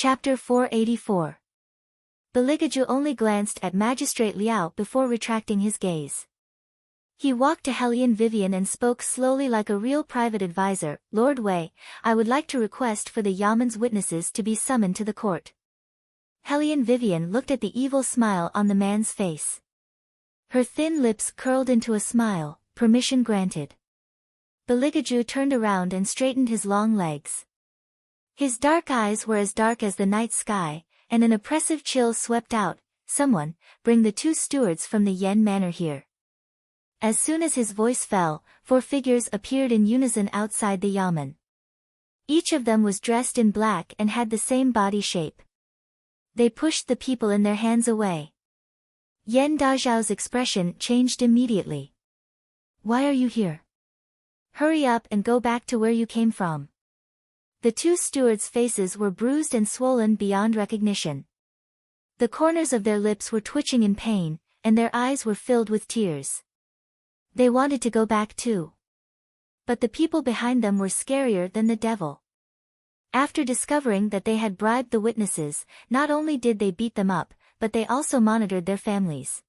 Chapter 484. Beligaju only glanced at Magistrate Liao before retracting his gaze. He walked to Hellion Vivian and spoke slowly like a real private advisor. Lord Wei, I would like to request for the Yaman's witnesses to be summoned to the court. Hellion Vivian looked at the evil smile on the man's face. Her thin lips curled into a smile. Permission granted. Beligaju turned around and straightened his long legs. His dark eyes were as dark as the night sky, and an oppressive chill swept out. Someone, bring the 2 stewards from the Yen Manor here. As soon as his voice fell, 4 figures appeared in unison outside the yamen. Each of them was dressed in black and had the same body shape. They pushed the people in their hands away. Yen Dazhao's expression changed immediately. Why are you here? Hurry up and go back to where you came from. The 2 stewards' faces were bruised and swollen beyond recognition. The corners of their lips were twitching in pain, and their eyes were filled with tears. They wanted to go back too. But the people behind them were scarier than the devil. After discovering that they had bribed the witnesses, not only did they beat them up, but they also monitored their families.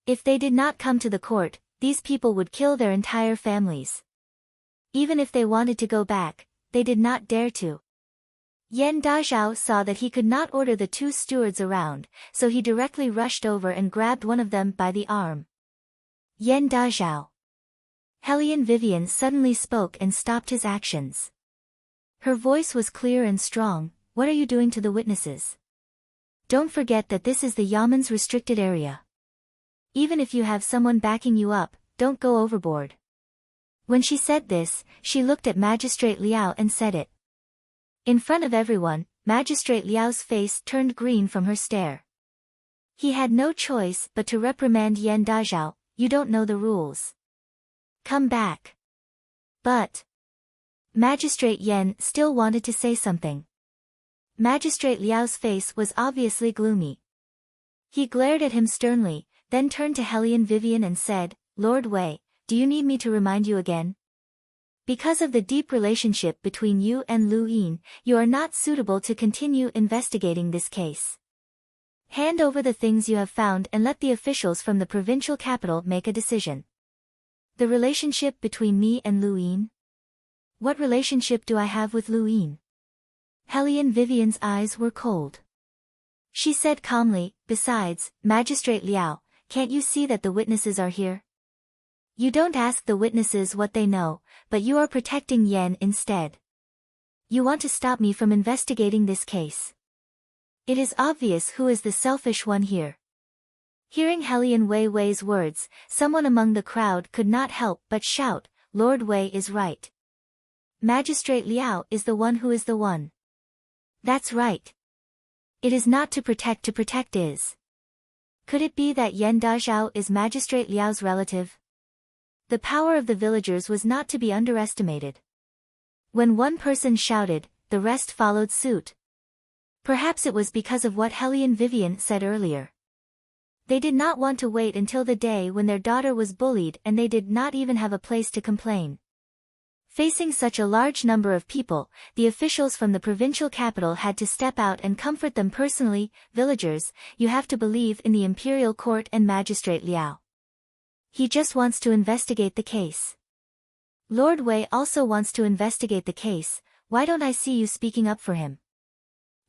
If they did not come to the court, these people would kill their entire families. Even if they wanted to go back, they did not dare to. Yen Dazhao saw that he could not order the 2 stewards around, so he directly rushed over and grabbed one of them by the arm. Yen Dazhao. Hellion Vivian suddenly spoke and stopped his actions. Her voice was clear and strong. What are you doing to the witnesses? Don't forget that this is the Yaman's restricted area. Even if you have someone backing you up, don't go overboard. When she said this, she looked at Magistrate Liao and said it. In front of everyone, Magistrate Liao's face turned green from her stare. He had no choice but to reprimand Yen Dazhao. You don't know the rules. Come back. But Magistrate Yen still wanted to say something. Magistrate Liao's face was obviously gloomy. He glared at him sternly, then turned to Hellion Vivian and said, Lord Wei, do you need me to remind you again? Because of the deep relationship between you and Lu Yin, you are not suitable to continue investigating this case. Hand over the things you have found and let the officials from the provincial capital make a decision. The relationship between me and Lu Yin? What relationship do I have with Lu Yin? Hellion Vivian's eyes were cold. She said calmly, besides, Magistrate Liao, can't you see that the witnesses are here? You don't ask the witnesses what they know, but you are protecting Yen instead. You want to stop me from investigating this case. It is obvious who is the selfish one here. Hearing Hellion Wei's words, someone among the crowd could not help but shout, Lord Wei is right. Magistrate Liao is the one who is the one. That's right. It is not to protect is. Could it be that Yen Dazhao is Magistrate Liao's relative? The power of the villagers was not to be underestimated. When one person shouted, the rest followed suit. Perhaps it was because of what Hellion Vivian said earlier. They did not want to wait until the day when their daughter was bullied and they did not even have a place to complain. Facing such a large number of people, the officials from the provincial capital had to step out and comfort them personally. Villagers, you have to believe in the imperial court and Magistrate Liao. He just wants to investigate the case. Lord Wei also wants to investigate the case. Why don't I see you speaking up for him?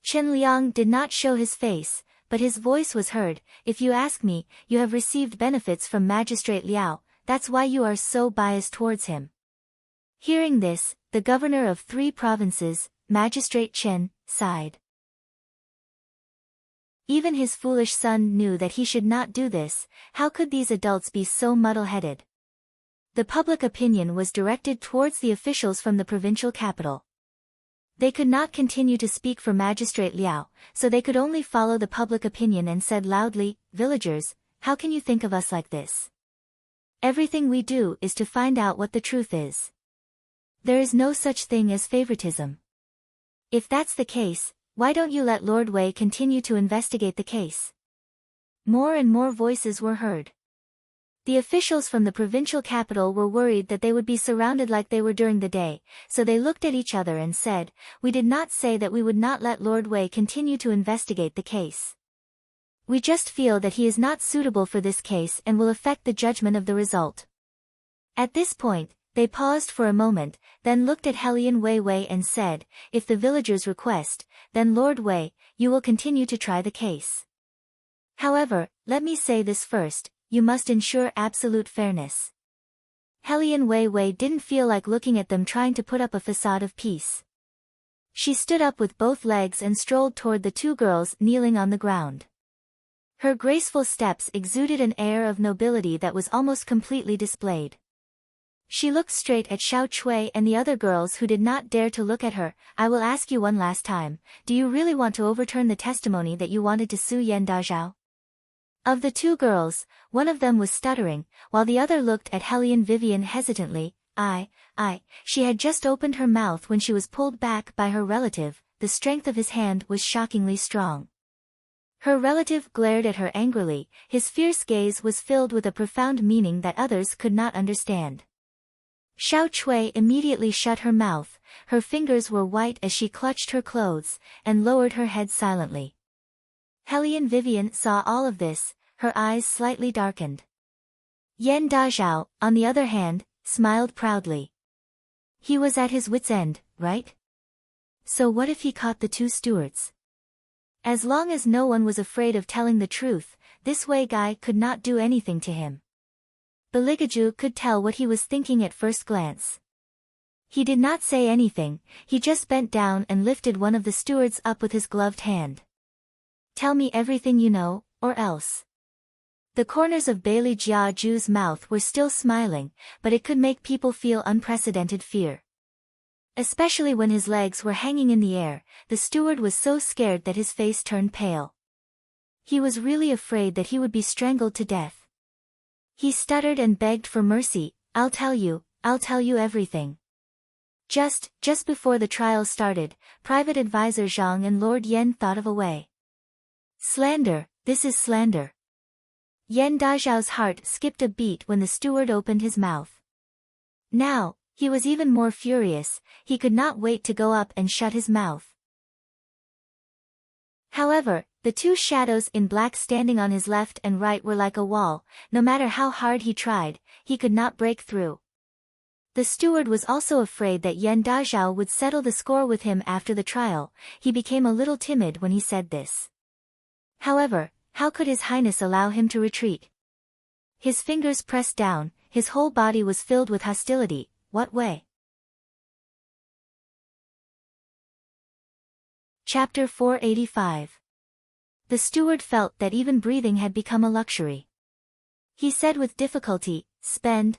Chen Liang did not show his face, but his voice was heard. If you ask me, you have received benefits from Magistrate Liao, that's why you are so biased towards him. Hearing this, the governor of 3 provinces, Magistrate Chen, sighed. Even his foolish son knew that he should not do this. How could these adults be so muddle-headed? The public opinion was directed towards the officials from the provincial capital. They could not continue to speak for Magistrate Liao, so they could only follow the public opinion and said loudly, Villagers, how can you think of us like this? Everything we do is to find out what the truth is. There is no such thing as favoritism. If that's the case, why don't you let Lord Wei continue to investigate the case? More and more voices were heard. The officials from the provincial capital were worried that they would be surrounded like they were during the day, so they looked at each other and said, "We did not say that we would not let Lord Wei continue to investigate the case. We just feel that he is not suitable for this case and will affect the judgment of the result." At this point, they paused for a moment, then looked at Hellion Wei Wei and said, "If the villagers request, then Lord Wei, you will continue to try the case. However, let me say this first, you must ensure absolute fairness." Hellion Wei Wei didn't feel like looking at them trying to put up a facade of peace. She stood up with both legs and strolled toward the two girls kneeling on the ground. Her graceful steps exuded an air of nobility that was almost completely displayed. She looked straight at Xiao Chui and the other girls who did not dare to look at her. "I will ask you one last time, do you really want to overturn the testimony that you wanted to sue Yan Dazhao?" Of the two girls, one of them was stuttering, while the other looked at Hellion Vivian hesitantly. She had just opened her mouth when she was pulled back by her relative. The strength of his hand was shockingly strong. Her relative glared at her angrily. His fierce gaze was filled with a profound meaning that others could not understand. Xiao Chui immediately shut her mouth, her fingers were white as she clutched her clothes, and lowered her head silently. Hellion Vivian saw all of this, her eyes slightly darkened. Yan Dazhao, on the other hand, smiled proudly. He was at his wit's end, right? So what if he caught the two stewards? As long as no one was afraid of telling the truth, this Wei guy could not do anything to him. The Ligaju could tell what he was thinking at first glance. He did not say anything, he just bent down and lifted one of the stewards up with his gloved hand. "Tell me everything you know, or else." The corners of Bailey Jia Ju's mouth were still smiling, but it could make people feel unprecedented fear. Especially when his legs were hanging in the air, the steward was so scared that his face turned pale. He was really afraid that he would be strangled to death. He stuttered and begged for mercy. I'll tell you everything." Just before the trial started, Private Advisor Zhang and Lord Yen thought of a way. "Slander, this is slander." Yan Dazhao's heart skipped a beat when the steward opened his mouth. Now, he was even more furious, he could not wait to go up and shut his mouth. However, the two shadows in black standing on his left and right were like a wall. No matter how hard he tried, he could not break through. The steward was also afraid that Yan Dazhao would settle the score with him after the trial. He became a little timid when he said this. However, how could His Highness allow him to retreat? His fingers pressed down, his whole body was filled with hostility. What way? Chapter 485. The steward felt that even breathing had become a luxury. He said with difficulty, spend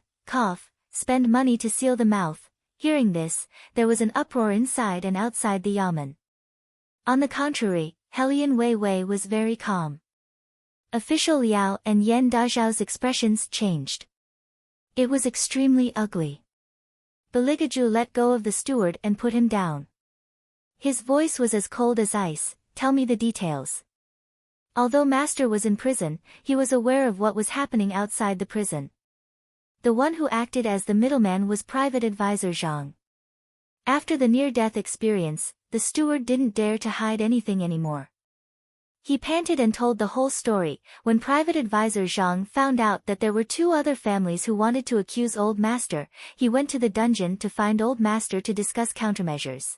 money to seal the mouth." Hearing this, there was an uproar inside and outside the yamen. On the contrary, Hellion Wei Wei was very calm. Official Liao and Yan Dazhao's expressions changed. It was extremely ugly. The Ligaju let go of the steward and put him down. His voice was as cold as ice. "Tell me the details." Although Master was in prison, he was aware of what was happening outside the prison. The one who acted as the middleman was Private Advisor Zhang. After the near-death experience, the steward didn't dare to hide anything anymore. He panted and told the whole story. When Private Advisor Zhang found out that there were two other families who wanted to accuse Old Master, he went to the dungeon to find Old Master to discuss countermeasures.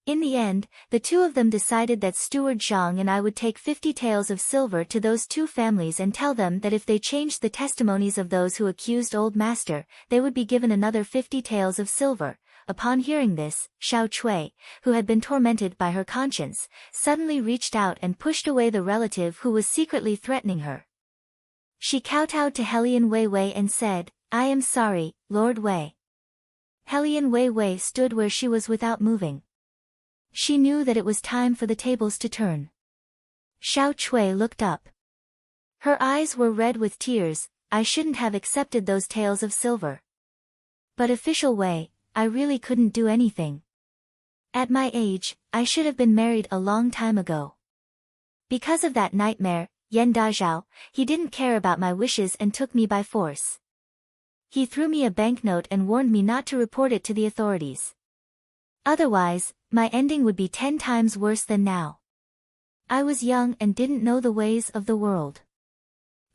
In the end, the two of them decided that Steward Zhang and I would take 50 taels of silver to those two families and tell them that if they changed the testimonies of those who accused Old Master, they would be given another 50 taels of silver. Upon hearing this, Xiao Chui, who had been tormented by her conscience, suddenly reached out and pushed away the relative who was secretly threatening her. She kowtowed to Hellion Wei Wei and said, "I am sorry, Lord Wei." Hellion Wei Wei stood where she was without moving. She knew that it was time for the tables to turn. Xiao Chui looked up. Her eyes were red with tears. "I shouldn't have accepted those taels of silver. But Official Wei, I really couldn't do anything. At my age, I should have been married a long time ago. Because of that nightmare, Yan Dazhao, he didn't care about my wishes and took me by force. He threw me a banknote and warned me not to report it to the authorities. Otherwise, my ending would be 10 times worse than now. I was young and didn't know the ways of the world.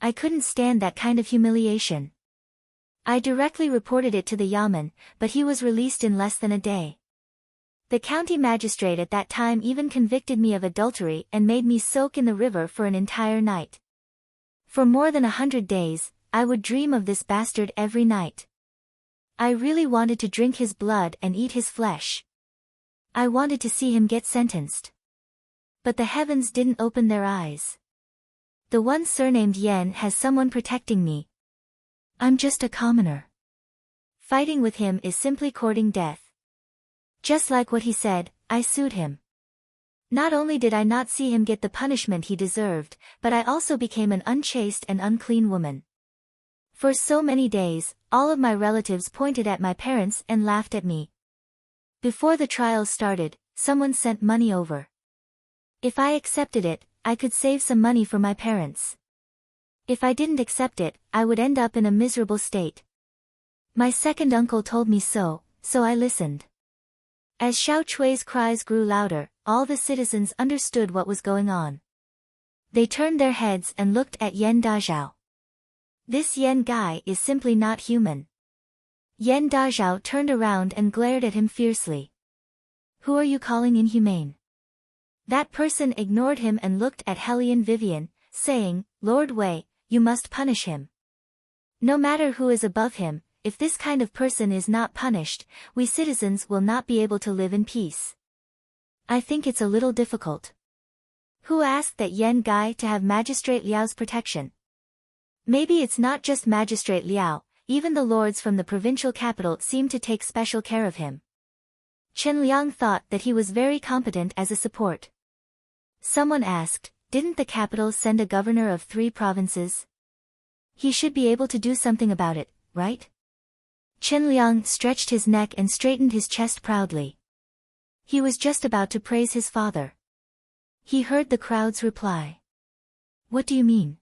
I couldn't stand that kind of humiliation. I directly reported it to the yamen, but he was released in less than a day. The county magistrate at that time even convicted me of adultery and made me soak in the river for an entire night. For more than 100 days, I would dream of this bastard every night. I really wanted to drink his blood and eat his flesh. I wanted to see him get sentenced. But the heavens didn't open their eyes. The one surnamed Yen has someone protecting me. I'm just a commoner. Fighting with him is simply courting death. Just like what he said, I sued him. Not only did I not see him get the punishment he deserved, but I also became an unchaste and unclean woman. For so many days, all of my relatives pointed at my parents and laughed at me. Before the trial started, someone sent money over. If I accepted it, I could save some money for my parents. If I didn't accept it, I would end up in a miserable state. My second uncle told me so I listened. As Xiao Chui's cries grew louder, all the citizens understood what was going on. They turned their heads and looked at Yan Dazhao. This Yan guy is simply not human. Yan Dazhao turned around and glared at him fiercely. Who are you calling inhumane? That person ignored him and looked at Hellion Vivian, saying, Lord Wei, you must punish him. No matter who is above him, if this kind of person is not punished, we citizens will not be able to live in peace. I think it's a little difficult. Who asked that Yan guy to have Magistrate Liao's protection? Maybe it's not just Magistrate Liao, even the lords from the provincial capital seem to take special care of him. Chen Liang thought that he was very competent as a support. Someone asked, didn't the capital send a governor of 3 provinces? He should be able to do something about it, right? Chen Liang stretched his neck and straightened his chest proudly. He was just about to praise his father. He heard the crowd's reply. What do you mean?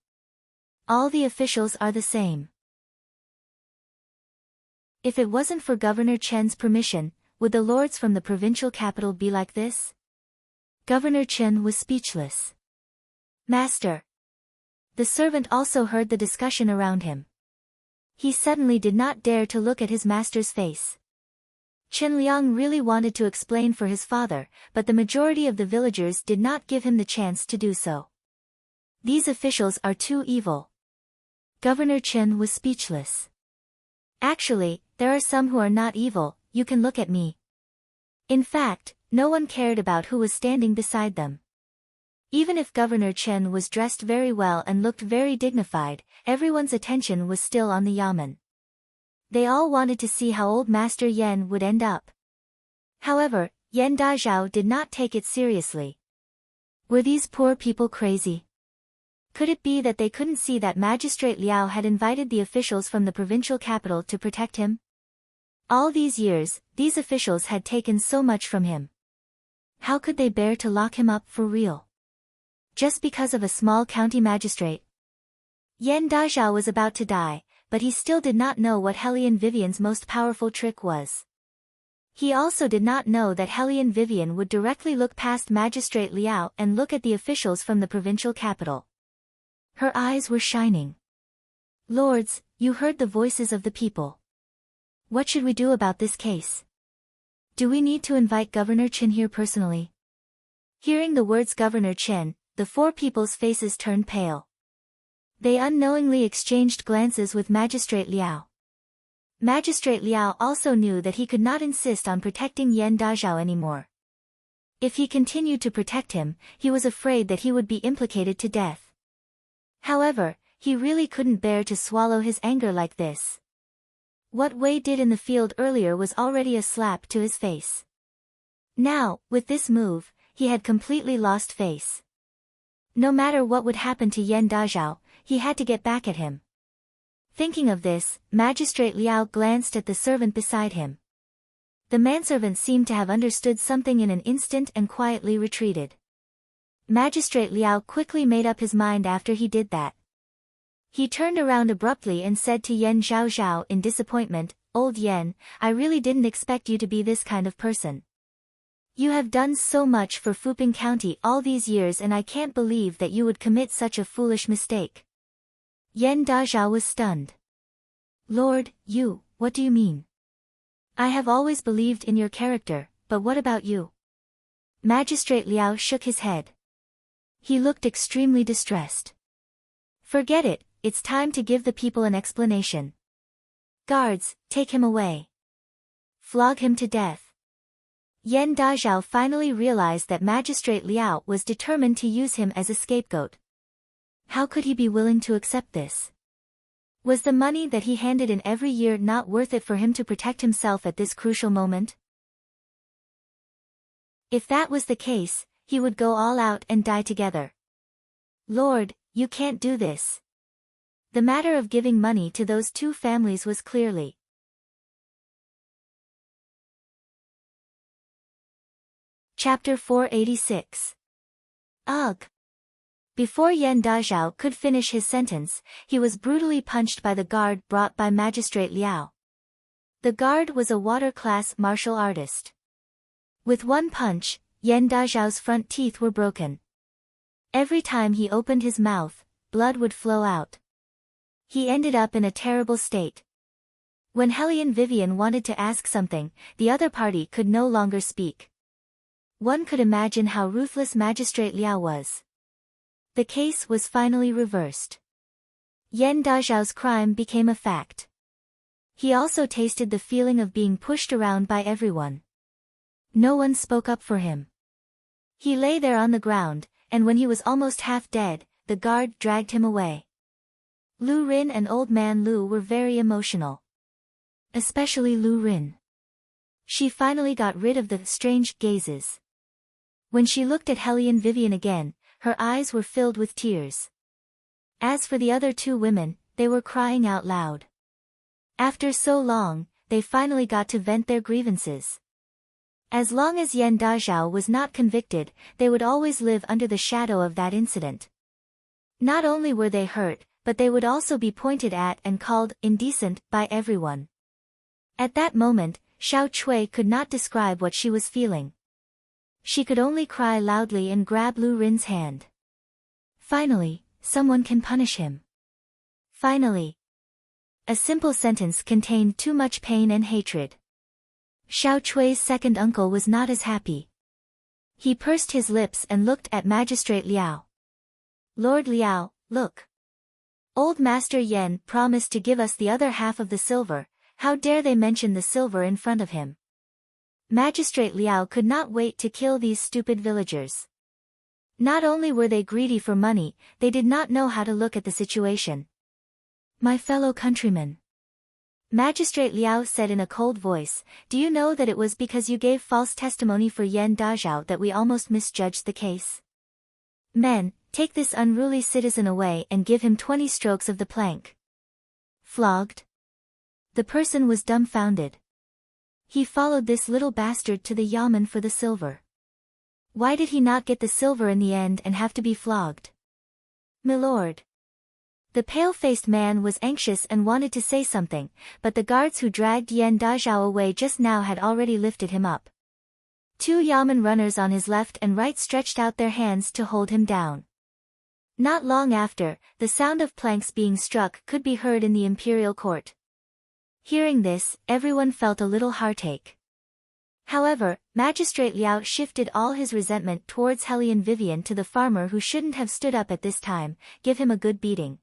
All the officials are the same. If it wasn't for Governor Chen's permission, would the lords from the provincial capital be like this? Governor Chen was speechless. Master. The servant also heard the discussion around him. He suddenly did not dare to look at his master's face. Chen Liang really wanted to explain for his father, but the majority of the villagers did not give him the chance to do so. These officials are too evil. Governor Chen was speechless. Actually, there are some who are not evil, you can look at me. In fact, no one cared about who was standing beside them. Even if Governor Chen was dressed very well and looked very dignified, everyone's attention was still on the yamen. They all wanted to see how old Master Yan would end up. However, Yan Dazhao did not take it seriously. Were these poor people crazy? Could it be that they couldn't see that Magistrate Liao had invited the officials from the provincial capital to protect him? All these years, these officials had taken so much from him. How could they bear to lock him up for real? Just because of a small county magistrate? Yan Dazhao was about to die, but he still did not know what Hellion Vivian's most powerful trick was. He also did not know that Hellion Vivian would directly look past Magistrate Liao and look at the officials from the provincial capital. Her eyes were shining. Lords, you heard the voices of the people. What should we do about this case? Do we need to invite Governor Chen here personally? Hearing the words Governor Chen, the 4 people's faces turned pale. They unknowingly exchanged glances with Magistrate Liao. Magistrate Liao also knew that he could not insist on protecting Yan Dazhao anymore. If he continued to protect him, he was afraid that he would be implicated to death. However, he really couldn't bear to swallow his anger like this. What Wei did in the field earlier was already a slap to his face. Now, with this move, he had completely lost face. No matter what would happen to Yan Dazhao, he had to get back at him. Thinking of this, Magistrate Liao glanced at the servant beside him. The manservant seemed to have understood something in an instant and quietly retreated. Magistrate Liao quickly made up his mind after he did that. He turned around abruptly and said to Yan Zhaozhao in disappointment, "Old Yan, I really didn't expect you to be this kind of person. You have done so much for Fuping County all these years and I can't believe that you would commit such a foolish mistake." Yan Dazhao was stunned. "Lord, what do you mean? I have always believed in your character, but what about you?" Magistrate Liao shook his head. He looked extremely distressed. "Forget it, it's time to give the people an explanation. Guards, take him away. Flog him to death." Yan Dazhao finally realized that Magistrate Liao was determined to use him as a scapegoat. How could he be willing to accept this? Was the money that he handed in every year not worth it for him to protect himself at this crucial moment? If that was the case, he would go all out and die together. "Lord, you can't do this." The matter of giving money to those two families was clearly. Chapter 486. Ugh! Before Yan Dazhao could finish his sentence, he was brutally punched by the guard brought by Magistrate Liao. The guard was a water-class martial artist. With one punch, Yan Dazhao's front teeth were broken. Every time he opened his mouth, blood would flow out. He ended up in a terrible state. When Hellion Vivian wanted to ask something, the other party could no longer speak. One could imagine how ruthless Magistrate Liao was. The case was finally reversed. Yan Dazhao's crime became a fact. He also tasted the feeling of being pushed around by everyone. No one spoke up for him. He lay there on the ground, and when he was almost half dead, the guard dragged him away. Lu Rin and Old Man Lu were very emotional. Especially Lu Rin. She finally got rid of the strange gazes. When she looked at Hellion Vivian again, her eyes were filled with tears. As for the other two women, they were crying out loud. After so long, they finally got to vent their grievances. As long as Yan Dazhao was not convicted, they would always live under the shadow of that incident. Not only were they hurt, but they would also be pointed at and called indecent by everyone. At that moment, Xiao Chui could not describe what she was feeling. She could only cry loudly and grab Lu Rin's hand. Finally, someone can punish him. Finally. A simple sentence contained too much pain and hatred. Xiao Chui's second uncle was not as happy. He pursed his lips and looked at Magistrate Liao. "Lord Liao, look. Old Master Yan promised to give us the other half of the silver, how dare they mention the silver in front of him?" Magistrate Liao could not wait to kill these stupid villagers. Not only were they greedy for money, they did not know how to look at the situation. "My fellow countrymen," Magistrate Liao said in a cold voice, "do you know that it was because you gave false testimony for Yan Dazhao that we almost misjudged the case? Men, take this unruly citizen away and give him 20 strokes of the plank." Flogged? The person was dumbfounded. He followed this little bastard to the yamen for the silver. Why did he not get the silver in the end and have to be flogged? "Milord." The pale-faced man was anxious and wanted to say something, but the guards who dragged Yan Dazhao away just now had already lifted him up. Two yamen runners on his left and right stretched out their hands to hold him down. Not long after, the sound of planks being struck could be heard in the imperial court. Hearing this, everyone felt a little heartache. However, Magistrate Liao shifted all his resentment towards Hellion Vivian to the farmer who shouldn't have stood up at this time. Give him a good beating.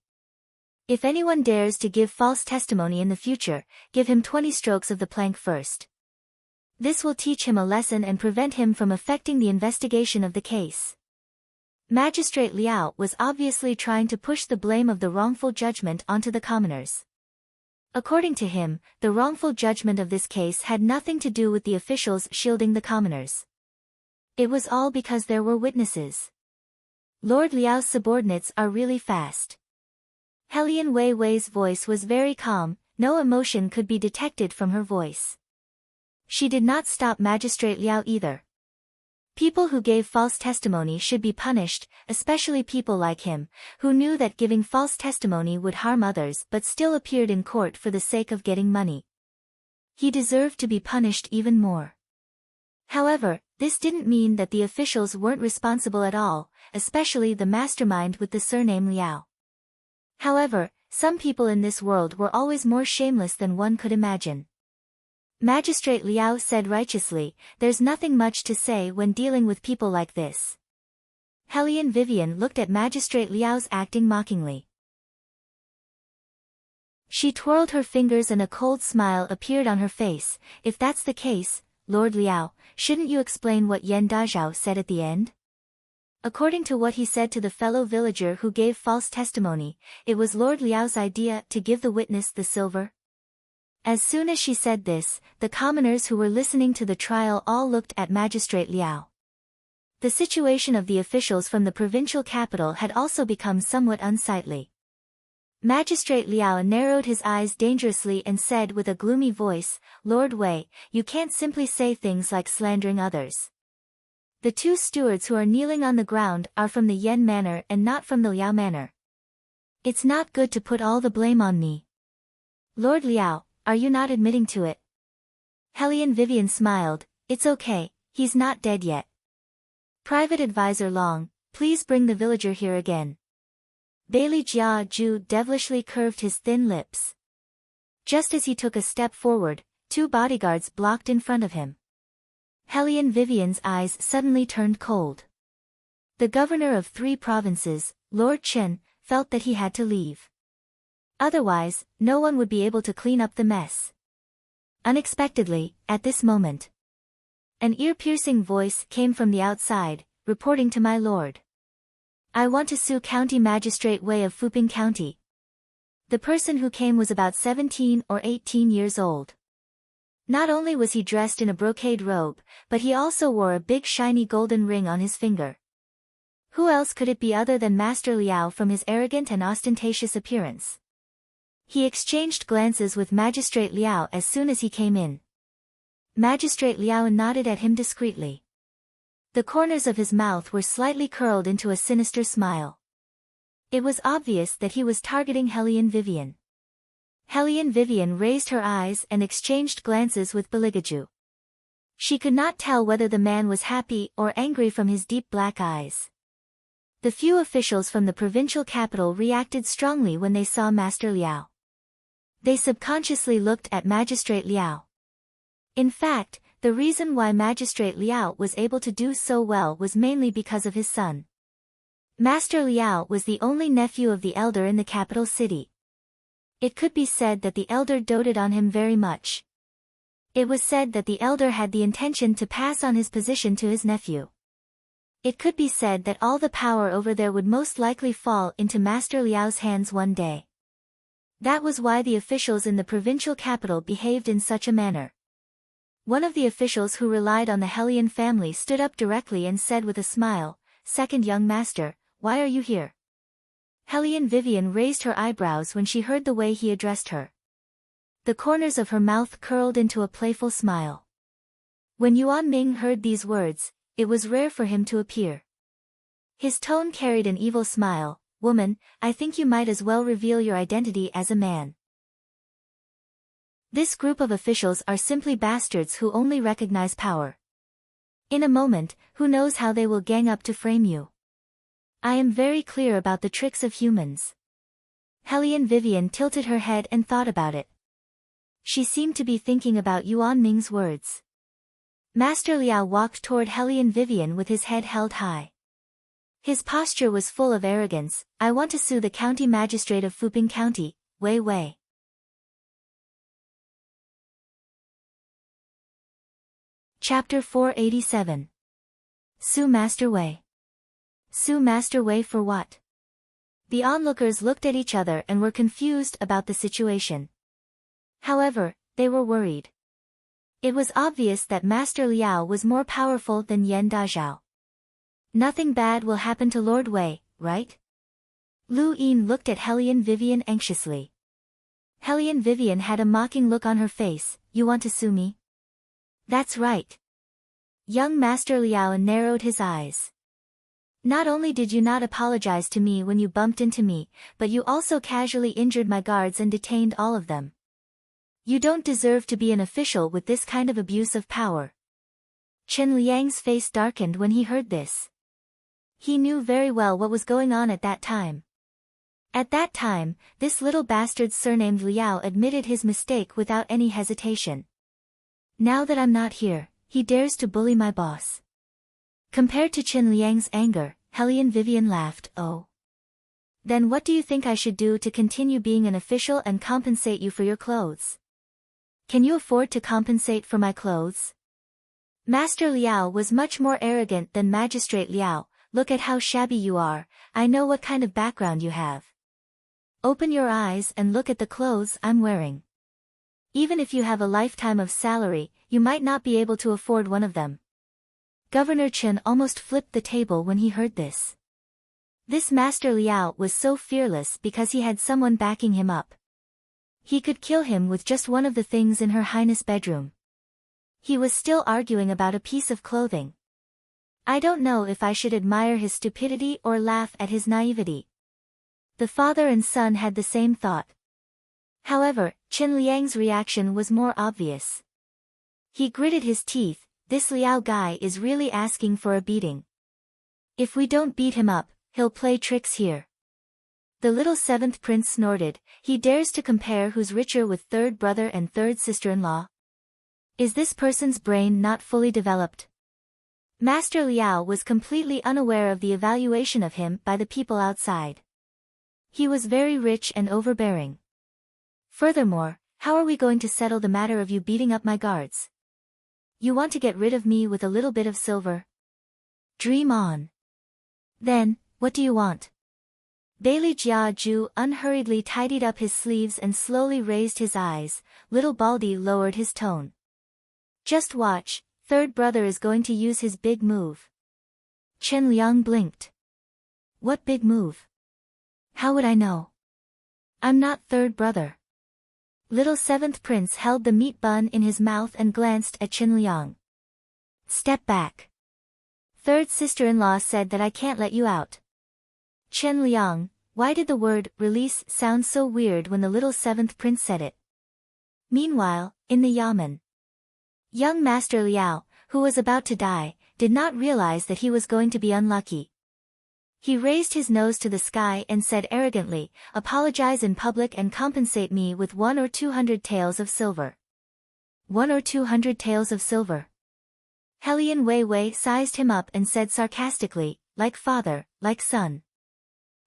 If anyone dares to give false testimony in the future, give him 20 strokes of the plank first. This will teach him a lesson and prevent him from affecting the investigation of the case. Magistrate Liao was obviously trying to push the blame of the wrongful judgment onto the commoners. According to him, the wrongful judgment of this case had nothing to do with the officials shielding the commoners. It was all because there were witnesses. Lord Liao's subordinates are really fast. Hellion Wei Wei's voice was very calm, no emotion could be detected from her voice. She did not stop Magistrate Liao either. People who gave false testimony should be punished, especially people like him, who knew that giving false testimony would harm others but still appeared in court for the sake of getting money. He deserved to be punished even more. However, this didn't mean that the officials weren't responsible at all, especially the mastermind with the surname Liao. However, some people in this world were always more shameless than one could imagine. Magistrate Liao said righteously, "There's nothing much to say when dealing with people like this." Hellion Vivian looked at Magistrate Liao's acting mockingly. She twirled her fingers and a cold smile appeared on her face. "If that's the case, Lord Liao, shouldn't you explain what Yan Dazhao said at the end?" According to what he said to the fellow villager who gave false testimony, it was Lord Liao's idea to give the witness the silver. As soon as she said this, the commoners who were listening to the trial all looked at Magistrate Liao. The situation of the officials from the provincial capital had also become somewhat unsightly. Magistrate Liao narrowed his eyes dangerously and said with a gloomy voice, "Lord Wei, you can't simply say things like slandering others. The two stewards who are kneeling on the ground are from the Yan manor and not from the Liao manor. It's not good to put all the blame on me." "Lord Liao, are you not admitting to it?" Hellion Vivian smiled, "It's okay, he's not dead yet. Private Advisor Long, please bring the villager here again." Bailey Jia Ju devilishly curved his thin lips. Just as he took a step forward, two bodyguards blocked in front of him. Hellion Vivian's eyes suddenly turned cold. The governor of 3 provinces, Lord Chen, felt that he had to leave. Otherwise, no one would be able to clean up the mess. Unexpectedly, at this moment, an ear-piercing voice came from the outside, reporting to my lord. "I want to sue County Magistrate Wei of Fuping County." The person who came was about 17 or 18 years old. Not only was he dressed in a brocade robe, but he also wore a big shiny golden ring on his finger. Who else could it be other than Master Liao from his arrogant and ostentatious appearance? He exchanged glances with Magistrate Liao as soon as he came in. Magistrate Liao nodded at him discreetly. The corners of his mouth were slightly curled into a sinister smile. It was obvious that he was targeting Hellion Vivian. Hellion Vivian raised her eyes and exchanged glances with Beligaju. She could not tell whether the man was happy or angry from his deep black eyes. The few officials from the provincial capital reacted strongly when they saw Master Liao. They subconsciously looked at Magistrate Liao. In fact, the reason why Magistrate Liao was able to do so well was mainly because of his son. Master Liao was the only nephew of the elder in the capital city. It could be said that the elder doted on him very much. It was said that the elder had the intention to pass on his position to his nephew. It could be said that all the power over there would most likely fall into Master Liao's hands one day. That was why the officials in the provincial capital behaved in such a manner. One of the officials who relied on the Hellion family stood up directly and said with a smile, "Second young master, why are you here?" Hellion Vivian raised her eyebrows when she heard the way he addressed her. The corners of her mouth curled into a playful smile. When Yuan Ming heard these words, it was rare for him to appear. His tone carried an evil smile. "Woman, I think you might as well reveal your identity as a man. This group of officials are simply bastards who only recognize power. In a moment, who knows how they will gang up to frame you. I am very clear about the tricks of humans." Hellion Vivian tilted her head and thought about it. She seemed to be thinking about Yuan Ming's words. Master Liao walked toward Hellion Vivian with his head held high. His posture was full of arrogance. "I want to sue the county magistrate of Fuping County, Wei Wei." Chapter 487. Sue Master Wei. Sue Master Wei for what? The onlookers looked at each other and were confused about the situation. However, they were worried. It was obvious that Master Liao was more powerful than Yan Dazhao. Nothing bad will happen to Lord Wei, right? Lu Yin looked at Hellion Vivian anxiously. Hellion Vivian had a mocking look on her face. "You want to sue me?" "That's right. Young Master Liao narrowed his eyes. Not only did you not apologize to me when you bumped into me, but you also casually injured my guards and detained all of them. You don't deserve to be an official with this kind of abuse of power. Chen Liang's face darkened when he heard this. He knew very well what was going on at that time. At that time, this little bastard surnamed Liao admitted his mistake without any hesitation. Now that I'm not here, he dares to bully my boss. Compared to Chen Liang's anger, Hellion Vivian laughed. Oh. Then what do you think I should do to continue being an official and compensate you for your clothes? Can you afford to compensate for my clothes? Master Liao was much more arrogant than Magistrate Liao. Look at how shabby you are, I know what kind of background you have. Open your eyes and look at the clothes I'm wearing. Even if you have a lifetime of salary, you might not be able to afford one of them. Governor Chen almost flipped the table when he heard this. This Master Liao was so fearless because he had someone backing him up. He could kill him with just one of the things in Her Highness' bedroom. He was still arguing about a piece of clothing. I don't know if I should admire his stupidity or laugh at his naivety. The father and son had the same thought. However, Chen Liang's reaction was more obvious. He gritted his teeth. This Liao guy is really asking for a beating. If we don't beat him up, he'll play tricks here. The little seventh prince snorted. He dares to compare who's richer with third brother and third sister-in-law? Is this person's brain not fully developed? Master Liao was completely unaware of the evaluation of him by the people outside. He was very rich and overbearing. Furthermore, how are we going to settle the matter of you beating up my guards? You want to get rid of me with a little bit of silver? Dream on. Then, what do you want? Bailey Jia Ju unhurriedly tidied up his sleeves and slowly raised his eyes. Little Baldy lowered his tone. Just watch, third brother is going to use his big move. Chen Liang blinked. What big move? How would I know? I'm not third brother. Little seventh prince held the meat bun in his mouth and glanced at Chen Liang. Step back. Third sister-in-law said that I can't let you out. Chen Liang, why did the word release sound so weird when the little seventh prince said it? Meanwhile, in the yamen, young Master Liao, who was about to die, did not realize that he was going to be unlucky. He raised his nose to the sky and said arrogantly, apologize in public and compensate me with 1 or 200 taels of silver. 1 or 200 taels of silver. Hellion Wei Wei sized him up and said sarcastically, like father, like son.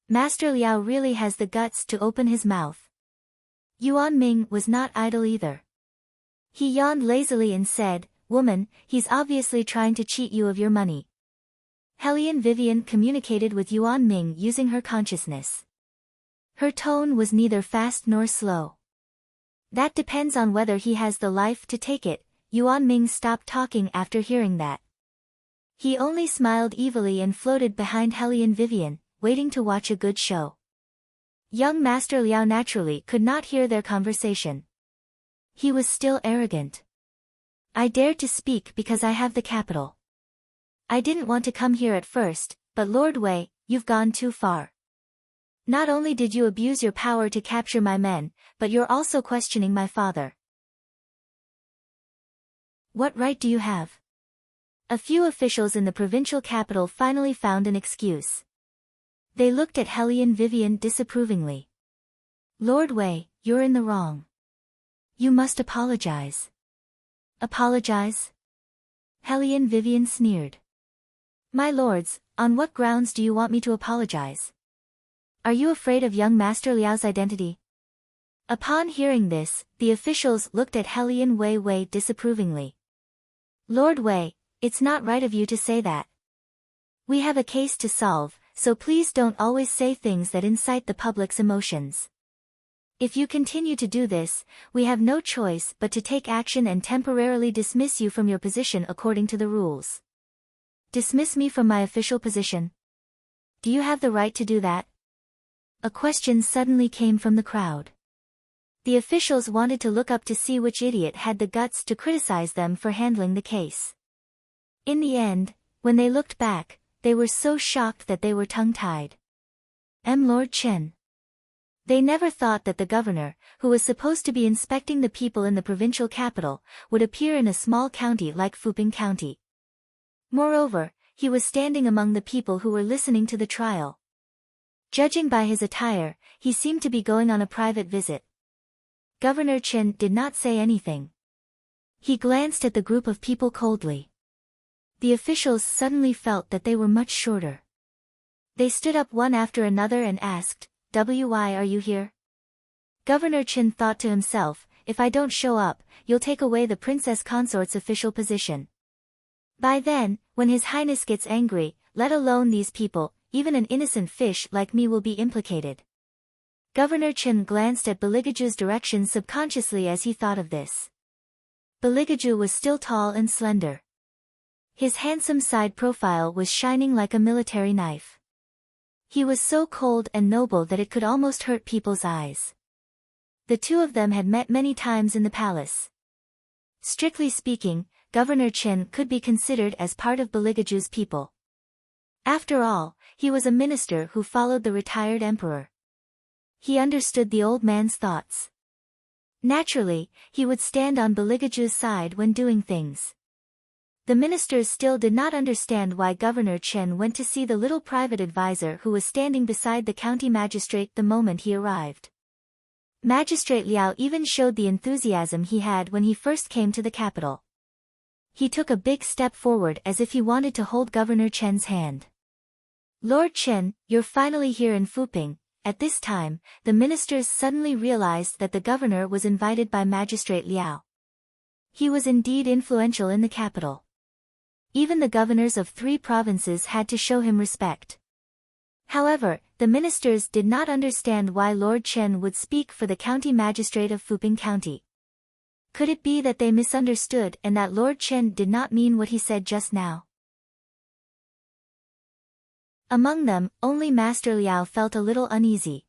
Master Liao really has the guts to open his mouth. Yuan Ming was not idle either. He yawned lazily and said, woman, he's obviously trying to cheat you of your money. Hellion Vivian communicated with Yuan Ming using her consciousness. Her tone was neither fast nor slow. That depends on whether he has the life to take it. Yuan Ming stopped talking after hearing that. He only smiled evilly and floated behind Hellion Vivian, waiting to watch a good show. Young Master Liao naturally could not hear their conversation. He was still arrogant. I dared to speak because I have the capital. I didn't want to come here at first, but Lord Wei, you've gone too far. Not only did you abuse your power to capture my men, but you're also questioning my father. What right do you have? A few officials in the provincial capital finally found an excuse. They looked at Hellion Vivian disapprovingly. Lord Wei, you're in the wrong. You must apologize. Apologize? Hellion Vivian sneered. My lords, on what grounds do you want me to apologize? Are you afraid of young Master Liao's identity? Upon hearing this, the officials looked at Hellion Wei Wei disapprovingly. Lord Wei, it's not right of you to say that. We have a case to solve, so please don't always say things that incite the public's emotions. If you continue to do this, we have no choice but to take action and temporarily dismiss you from your position according to the rules. Dismiss me from my official position? Do you have the right to do that? A question suddenly came from the crowd. The officials wanted to look up to see which idiot had the guts to criticize them for handling the case. In the end, when they looked back, they were so shocked that they were tongue-tied. Lord Chen. They never thought that the governor, who was supposed to be inspecting the people in the provincial capital, would appear in a small county like Fuping County. Moreover, he was standing among the people who were listening to the trial. Judging by his attire, he seemed to be going on a private visit. Governor Chen did not say anything. He glanced at the group of people coldly. The officials suddenly felt that they were much shorter. They stood up one after another and asked, "Why are you here?" Governor Chen thought to himself, "If I don't show up, you'll take away the Princess Consort's official position. By then, when His Highness gets angry, let alone these people, even an innocent fish like me will be implicated." Governor Chen glanced at Beligaju's direction subconsciously as he thought of this. Beligaju was still tall and slender. His handsome side profile was shining like a military knife. He was so cold and noble that it could almost hurt people's eyes. The two of them had met many times in the palace. Strictly speaking, Governor Chen could be considered as part of Beligaju's people. After all, he was a minister who followed the retired emperor. He understood the old man's thoughts. Naturally, he would stand on Beligaju's side when doing things. The ministers still did not understand why Governor Chen went to see the little private advisor who was standing beside the county magistrate the moment he arrived. Magistrate Liao even showed the enthusiasm he had when he first came to the capital. He took a big step forward as if he wanted to hold Governor Chen's hand. "Lord Chen, you're finally here in Fuping." At this time, the ministers suddenly realized that the governor was invited by Magistrate Liao. He was indeed influential in the capital. Even the governors of 3 provinces had to show him respect. However, the ministers did not understand why Lord Chen would speak for the county magistrate of Fuping County. Could it be that they misunderstood and that Lord Chen did not mean what he said just now? Among them, only Master Liao felt a little uneasy.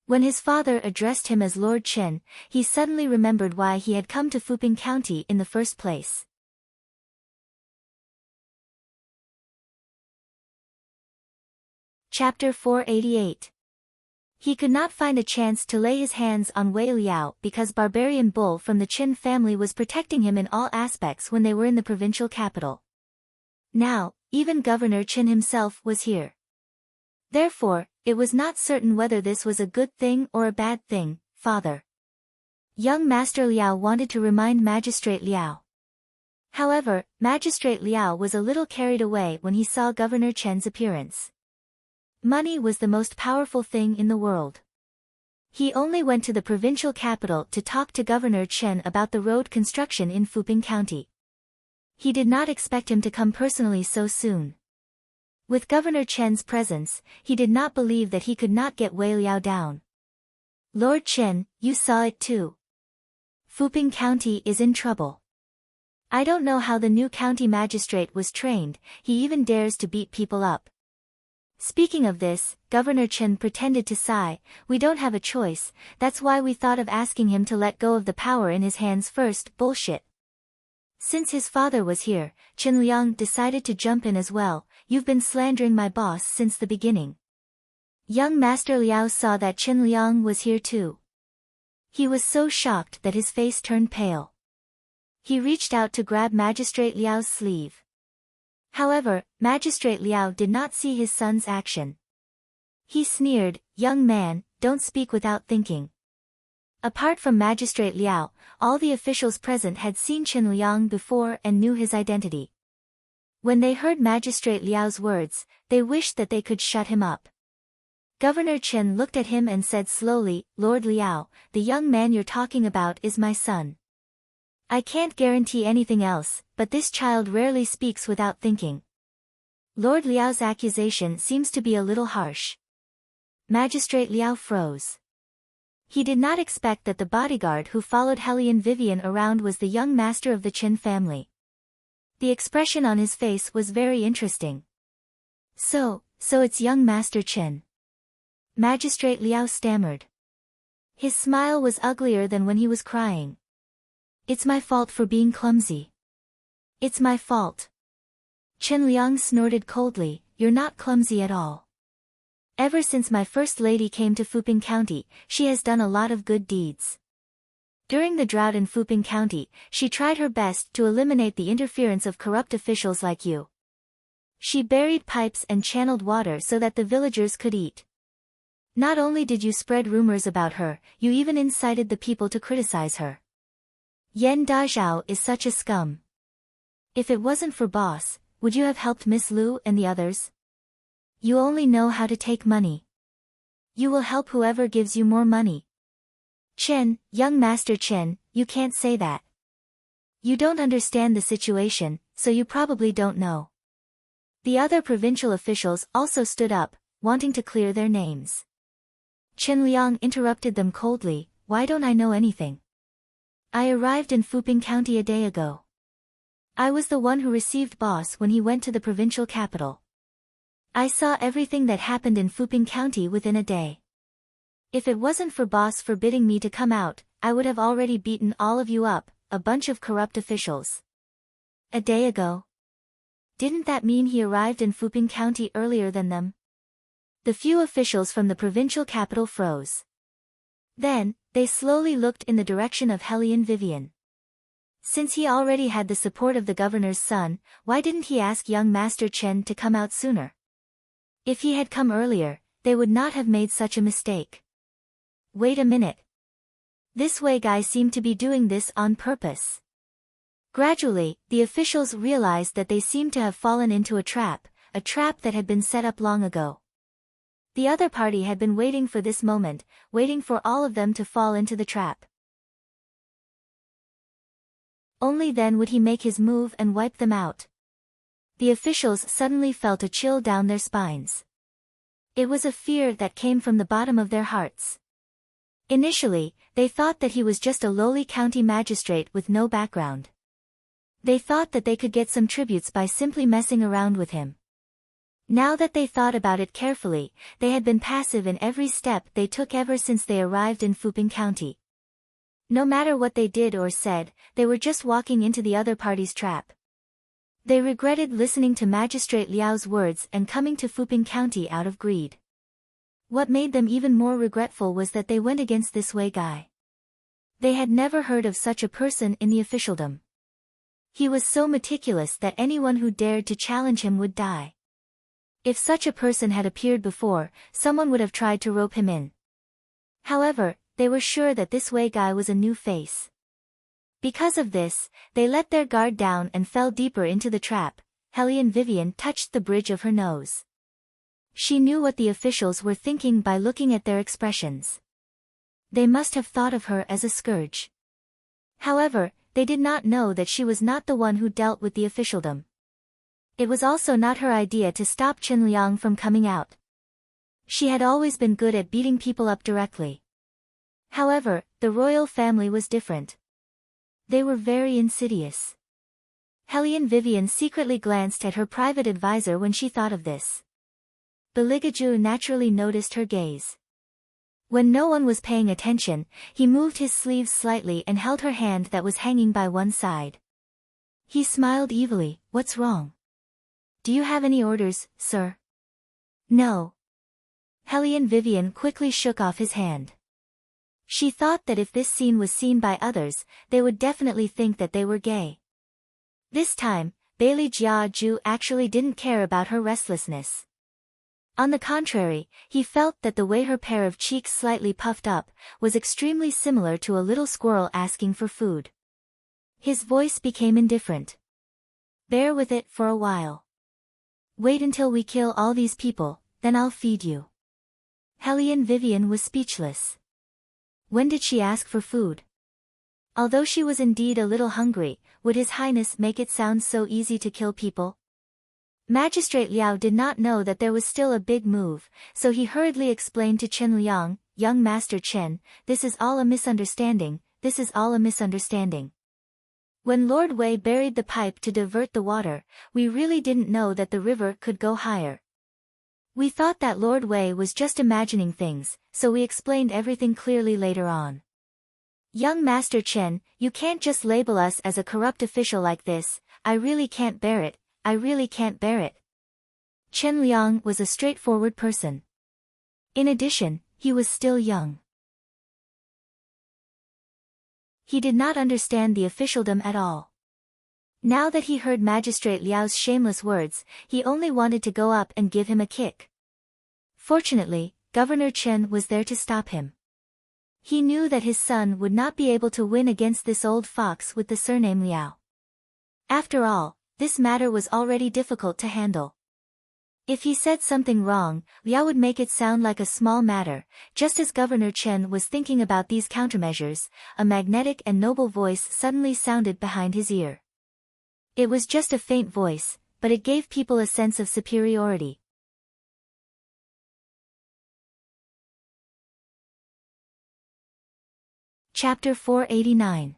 When his father addressed him as Lord Chen, he suddenly remembered why he had come to Fuping County in the first place. Chapter 488. He could not find a chance to lay his hands on Wei Liao because Barbarian Bull from the Qin family was protecting him in all aspects when they were in the provincial capital. Now, even Governor Chen himself was here. Therefore, it was not certain whether this was a good thing or a bad thing, father. Young Master Liao wanted to remind Magistrate Liao. However, Magistrate Liao was a little carried away when he saw Governor Chen's appearance. Money was the most powerful thing in the world. He only went to the provincial capital to talk to Governor Chen about the road construction in Fuping County. He did not expect him to come personally so soon. With Governor Chen's presence, he did not believe that he could not get Wei Liao down. "Lord Chen, you saw it too. Fuping County is in trouble. I don't know how the new county magistrate was trained, he even dares to beat people up." Speaking of this, Governor Chen pretended to sigh, "We don't have a choice, that's why we thought of asking him to let go of the power in his hands first." Bullshit. Since his father was here, Qin Liang decided to jump in as well. "You've been slandering my boss since the beginning." Young Master Liao saw that Qin Liang was here too. He was so shocked that his face turned pale. He reached out to grab Magistrate Liao's sleeve. However, Magistrate Liao did not see his son's action. He sneered, "Young man, don't speak without thinking." Apart from Magistrate Liao, all the officials present had seen Qin Liang before and knew his identity. When they heard Magistrate Liao's words, they wished that they could shut him up. Governor Chen looked at him and said slowly, "Lord Liao, the young man you're talking about is my son. I can't guarantee anything else, but this child rarely speaks without thinking." Lord Liao's accusation seems to be a little harsh. Magistrate Liao froze. He did not expect that the bodyguard who followed Hellion Vivian around was the young master of the Qin family. The expression on his face was very interesting. So it's young Master Qin." Magistrate Liao stammered. His smile was uglier than when he was crying. "It's my fault for being clumsy. It's my fault. Chen Liang snorted coldly, "You're not clumsy at all. Ever since my first lady came to Fuping County, she has done a lot of good deeds. During the drought in Fuping County, she tried her best to eliminate the interference of corrupt officials like you. She buried pipes and channeled water so that the villagers could eat. Not only did you spread rumors about her, you even incited the people to criticize her. Yan Dazhao is such a scum. If it wasn't for boss, would you have helped Miss Lu and the others? You only know how to take money. You will help whoever gives you more money." "Chen, young Master Chen, you can't say that. You don't understand the situation, so you probably don't know." The other provincial officials also stood up, wanting to clear their names. Chen Liang interrupted them coldly, "Why don't I know anything? I arrived in Fuping County a day ago. I was the one who received boss when he went to the provincial capital. I saw everything that happened in Fuping County within a day. If it wasn't for boss forbidding me to come out, I would have already beaten all of you up, a bunch of corrupt officials." "A day ago? Didn't that mean he arrived in Fuping County earlier than them?" The few officials from the provincial capital froze. Then, they slowly looked in the direction of Hellion Vivian. Since he already had the support of the governor's son, why didn't he ask young Master Chen to come out sooner? If he had come earlier, they would not have made such a mistake. Wait a minute. This Wei guy seemed to be doing this on purpose. Gradually, the officials realized that they seemed to have fallen into a trap that had been set up long ago. The other party had been waiting for this moment, waiting for all of them to fall into the trap. Only then would he make his move and wipe them out. The officials suddenly felt a chill down their spines. It was a fear that came from the bottom of their hearts. Initially, they thought that he was just a lowly county magistrate with no background. They thought that they could get some tributes by simply messing around with him. Now that they thought about it carefully, they had been passive in every step they took ever since they arrived in Fuping County. No matter what they did or said, they were just walking into the other party's trap. They regretted listening to Magistrate Liao's words and coming to Fuping County out of greed. What made them even more regretful was that they went against this Wei guy. They had never heard of such a person in the officialdom. He was so meticulous that anyone who dared to challenge him would die. If such a person had appeared before, someone would have tried to rope him in. However, they were sure that this Wei guy was a new face. Because of this, they let their guard down and fell deeper into the trap. Hellion Vivian touched the bridge of her nose. She knew what the officials were thinking by looking at their expressions. They must have thought of her as a scourge. However, they did not know that she was not the one who dealt with the officialdom. It was also not her idea to stop Chen Liang from coming out. She had always been good at beating people up directly. However, the royal family was different. They were very insidious. Hellion Vivian secretly glanced at her private advisor when she thought of this. Beligaju naturally noticed her gaze. When no one was paying attention, he moved his sleeves slightly and held her hand that was hanging by one side. He smiled evilly. "What's wrong? Do you have any orders, sir?" "No." Hellion Vivian quickly shook off his hand. She thought that if this scene was seen by others, they would definitely think that they were gay. This time, Bailey Jiaju actually didn't care about her restlessness. On the contrary, he felt that the way her pair of cheeks slightly puffed up was extremely similar to a little squirrel asking for food. His voice became indifferent. "Bear with it for a while. Wait until we kill all these people, then I'll feed you." Hellion Vivian was speechless. When did she ask for food? Although she was indeed a little hungry, would His Highness make it sound so easy to kill people? Magistrate Liao did not know that there was still a big move, so he hurriedly explained to Chen Liang, "Young Master Chen, this is all a misunderstanding, this is all a misunderstanding. When Lord Wei buried the pipe to divert the water, we really didn't know that the river could go higher. We thought that Lord Wei was just imagining things, so we explained everything clearly later on. Young Master Chen, you can't just label us as a corrupt official like this, I really can't bear it. I really can't bear it. Chen Liang was a straightforward person. In addition, he was still young. He did not understand the officialdom at all. Now that he heard Magistrate Liao's shameless words, he only wanted to go up and give him a kick. Fortunately, Governor Chen was there to stop him. He knew that his son would not be able to win against this old fox with the surname Liao. After all, this matter was already difficult to handle. If he said something wrong, Liao would make it sound like a small matter. Just as Governor Chen was thinking about these countermeasures, a magnetic and noble voice suddenly sounded behind his ear. It was just a faint voice, but it gave people a sense of superiority. Chapter 489.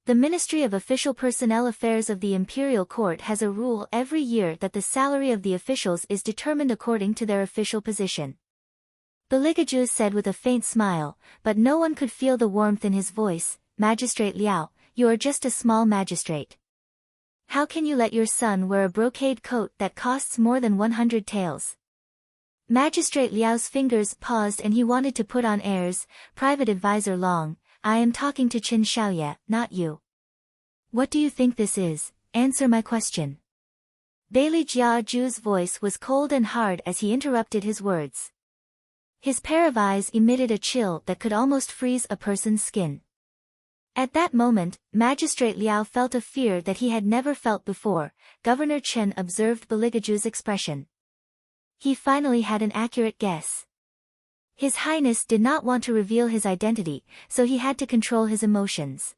The Ministry of Official Personnel Affairs of the Imperial Court has a rule every year that the salary of the officials is determined according to their official position. Beligaju said with a faint smile, but no one could feel the warmth in his voice. Magistrate Liao, you are just a small magistrate. How can you let your son wear a brocade coat that costs more than 100 taels? Magistrate Liao's fingers paused and he wanted to put on airs. Private Advisor Long, I am talking to Qin Xiaoye, not you. What do you think this is? Answer my question. Bailey Jia Ju's voice was cold and hard as he interrupted his words. His pair of eyes emitted a chill that could almost freeze a person's skin. At that moment, Magistrate Liao felt a fear that he had never felt before. Governor Chen observed Beligaju's expression. He finally had an accurate guess. His Highness did not want to reveal his identity, so he had to control his emotions.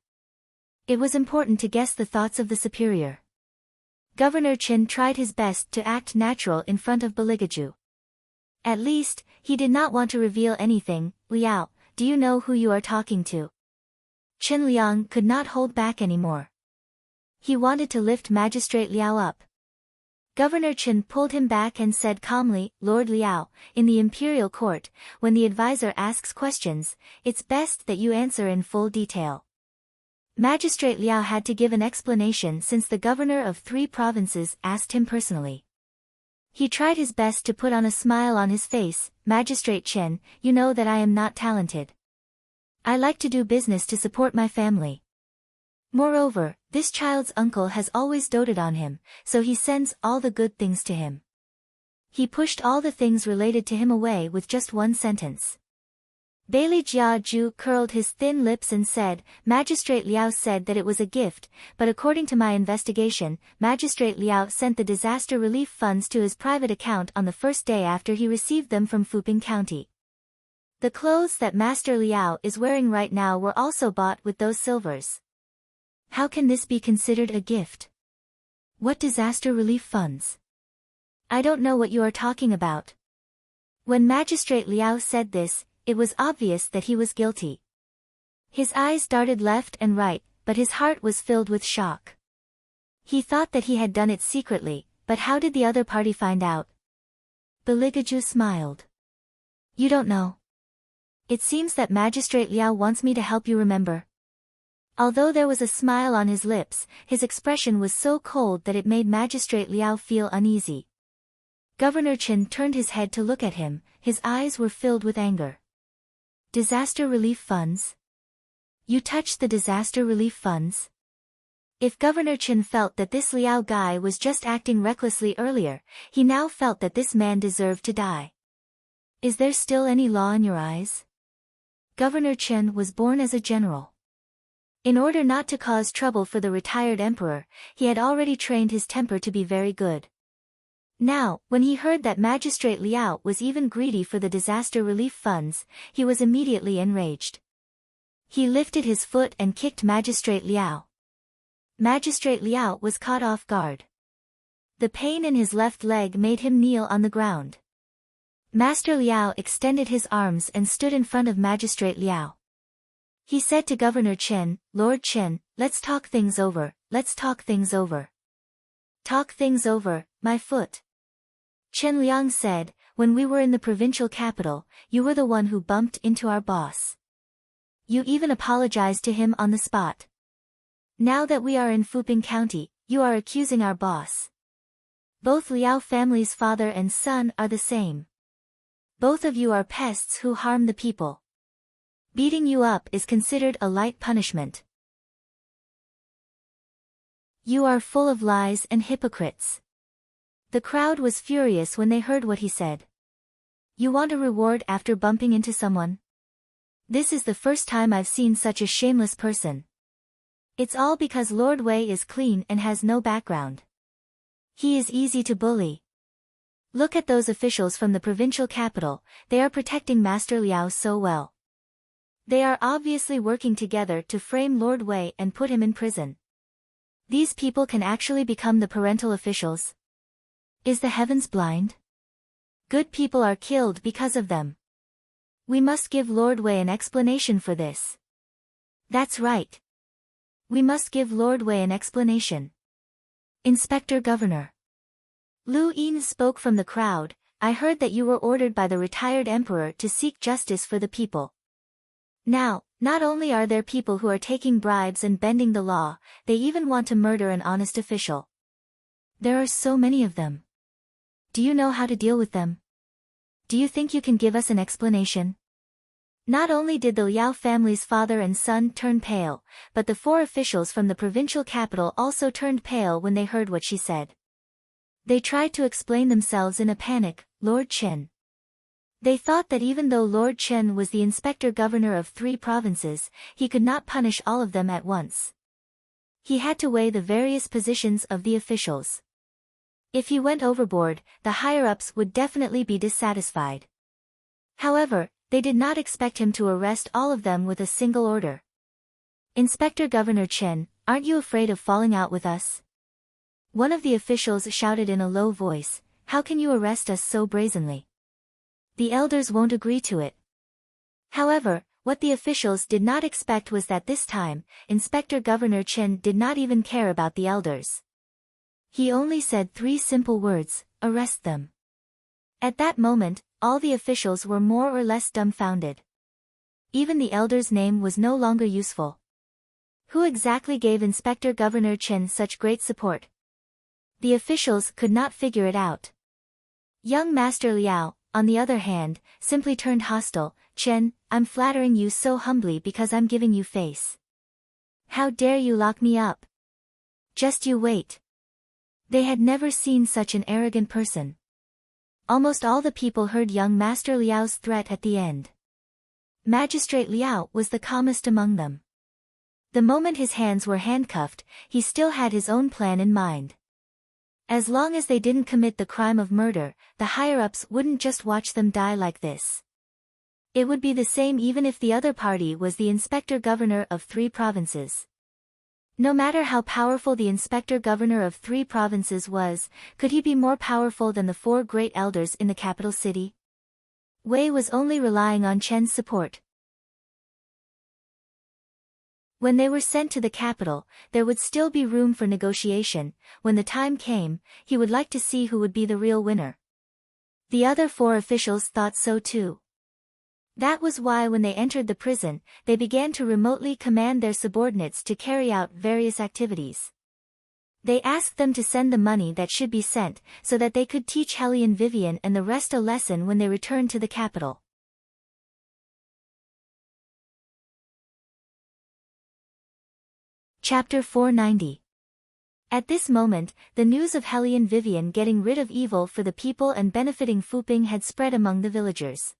It was important to guess the thoughts of the superior. Governor Chen tried his best to act natural in front of Beligaju. At least, he did not want to reveal anything. Liao, do you know who you are talking to? Chen Liang could not hold back anymore. He wanted to lift Magistrate Liao up. Governor Chen pulled him back and said calmly, Lord Liao, in the Imperial Court, when the advisor asks questions, it's best that you answer in full detail. Magistrate Liao had to give an explanation since the governor of 3 provinces asked him personally. He tried his best to put on a smile on his face. Magistrate Chen, you know that I am not talented. I like to do business to support my family. Moreover, this child's uncle has always doted on him, so he sends all the good things to him. He pushed all the things related to him away with just one sentence. Bailey Jia Ju curled his thin lips and said, Magistrate Liao said that it was a gift, but according to my investigation, Magistrate Liao sent the disaster relief funds to his private account on the first day after he received them from Fuping County. The clothes that Master Liao is wearing right now were also bought with those silvers. How can this be considered a gift? What disaster relief funds? I don't know what you are talking about. When Magistrate Liao said this, it was obvious that he was guilty. His eyes darted left and right, but his heart was filled with shock. He thought that he had done it secretly, but how did the other party find out? Beligaju smiled. You don't know. It seems that Magistrate Liao wants me to help you remember. Although there was a smile on his lips, his expression was so cold that it made Magistrate Liao feel uneasy. Governor Chen turned his head to look at him, his eyes were filled with anger. Disaster relief funds? You touched the disaster relief funds? If Governor Chen felt that this Liao guy was just acting recklessly earlier, he now felt that this man deserved to die. Is there still any law in your eyes? Governor Chen was born as a general. In order not to cause trouble for the retired emperor, he had already trained his temper to be very good. Now, when he heard that Magistrate Liao was even greedy for the disaster relief funds, he was immediately enraged. He lifted his foot and kicked Magistrate Liao. Magistrate Liao was caught off guard. The pain in his left leg made him kneel on the ground. Master Liao extended his arms and stood in front of Magistrate Liao. He said to Governor Chen, Lord Chen, let's talk things over, let's talk things over. Talk things over, my foot. Chen Liang said, when we were in the provincial capital, you were the one who bumped into our boss. You even apologized to him on the spot. Now that we are in Fuping County, you are accusing our boss. Both Liao family's father and son are the same. Both of you are pests who harm the people. Beating you up is considered a light punishment. You are full of lies and hypocrites. The crowd was furious when they heard what he said. You want a reward after bumping into someone? This is the first time I've seen such a shameless person. It's all because Lord Wei is clean and has no background. He is easy to bully. Look at those officials from the provincial capital, they are protecting Master Liao so well. They are obviously working together to frame Lord Wei and put him in prison. These people can actually become the parental officials. Is the heavens blind? Good people are killed because of them. We must give Lord Wei an explanation for this. That's right. We must give Lord Wei an explanation. Inspector Governor. Lu Yin spoke from the crowd. I heard that you were ordered by the retired emperor to seek justice for the people. Now, not only are there people who are taking bribes and bending the law, they even want to murder an honest official. There are so many of them. Do you know how to deal with them? Do you think you can give us an explanation? Not only did the Liao family's father and son turn pale, but the 4 officials from the provincial capital also turned pale when they heard what she said. They tried to explain themselves in a panic. Lord Chen. They thought that even though Lord Chen was the inspector governor of 3 provinces, he could not punish all of them at once. He had to weigh the various positions of the officials. If he went overboard, the higher-ups would definitely be dissatisfied. However, they did not expect him to arrest all of them with a single order. Inspector Governor Chen, aren't you afraid of falling out with us? One of the officials shouted in a low voice, how can you arrest us so brazenly? The elders won't agree to it. However, what the officials did not expect was that this time, Inspector Governor Chen did not even care about the elders. He only said 3 simple words, arrest them. At that moment, all the officials were more or less dumbfounded. Even the elder's name was no longer useful. Who exactly gave Inspector Governor Chen such great support? The officials could not figure it out. Young Master Liao, on the other hand, simply turned hostile. Chen, I'm flattering you so humbly because I'm giving you face. How dare you lock me up? Just you wait. They had never seen such an arrogant person. Almost all the people heard young Master Liao's threat at the end. Magistrate Liao was the calmest among them. The moment his hands were handcuffed, he still had his own plan in mind. As long as they didn't commit the crime of murder, the higher-ups wouldn't just watch them die like this. It would be the same even if the other party was the inspector governor of 3 provinces. No matter how powerful the inspector governor of 3 provinces was, could he be more powerful than the 4 great elders in the capital city? Wei was only relying on Chen's support. When they were sent to the capital, there would still be room for negotiation. When the time came, he would like to see who would be the real winner. The other 4 officials thought so too. That was why when they entered the prison, they began to remotely command their subordinates to carry out various activities. They asked them to send the money that should be sent, so that they could teach Hellion Vivian and the rest a lesson when they returned to the capital. Chapter 490. At this moment, the news of Hellion Vivian getting rid of evil for the people and benefiting Fuping had spread among the villagers.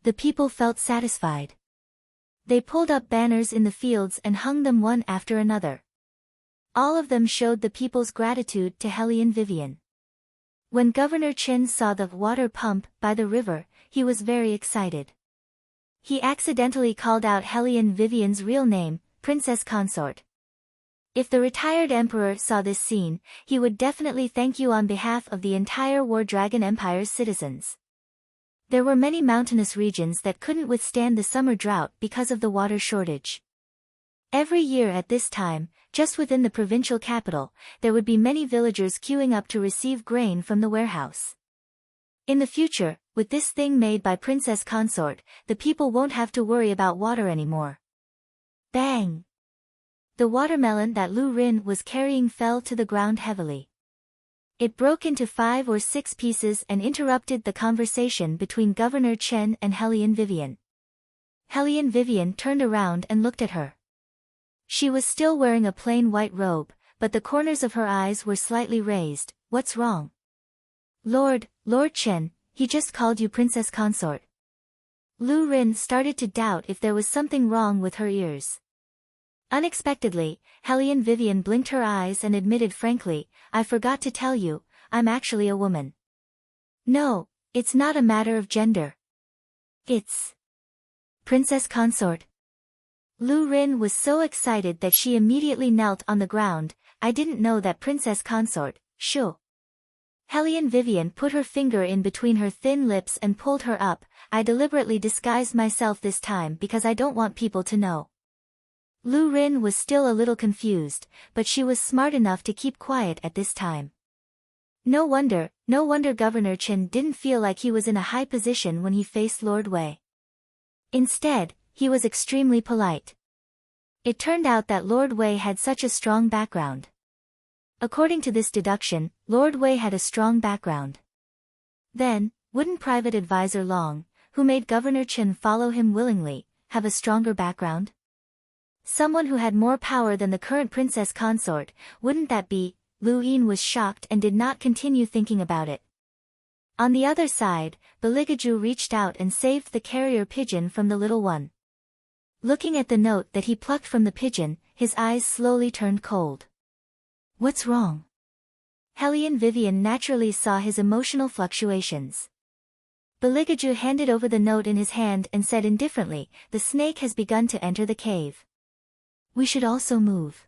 The people felt satisfied. They pulled up banners in the fields and hung them one after another. All of them showed the people's gratitude to Hellion Vivian. When Governor Chen saw the water pump by the river, he was very excited. He accidentally called out Hellion Vivian's real name, Princess Consort. If the retired emperor saw this scene, he would definitely thank you on behalf of the entire War Dragon Empire's citizens. There were many mountainous regions that couldn't withstand the summer drought because of the water shortage. Every year at this time, just within the provincial capital, there would be many villagers queuing up to receive grain from the warehouse. In the future, with this thing made by Princess Consort, the people won't have to worry about water anymore. Bang! The watermelon that Lu Rin was carrying fell to the ground heavily. It broke into 5 or 6 pieces and interrupted the conversation between Governor Chen and Hellion Vivian. Hellion Vivian turned around and looked at her. She was still wearing a plain white robe, but the corners of her eyes were slightly raised. What's wrong? Lord Chen, he just called you Princess Consort. Lu Rin started to doubt if there was something wrong with her ears. Unexpectedly, Hellion Vivian blinked her eyes and admitted frankly, I forgot to tell you, I'm actually a woman. No, it's not a matter of gender. It's Princess Consort. Lu Rin was so excited that she immediately knelt on the ground. I didn't know that Princess Consort, shoo. Hellion Vivian put her finger in between her thin lips and pulled her up. I deliberately disguised myself this time because I don't want people to know. Lu Rin was still a little confused, but she was smart enough to keep quiet at this time. No wonder Governor Chen didn't feel like he was in a high position when he faced Lord Wei. Instead, he was extremely polite. It turned out that Lord Wei had such a strong background. According to this deduction, Lord Wei had a strong background. Then, wouldn't Private Advisor Long, who made Governor Chen follow him willingly, have a stronger background? Someone who had more power than the current Princess Consort, wouldn't that be? Lu Yin was shocked and did not continue thinking about it. On the other side, Beligaju reached out and saved the carrier pigeon from the little one. Looking at the note that he plucked from the pigeon, his eyes slowly turned cold. What's wrong? Hellion Vivian naturally saw his emotional fluctuations. Beligaju handed over the note in his hand and said indifferently, the snake has begun to enter the cave. We should also move.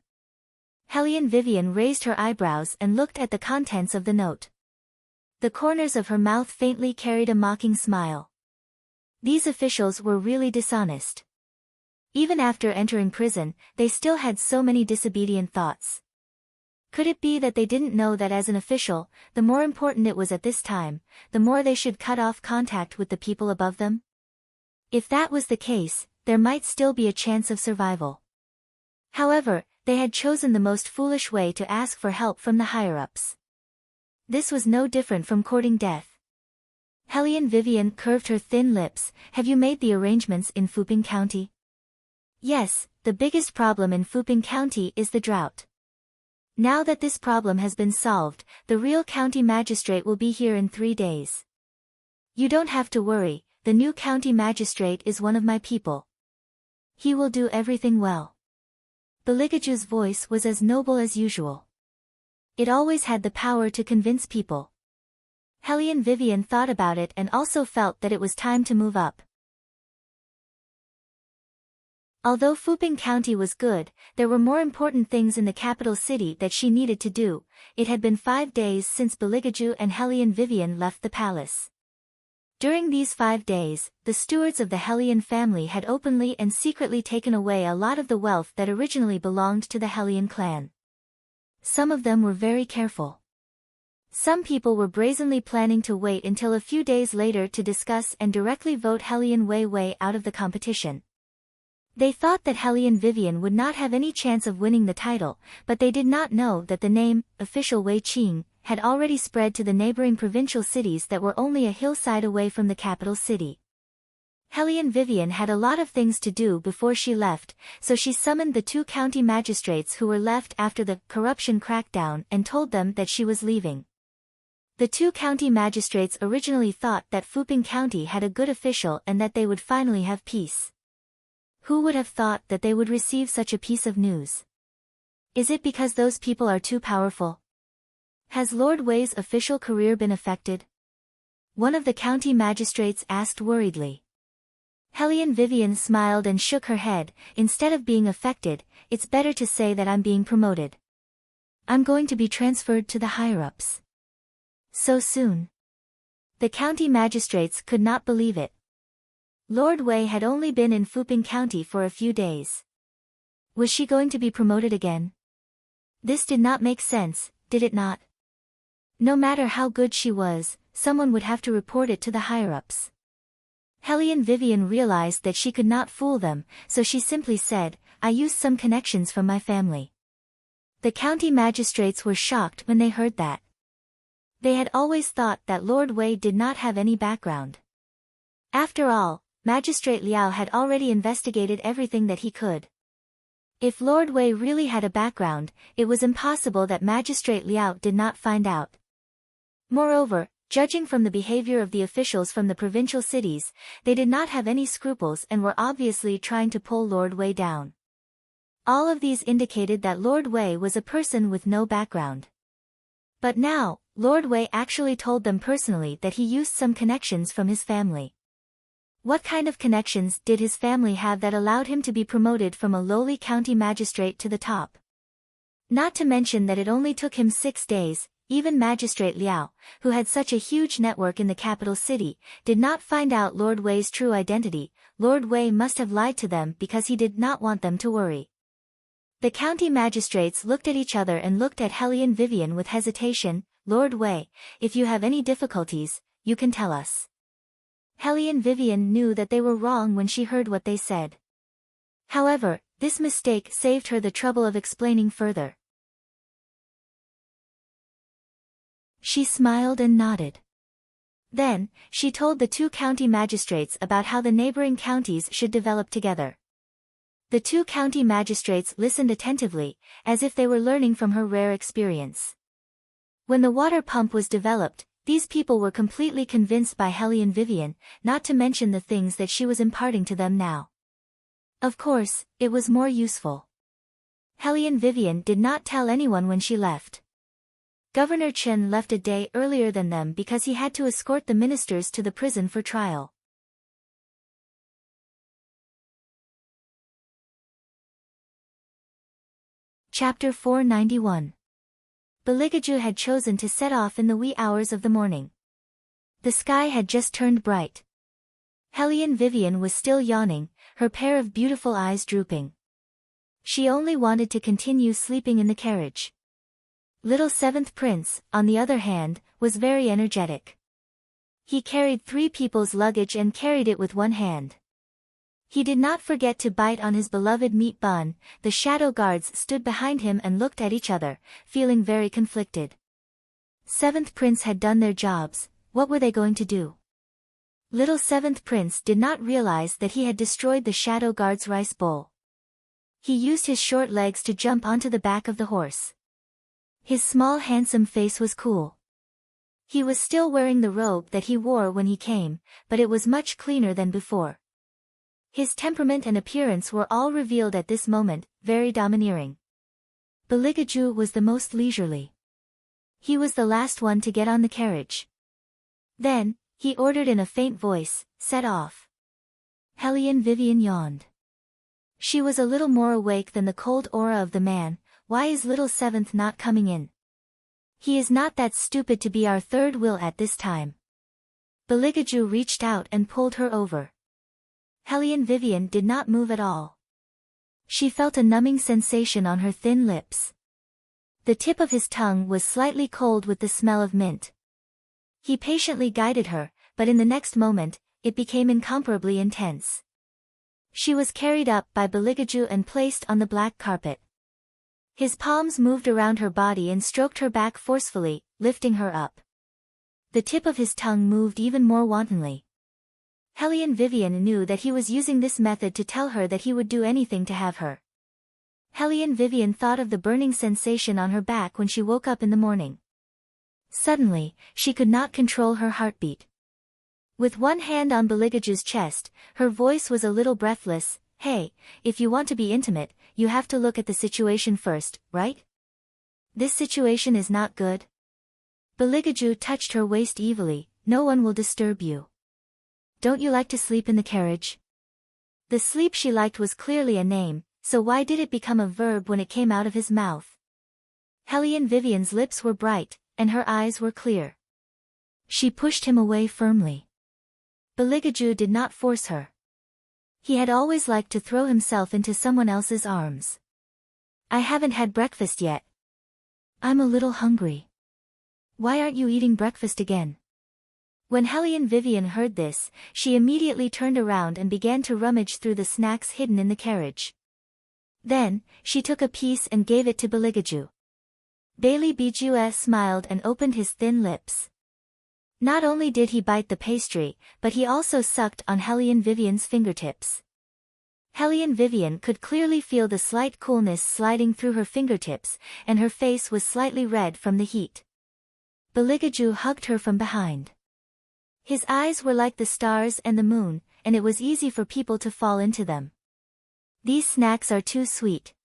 Hellion Vivian raised her eyebrows and looked at the contents of the note. The corners of her mouth faintly carried a mocking smile. These officials were really dishonest. Even after entering prison, they still had so many disobedient thoughts. Could it be that they didn't know that as an official, the more important it was at this time, the more they should cut off contact with the people above them? If that was the case, there might still be a chance of survival. However, they had chosen the most foolish way to ask for help from the higher-ups. This was no different from courting death. Hellion Vivian curved her thin lips. Have you made the arrangements in Fuping County? Yes, the biggest problem in Fuping County is the drought. Now that this problem has been solved, the real county magistrate will be here in 3 days. You don't have to worry, the new county magistrate is one of my people. He will do everything well. Beligaju's voice was as noble as usual. It always had the power to convince people. Hellion Vivian thought about it and also felt that it was time to move up. Although Fuping County was good, there were more important things in the capital city that she needed to do. It had been 5 days since Beligaju and Hellion Vivian left the palace. During these 5 days, the stewards of the Hellion family had openly and secretly taken away a lot of the wealth that originally belonged to the Hellion clan. Some of them were very careful. Some people were brazenly planning to wait until a few days later to discuss and directly vote Hellion Wei out of the competition. They thought that Hellion Vivian would not have any chance of winning the title, but they did not know that the name, official Wei Qing, had already spread to the neighboring provincial cities that were only a hillside away from the capital city. Hellion Vivian had a lot of things to do before she left, so she summoned the 2 county magistrates who were left after the corruption crackdown and told them that she was leaving. The 2 county magistrates originally thought that Fuping County had a good official and that they would finally have peace. Who would have thought that they would receive such a piece of news? Is it because those people are too powerful? Has Lord Wei's official career been affected? One of the county magistrates asked worriedly. Hellion Vivian smiled and shook her head. Instead of being affected, it's better to say that I'm being promoted. I'm going to be transferred to the higher-ups. So soon? The county magistrates could not believe it. Lord Wei had only been in Fuping County for a few days. Was she going to be promoted again? This did not make sense, did it not? No matter how good she was, someone would have to report it to the higher-ups. Hellion Vivian realized that she could not fool them, so she simply said, I used some connections from my family. The county magistrates were shocked when they heard that. They had always thought that Lord Wei did not have any background. After all, Magistrate Liao had already investigated everything that he could. If Lord Wei really had a background, it was impossible that Magistrate Liao did not find out. Moreover, judging from the behavior of the officials from the provincial cities, they did not have any scruples and were obviously trying to pull Lord Wei down. All of these indicated that Lord Wei was a person with no background. But now, Lord Wei actually told them personally that he used some connections from his family. What kind of connections did his family have that allowed him to be promoted from a lowly county magistrate to the top? Not to mention that it only took him 6 days. Even Magistrate Liao, who had such a huge network in the capital city, did not find out Lord Wei's true identity. Lord Wei must have lied to them because he did not want them to worry. The county magistrates looked at each other and looked at Hellion Vivian with hesitation. Lord Wei, if you have any difficulties, you can tell us. Hellion Vivian knew that they were wrong when she heard what they said. However, this mistake saved her the trouble of explaining further. She smiled and nodded. Then, she told the 2 county magistrates about how the neighboring counties should develop together. The 2 county magistrates listened attentively, as if they were learning from her rare experience. When the water pump was developed, these people were completely convinced by Hellion Vivian, not to mention the things that she was imparting to them now. Of course, it was more useful. Hellion Vivian did not tell anyone when she left. Governor Chen left a day earlier than them because he had to escort the ministers to the prison for trial. Chapter 491. Beligaju had chosen to set off in the wee hours of the morning. The sky had just turned bright. Hellion Vivian was still yawning, her pair of beautiful eyes drooping. She only wanted to continue sleeping in the carriage. Little 7th Prince, on the other hand, was very energetic. He carried 3 people's luggage and carried it with one hand. He did not forget to bite on his beloved meat bun. The shadow guards stood behind him and looked at each other, feeling very conflicted. 7th Prince had done their jobs, what were they going to do? Little 7th Prince did not realize that he had destroyed the shadow guard's rice bowl. He used his short legs to jump onto the back of the horse. His small handsome face was cool. He was still wearing the robe that he wore when he came, but it was much cleaner than before. His temperament and appearance were all revealed at this moment, very domineering. Beligaju was the most leisurely. He was the last one to get on the carriage. Then, he ordered in a faint voice, "Set off." Hellion Vivian yawned. She was a little more awake than the cold aura of the man. Why is little 7th not coming in? He is not that stupid to be our third wheel at this time. Beligaju reached out and pulled her over. Hellion Vivian did not move at all. She felt a numbing sensation on her thin lips. The tip of his tongue was slightly cold with the smell of mint. He patiently guided her, but in the next moment, it became incomparably intense. She was carried up by Beligaju and placed on the black carpet. His palms moved around her body and stroked her back forcefully, lifting her up. The tip of his tongue moved even more wantonly. Hellion Vivian knew that he was using this method to tell her that he would do anything to have her. Hellion Vivian thought of the burning sensation on her back when she woke up in the morning. Suddenly, she could not control her heartbeat. With one hand on Beligaju's chest, her voice was a little breathless. "Hey, if you want to be intimate, you have to look at the situation first, right? This situation is not good." Beligaju touched her waist evilly. "No one will disturb you. Don't you like to sleep in the carriage?" The sleep she liked was clearly a name, so why did it become a verb when it came out of his mouth? Hellion Vivian's lips were bright, and her eyes were clear. She pushed him away firmly. Beligaju did not force her. He had always liked to throw himself into someone else's arms. "I haven't had breakfast yet. I'm a little hungry." "Why aren't you eating breakfast again?" When Hellion Vivian heard this, she immediately turned around and began to rummage through the snacks hidden in the carriage. Then, she took a piece and gave it to Beligaju. Bailey Bijou smiled and opened his thin lips. Not only did he bite the pastry, but he also sucked on Hellion Vivian's fingertips. Hellion Vivian could clearly feel the slight coolness sliding through her fingertips, and her face was slightly red from the heat. Beligaju hugged her from behind. His eyes were like the stars and the moon, and it was easy for people to fall into them. These snacks are too sweet.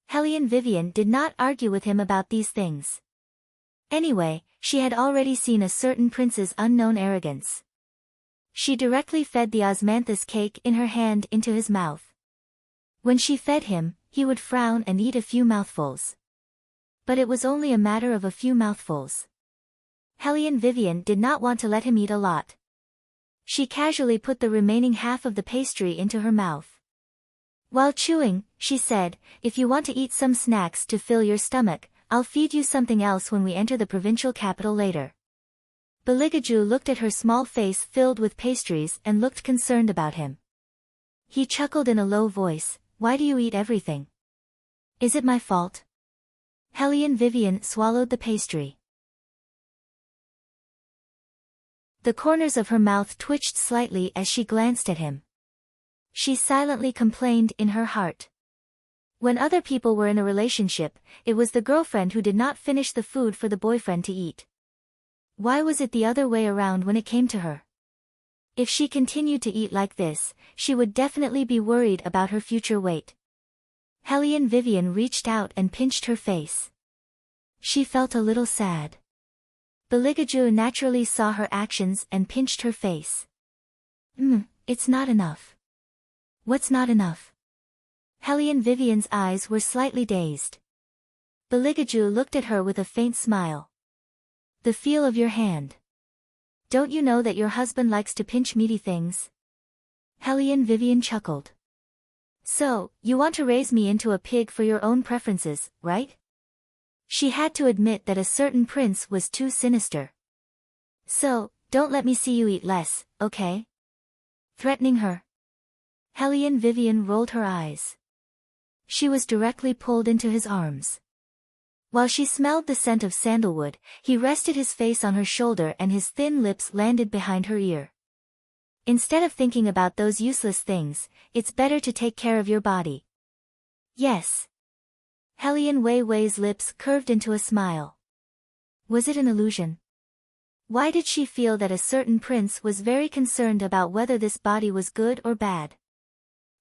Hellion Vivian did not argue with him about these things. Anyway, she had already seen a certain prince's unknown arrogance. She directly fed the osmanthus cake in her hand into his mouth. When she fed him, he would frown and eat a few mouthfuls. But it was only a matter of a few mouthfuls. Hellion Vivian did not want to let him eat a lot. She casually put the remaining half of the pastry into her mouth. While chewing, she said, "If you want to eat some snacks to fill your stomach, I'll feed you something else when we enter the provincial capital later." Beligaju looked at her small face filled with pastries and looked concerned about him. He chuckled in a low voice, "Why do you eat everything? Is it my fault?" Hellion Vivian swallowed the pastry. The corners of her mouth twitched slightly as she glanced at him. She silently complained in her heart. When other people were in a relationship, it was the girlfriend who did not finish the food for the boyfriend to eat. Why was it the other way around when it came to her? If she continued to eat like this, she would definitely be worried about her future weight. Hellion Vivian reached out and pinched her face. She felt a little sad. Beligaju naturally saw her actions and pinched her face. It's not enough. What's not enough? Hellion Vivian's eyes were slightly dazed. Beligaju looked at her with a faint smile. The feel of your hand. Don't you know that your husband likes to pinch meaty things? Hellion Vivian chuckled. So, you want to raise me into a pig for your own preferences, right? She had to admit that a certain prince was too sinister. So, don't let me see you eat less, okay? Threatening her. Hellion Vivian rolled her eyes. She was directly pulled into his arms. While she smelled the scent of sandalwood, he rested his face on her shoulder and his thin lips landed behind her ear. Instead of thinking about those useless things, it's better to take care of your body. Yes. Hellion Wei's lips curved into a smile. Was it an illusion? Why did she feel that a certain prince was very concerned about whether this body was good or bad?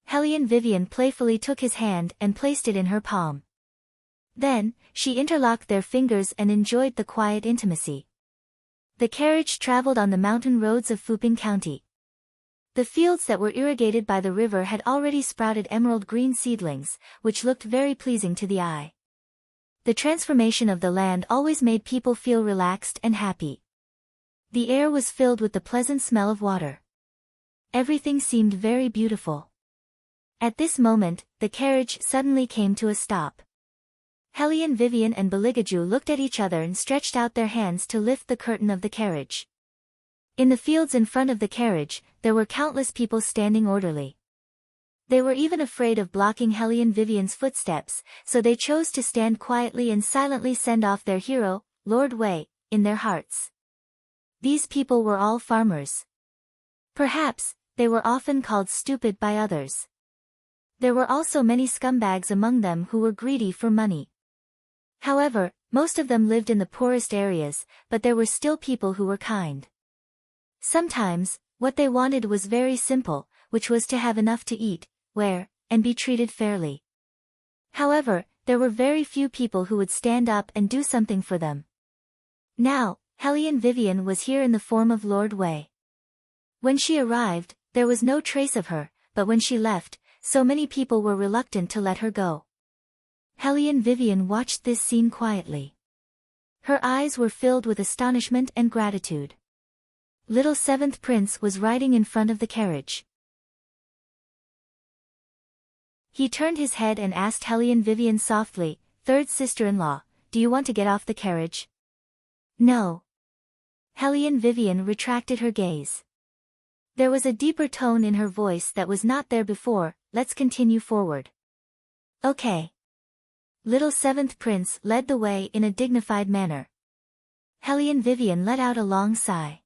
Hellion Vivian playfully took his hand and placed it in her palm. Then, she interlocked their fingers and enjoyed the quiet intimacy. The carriage traveled on the mountain roads of Fuping County. The fields that were irrigated by the river had already sprouted emerald green seedlings, which looked very pleasing to the eye. The transformation of the land always made people feel relaxed and happy. The air was filled with the pleasant smell of water. Everything seemed very beautiful. At this moment, the carriage suddenly came to a stop. Hellion Vivian and Beligaju looked at each other and stretched out their hands to lift the curtain of the carriage. In the fields in front of the carriage, there were countless people standing orderly. They were even afraid of blocking Hellion Vivian's footsteps, so they chose to stand quietly and silently send off their hero, Lord Wei, in their hearts. These people were all farmers. Perhaps, they were often called stupid by others. There were also many scumbags among them who were greedy for money. However, most of them lived in the poorest areas, but there were still people who were kind. Sometimes, what they wanted was very simple, which was to have enough to eat, wear, and be treated fairly. However, there were very few people who would stand up and do something for them. Now, Hellion Vivian was here in the form of Lord Wei. When she arrived, there was no trace of her, but when she left, so many people were reluctant to let her go. Hellion Vivian watched this scene quietly. Her eyes were filled with astonishment and gratitude. Little Seventh Prince was riding in front of the carriage. He turned his head and asked Hellion Vivian softly, "Third sister-in-law, do you want to get off the carriage?" "No." Hellion Vivian retracted her gaze. There was a deeper tone in her voice that was not there before. "Let's continue forward." "Okay." Little seventh prince led the way in a dignified manner. Hellion Vivian let out a long sigh.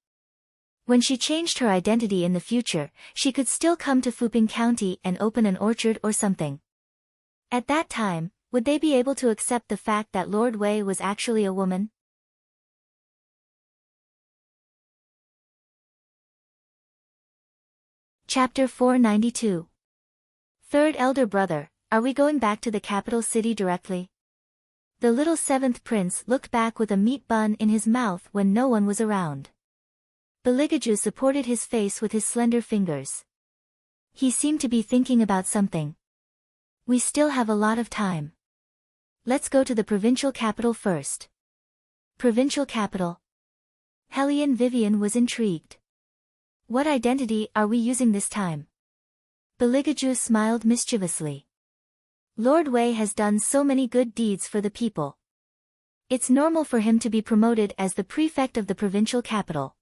When she changed her identity in the future, she could still come to Fuping County and open an orchard or something. At that time, would they be able to accept the fact that Lord Wei was actually a woman? Chapter 492. Third elder brother, are we going back to the capital city directly? The little seventh prince looked back with a meat bun in his mouth when no one was around. Beligaju supported his face with his slender fingers. He seemed to be thinking about something. We still have a lot of time. Let's go to the provincial capital first. Provincial capital? Hellion Vivian was intrigued. What identity are we using this time? Beligaju smiled mischievously. Lord Wei has done so many good deeds for the people. It's normal for him to be promoted as the prefect of the provincial capital.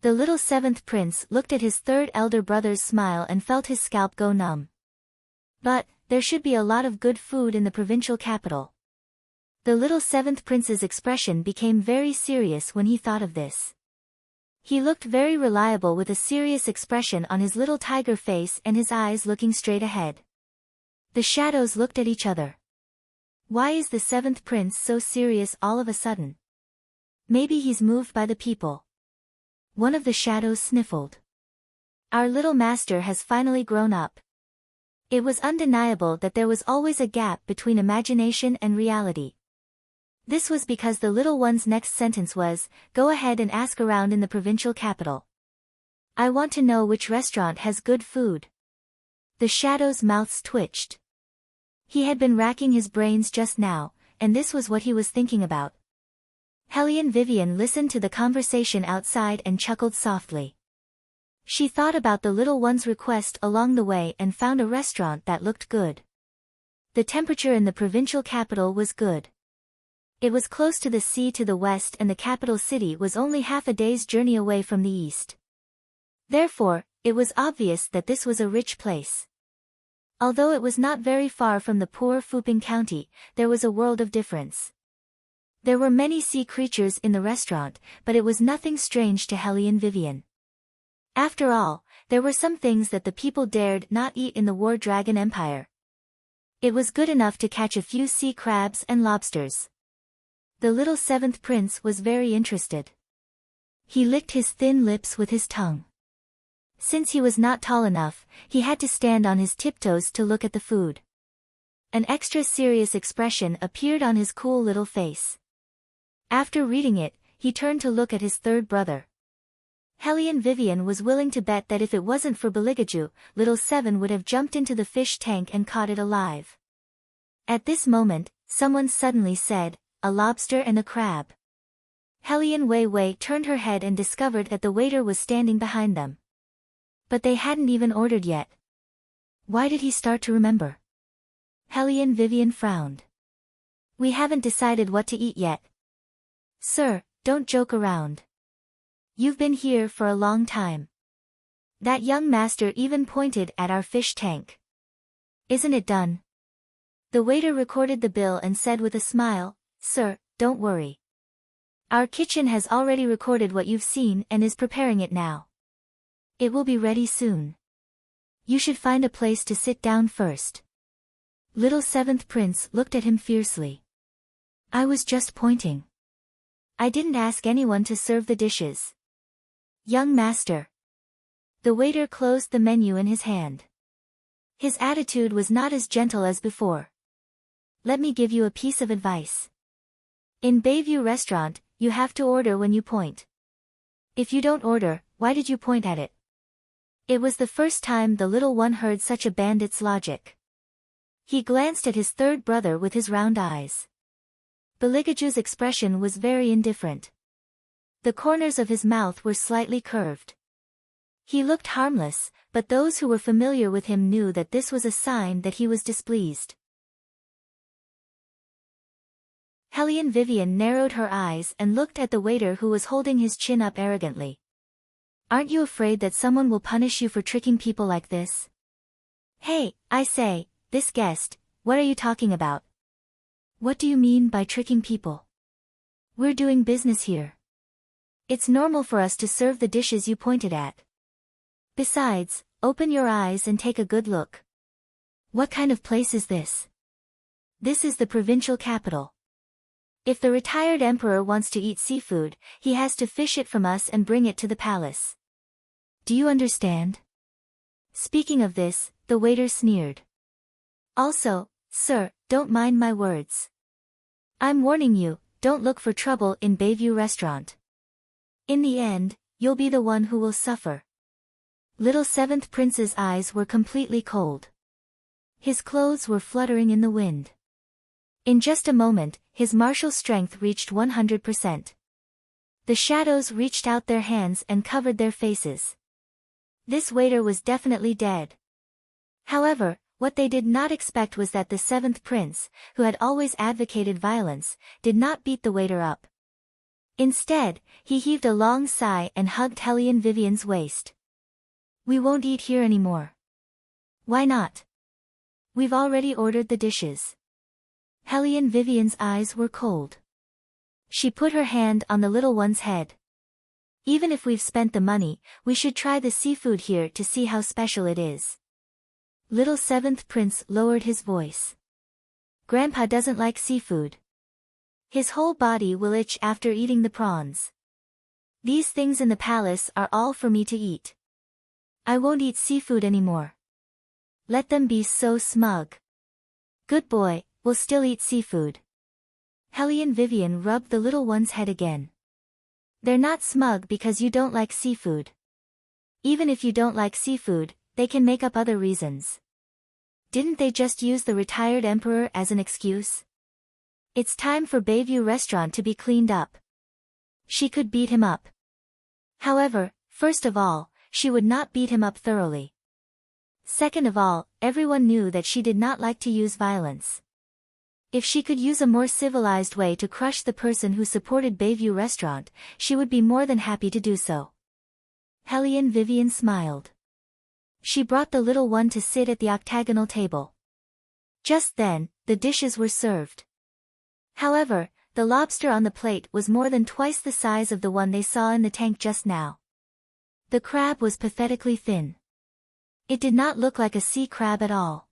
The little seventh prince looked at his third elder brother's smile and felt his scalp go numb. But, there should be a lot of good food in the provincial capital. The little seventh prince's expression became very serious when he thought of this. He looked very reliable with a serious expression on his little tiger face and his eyes looking straight ahead. The shadows looked at each other. Why is the seventh prince so serious all of a sudden? Maybe he's moved by the people. One of the shadows sniffled. Our little master has finally grown up. It was undeniable that there was always a gap between imagination and reality. This was because the little one's next sentence was, go ahead and ask around in the provincial capital. I want to know which restaurant has good food. The shadow's mouths twitched. He had been racking his brains just now, and this was what he was thinking about. Hellion Vivian listened to the conversation outside and chuckled softly. She thought about the little one's request along the way and found a restaurant that looked good. The temperature in the provincial capital was good. It was close to the sea to the west and the capital city was only half a day's journey away from the east. Therefore, it was obvious that this was a rich place. Although it was not very far from the poor Fuping County, there was a world of difference. There were many sea creatures in the restaurant, but it was nothing strange to Hellion Vivian. After all, there were some things that the people dared not eat in the War Dragon Empire. It was good enough to catch a few sea crabs and lobsters. The little seventh prince was very interested. He licked his thin lips with his tongue. Since he was not tall enough, he had to stand on his tiptoes to look at the food. An extra serious expression appeared on his cool little face. After reading it, he turned to look at his third brother. Hellion Vivian was willing to bet that if it wasn't for Beligaju, little Seven would have jumped into the fish tank and caught it alive. At this moment, someone suddenly said, a lobster and a crab. Hellion Wei Wei turned her head and discovered that the waiter was standing behind them. But they hadn't even ordered yet. Why did he start to remember? Hellion Vivian frowned. We haven't decided what to eat yet. Sir, don't joke around. You've been here for a long time. That young master even pointed at our fish tank. Isn't it done? The waiter recorded the bill and said with a smile, Sir, don't worry. Our kitchen has already recorded what you've seen and is preparing it now. It will be ready soon. You should find a place to sit down first. Little seventh prince looked at him fiercely. I was just pointing. I didn't ask anyone to serve the dishes. Young master. The waiter closed the menu in his hand. His attitude was not as gentle as before. Let me give you a piece of advice. In Bayview restaurant, you have to order when you point. If you don't order, why did you point at it? It was the first time the little one heard such a bandit's logic. He glanced at his third brother with his round eyes. Beligaju's expression was very indifferent. The corners of his mouth were slightly curved. He looked harmless, but those who were familiar with him knew that this was a sign that he was displeased. Hellion Vivian narrowed her eyes and looked at the waiter who was holding his chin up arrogantly. Aren't you afraid that someone will punish you for tricking people like this? Hey, I say, this guest, what are you talking about? What do you mean by tricking people? We're doing business here. It's normal for us to serve the dishes you pointed at. Besides, open your eyes and take a good look. What kind of place is this? This is the provincial capital. If the retired emperor wants to eat seafood, he has to fish it from us and bring it to the palace. Do you understand? Speaking of this, the waiter sneered. Also, sir, don't mind my words. I'm warning you, don't look for trouble in Bayview restaurant. In the end, you'll be the one who will suffer. Little Seventh Prince's eyes were completely cold. His clothes were fluttering in the wind. In just a moment, his martial strength reached 100%. The shadows reached out their hands and covered their faces. This waiter was definitely dead. However, what they did not expect was that the Seventh Prince, who had always advocated violence, did not beat the waiter up. Instead, he heaved a long sigh and hugged Hellion Vivian's waist. We won't eat here anymore. Why not? We've already ordered the dishes. Hellion Vivian's eyes were cold. She put her hand on the little one's head. Even if we've spent the money, we should try the seafood here to see how special it is. Little Seventh Prince lowered his voice. Grandpa doesn't like seafood. His whole body will itch after eating the prawns. These things in the palace are all for me to eat. I won't eat seafood anymore. Let them be so smug. Good boy, we'll still eat seafood. Hellion Vivian rubbed the little one's head again. They're not smug because you don't like seafood. Even if you don't like seafood, they can make up other reasons. Didn't they just use the retired emperor as an excuse? It's time for Bayview restaurant to be cleaned up. She could beat him up. However, first of all, she would not beat him up thoroughly. Second of all, everyone knew that she did not like to use violence. If she could use a more civilized way to crush the person who supported Bayview restaurant, she would be more than happy to do so. Hellion Vivian smiled. She brought the little one to sit at the octagonal table. Just then, the dishes were served. However, the lobster on the plate was more than twice the size of the one they saw in the tank just now. The crab was pathetically thin. It did not look like a sea crab at all.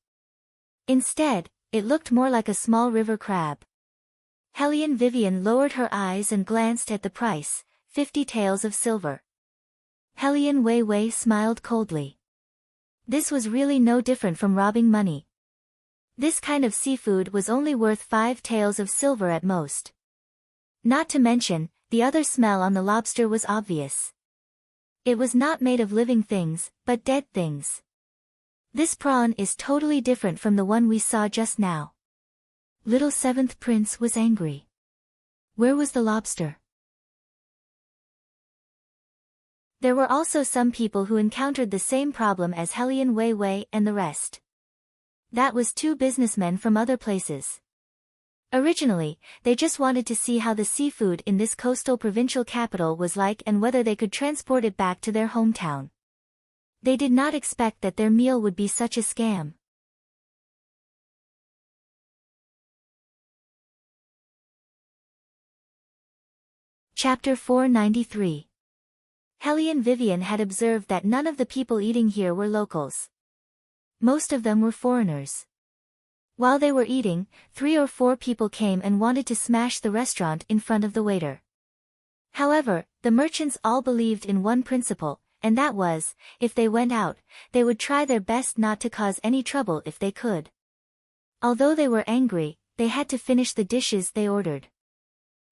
Instead, it looked more like a small river crab. Hellion Vivian lowered her eyes and glanced at the price, 50 taels of silver. Hellion Wei Wei smiled coldly. This was really no different from robbing money. This kind of seafood was only worth 5 taels of silver at most. Not to mention, the other smell on the lobster was obvious. It was not made of living things, but dead things. This prawn is totally different from the one we saw just now. Little Seventh Prince was angry. Where was the lobster? There were also some people who encountered the same problem as Hellion Wei Wei and the rest. That was 2 businessmen from other places. Originally, they just wanted to see how the seafood in this coastal provincial capital was like and whether they could transport it back to their hometown. They did not expect that their meal would be such a scam. Chapter 493. Hellion Vivian had observed that none of the people eating here were locals. Most of them were foreigners. While they were eating, 3 or 4 people came and wanted to smash the restaurant in front of the waiter. However, the merchants all believed in one principle, and that was, if they went out, they would try their best not to cause any trouble if they could. Although they were angry, they had to finish the dishes they ordered.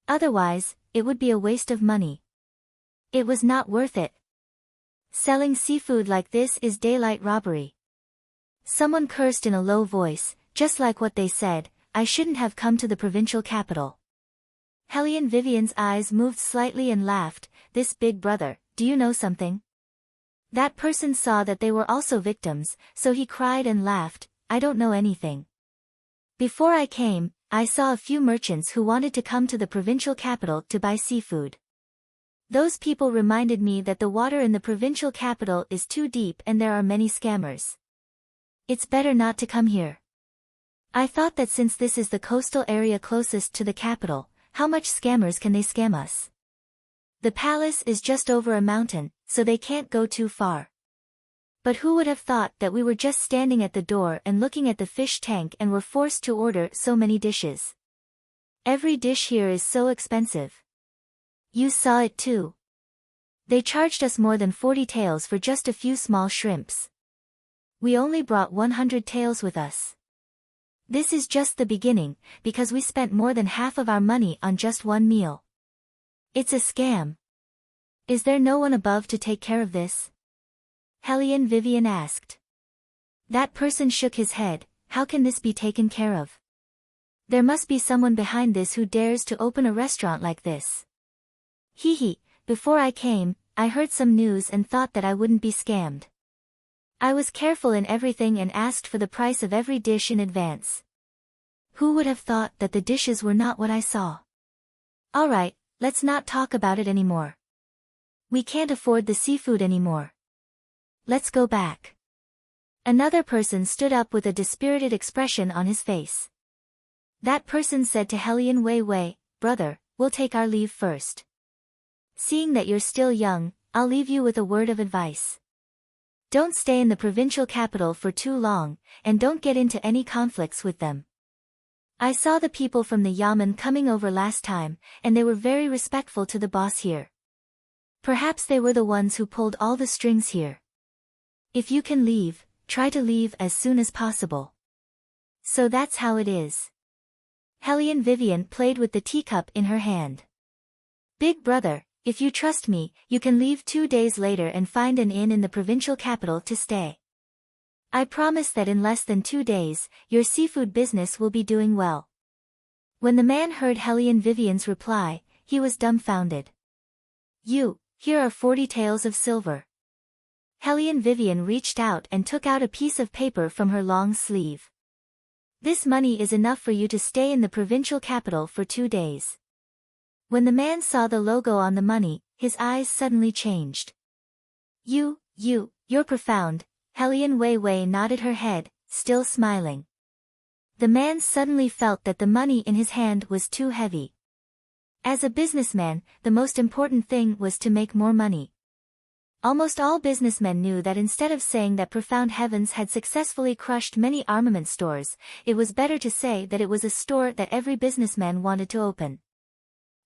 Otherwise, it would be a waste of money. It was not worth it. Selling seafood like this is daylight robbery. Someone cursed in a low voice, just like what they said, I shouldn't have come to the provincial capital. Hellion Vivian's eyes moved slightly and laughed, this big brother, do you know something? That person saw that they were also victims, so he cried and laughed, I don't know anything. Before I came, I saw a few merchants who wanted to come to the provincial capital to buy seafood. Those people reminded me that the water in the provincial capital is too deep and there are many scammers. It's better not to come here. I thought that since this is the coastal area closest to the capital, how much scammers can they scam us? The palace is just over a mountain, so they can't go too far. But who would have thought that we were just standing at the door and looking at the fish tank and were forced to order so many dishes? Every dish here is so expensive. You saw it too. They charged us more than 40 taels for just a few small shrimps. We only brought 100 taels with us. This is just the beginning, because we spent more than half of our money on just one meal. It's a scam. Is there no one above to take care of this? Hellion Vivian asked. That person shook his head. How can this be taken care of? There must be someone behind this who dares to open a restaurant like this. Hee, before I came, I heard some news and thought that I wouldn't be scammed. I was careful in everything and asked for the price of every dish in advance. Who would have thought that the dishes were not what I saw? Alright, let's not talk about it anymore. We can't afford the seafood anymore. Let's go back. Another person stood up with a dispirited expression on his face. That person said to Hellion Wei, brother, we'll take our leave first. Seeing that you're still young, I'll leave you with a word of advice. Don't stay in the provincial capital for too long, and don't get into any conflicts with them. I saw the people from the Yamen coming over last time, and they were very respectful to the boss here. Perhaps they were the ones who pulled all the strings here. If you can leave, try to leave as soon as possible. So that's how it is. Hellion Vivian played with the teacup in her hand. Big brother, if you trust me, you can leave 2 days later and find an inn in the provincial capital to stay. I promise that in less than 2 days, your seafood business will be doing well. When the man heard Hellion Vivian's reply, he was dumbfounded. Here are 40 taels of silver. Hellion Vivian reached out and took out a piece of paper from her long sleeve. This money is enough for you to stay in the provincial capital for 2 days. When the man saw the logo on the money, his eyes suddenly changed. You're profound, Hellion Wei nodded her head, still smiling. The man suddenly felt that the money in his hand was too heavy. As a businessman, the most important thing was to make more money. Almost all businessmen knew that instead of saying that Profound Heavens had successfully crushed many armament stores, it was better to say that it was a store that every businessman wanted to open.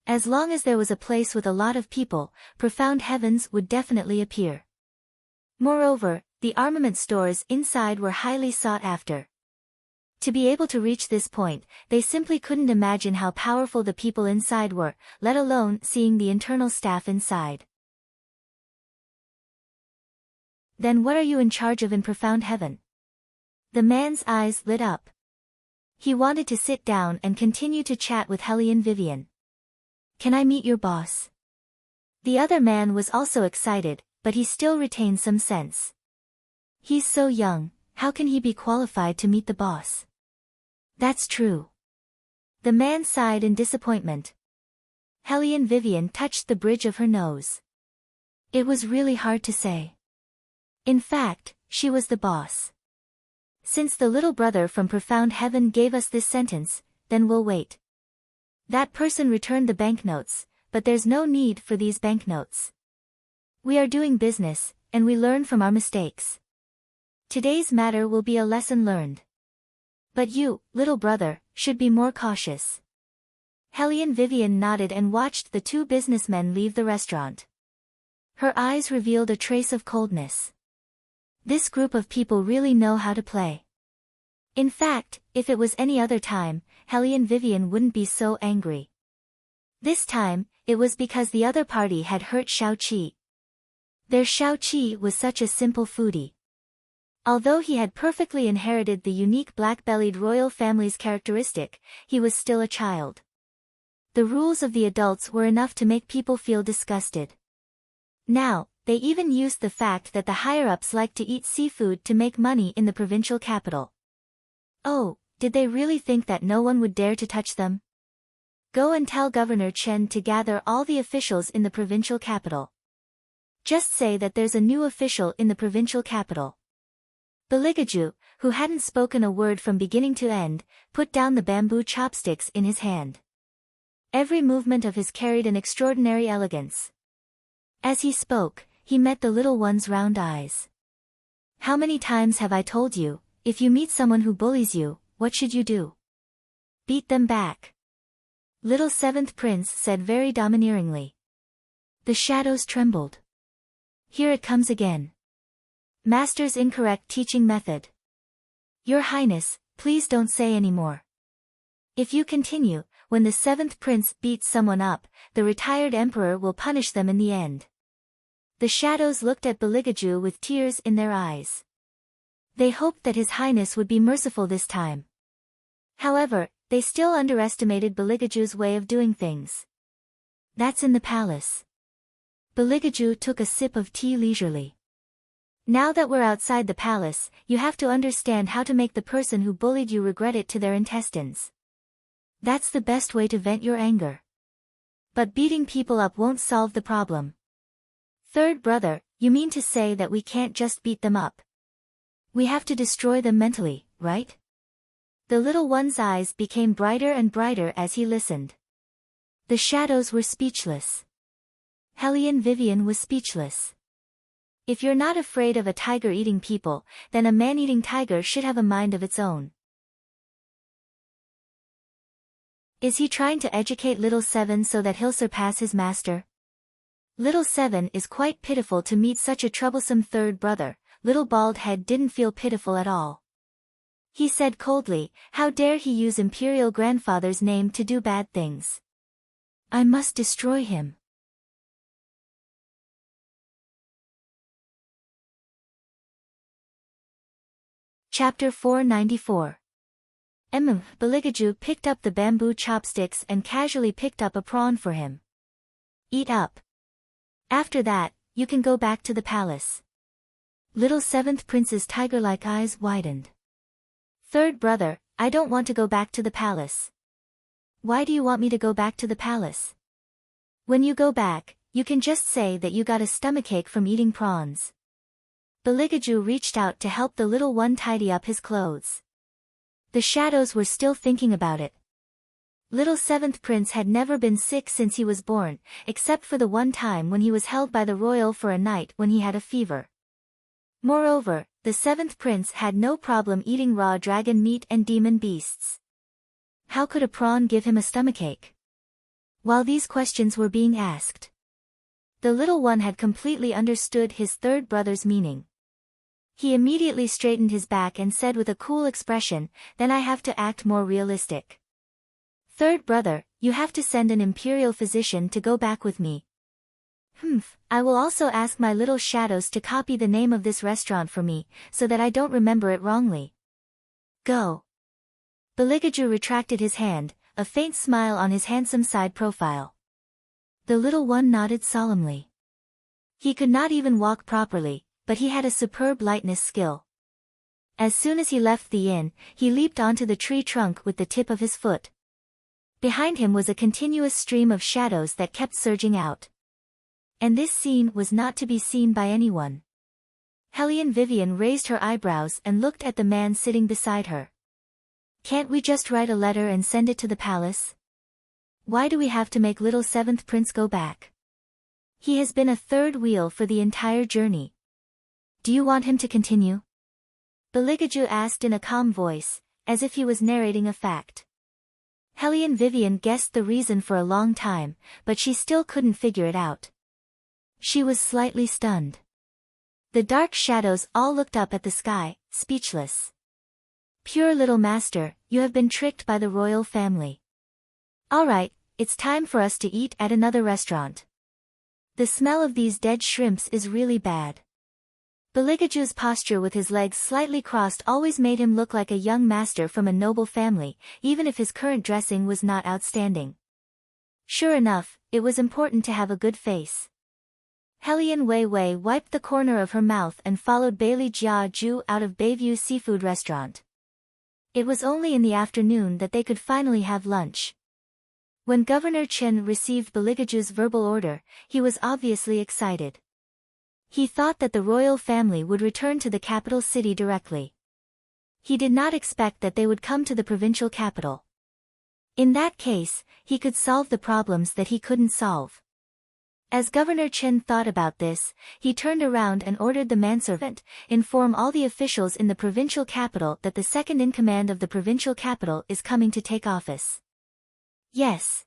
As long as there was a place with a lot of people, Profound Heavens would definitely appear. Moreover, the armament stores inside were highly sought after. To be able to reach this point, they simply couldn't imagine how powerful the people inside were, let alone seeing the internal staff inside. Then what are you in charge of in Profound Heaven? The man's eyes lit up. He wanted to sit down and continue to chat with Hellion Vivian. Can I meet your boss? The other man was also excited, but he still retained some sense. He's so young, how can he be qualified to meet the boss? That's true. The man sighed in disappointment. Hellion Vivian touched the bridge of her nose. It was really hard to say. In fact, she was the boss. Since the little brother from Profound Heaven gave us this sentence, then we'll wait. That person returned the banknotes, but there's no need for these banknotes. We are doing business, and we learn from our mistakes. Today's matter will be a lesson learned. But you, little brother, should be more cautious. Hellion Vivian nodded and watched the 2 businessmen leave the restaurant. Her eyes revealed a trace of coldness. This group of people really know how to play. In fact, if it was any other time, Hellion Vivian wouldn't be so angry. This time, it was because the other party had hurt Xiaoqi. Their Xiaoqi was such a simple foodie. Although he had perfectly inherited the unique black-bellied royal family's characteristic, he was still a child. The rules of the adults were enough to make people feel disgusted. Now, they even used the fact that the higher-ups liked to eat seafood to make money in the provincial capital. Oh, did they really think that no one would dare to touch them? Go and tell Governor Chen to gather all the officials in the provincial capital. Just say that there's a new official in the provincial capital. Beligaju, who hadn't spoken a word from beginning to end, put down the bamboo chopsticks in his hand. Every movement of his carried an extraordinary elegance. As he spoke, he met the little one's round eyes. "How many times have I told you, if you meet someone who bullies you, what should you do? Beat them back." Little seventh prince said very domineeringly. The shadows trembled. "Here it comes again. Master's incorrect teaching method. Your Highness, please don't say any more. If you continue, when the seventh prince beats someone up, the retired emperor will punish them in the end." The shadows looked at Beligaju with tears in their eyes. They hoped that His Highness would be merciful this time. However, they still underestimated Beligaju's way of doing things. "That's in the palace." Beligaju took a sip of tea leisurely. "Now that we're outside the palace, you have to understand how to make the person who bullied you regret it to their intestines. That's the best way to vent your anger. But beating people up won't solve the problem." "Third brother, you mean to say that we can't just beat them up? We have to destroy them mentally, right?" The little one's eyes became brighter and brighter as he listened. The shadows were speechless. Hellion Vivian was speechless. If you're not afraid of a tiger eating people, then a man-eating tiger should have a mind of its own. Is he trying to educate Little Seven so that he'll surpass his master? Little Seven is quite pitiful to meet such a troublesome third brother. Little Bald Head didn't feel pitiful at all. He said coldly, "How dare he use Imperial Grandfather's name to do bad things? I must destroy him." Chapter 494. Beligaju picked up the bamboo chopsticks and casually picked up a prawn for him. "Eat up. After that, you can go back to the palace." Little seventh prince's tiger-like eyes widened. "Third brother, I don't want to go back to the palace." "Why do you want me to go back to the palace?" "When you go back, you can just say that you got a stomachache from eating prawns." Beligaju reached out to help the little one tidy up his clothes. The shadows were still thinking about it. Little seventh prince had never been sick since he was born, except for the one time when he was held by the royal for a night when he had a fever. Moreover, the seventh prince had no problem eating raw dragon meat and demon beasts. How could a prawn give him a stomachache? While these questions were being asked, the little one had completely understood his third brother's meaning. He immediately straightened his back and said with a cool expression, "Then I have to act more realistic. Third brother, you have to send an imperial physician to go back with me. I will also ask my little shadows to copy the name of this restaurant for me, so that I don't remember it wrongly. Go." Beligaju retracted his hand, a faint smile on his handsome side profile. The little one nodded solemnly. He could not even walk properly, but he had a superb lightness skill. As soon as he left the inn, he leaped onto the tree trunk with the tip of his foot. Behind him was a continuous stream of shadows that kept surging out. And this scene was not to be seen by anyone. Hellion Vivian raised her eyebrows and looked at the man sitting beside her. "Can't we just write a letter and send it to the palace? Why do we have to make little seventh prince go back? He has been a third wheel for the entire journey. Do you want him to continue?" Beligaju asked in a calm voice, as if he was narrating a fact. Hellion Vivian guessed the reason for a long time, but she still couldn't figure it out. She was slightly stunned. The dark shadows all looked up at the sky, speechless. "Pure little master, you have been tricked by the royal family. All right, it's time for us to eat at another restaurant. The smell of these dead shrimps is really bad." Beligaju's posture with his legs slightly crossed always made him look like a young master from a noble family, even if his current dressing was not outstanding. Sure enough, it was important to have a good face. Hellion Wei Wei wiped the corner of her mouth and followed Bailey Jia Ju out of Bayview Seafood Restaurant. It was only in the afternoon that they could finally have lunch. When Governor Chen received Beligaju's verbal order, he was obviously excited. He thought that the royal family would return to the capital city directly. He did not expect that they would come to the provincial capital. In that case, he could solve the problems that he couldn't solve. As Governor Chen thought about this, he turned around and ordered the manservant, inform all the officials in the provincial capital that the second in command of the provincial capital is coming to take office. Yes.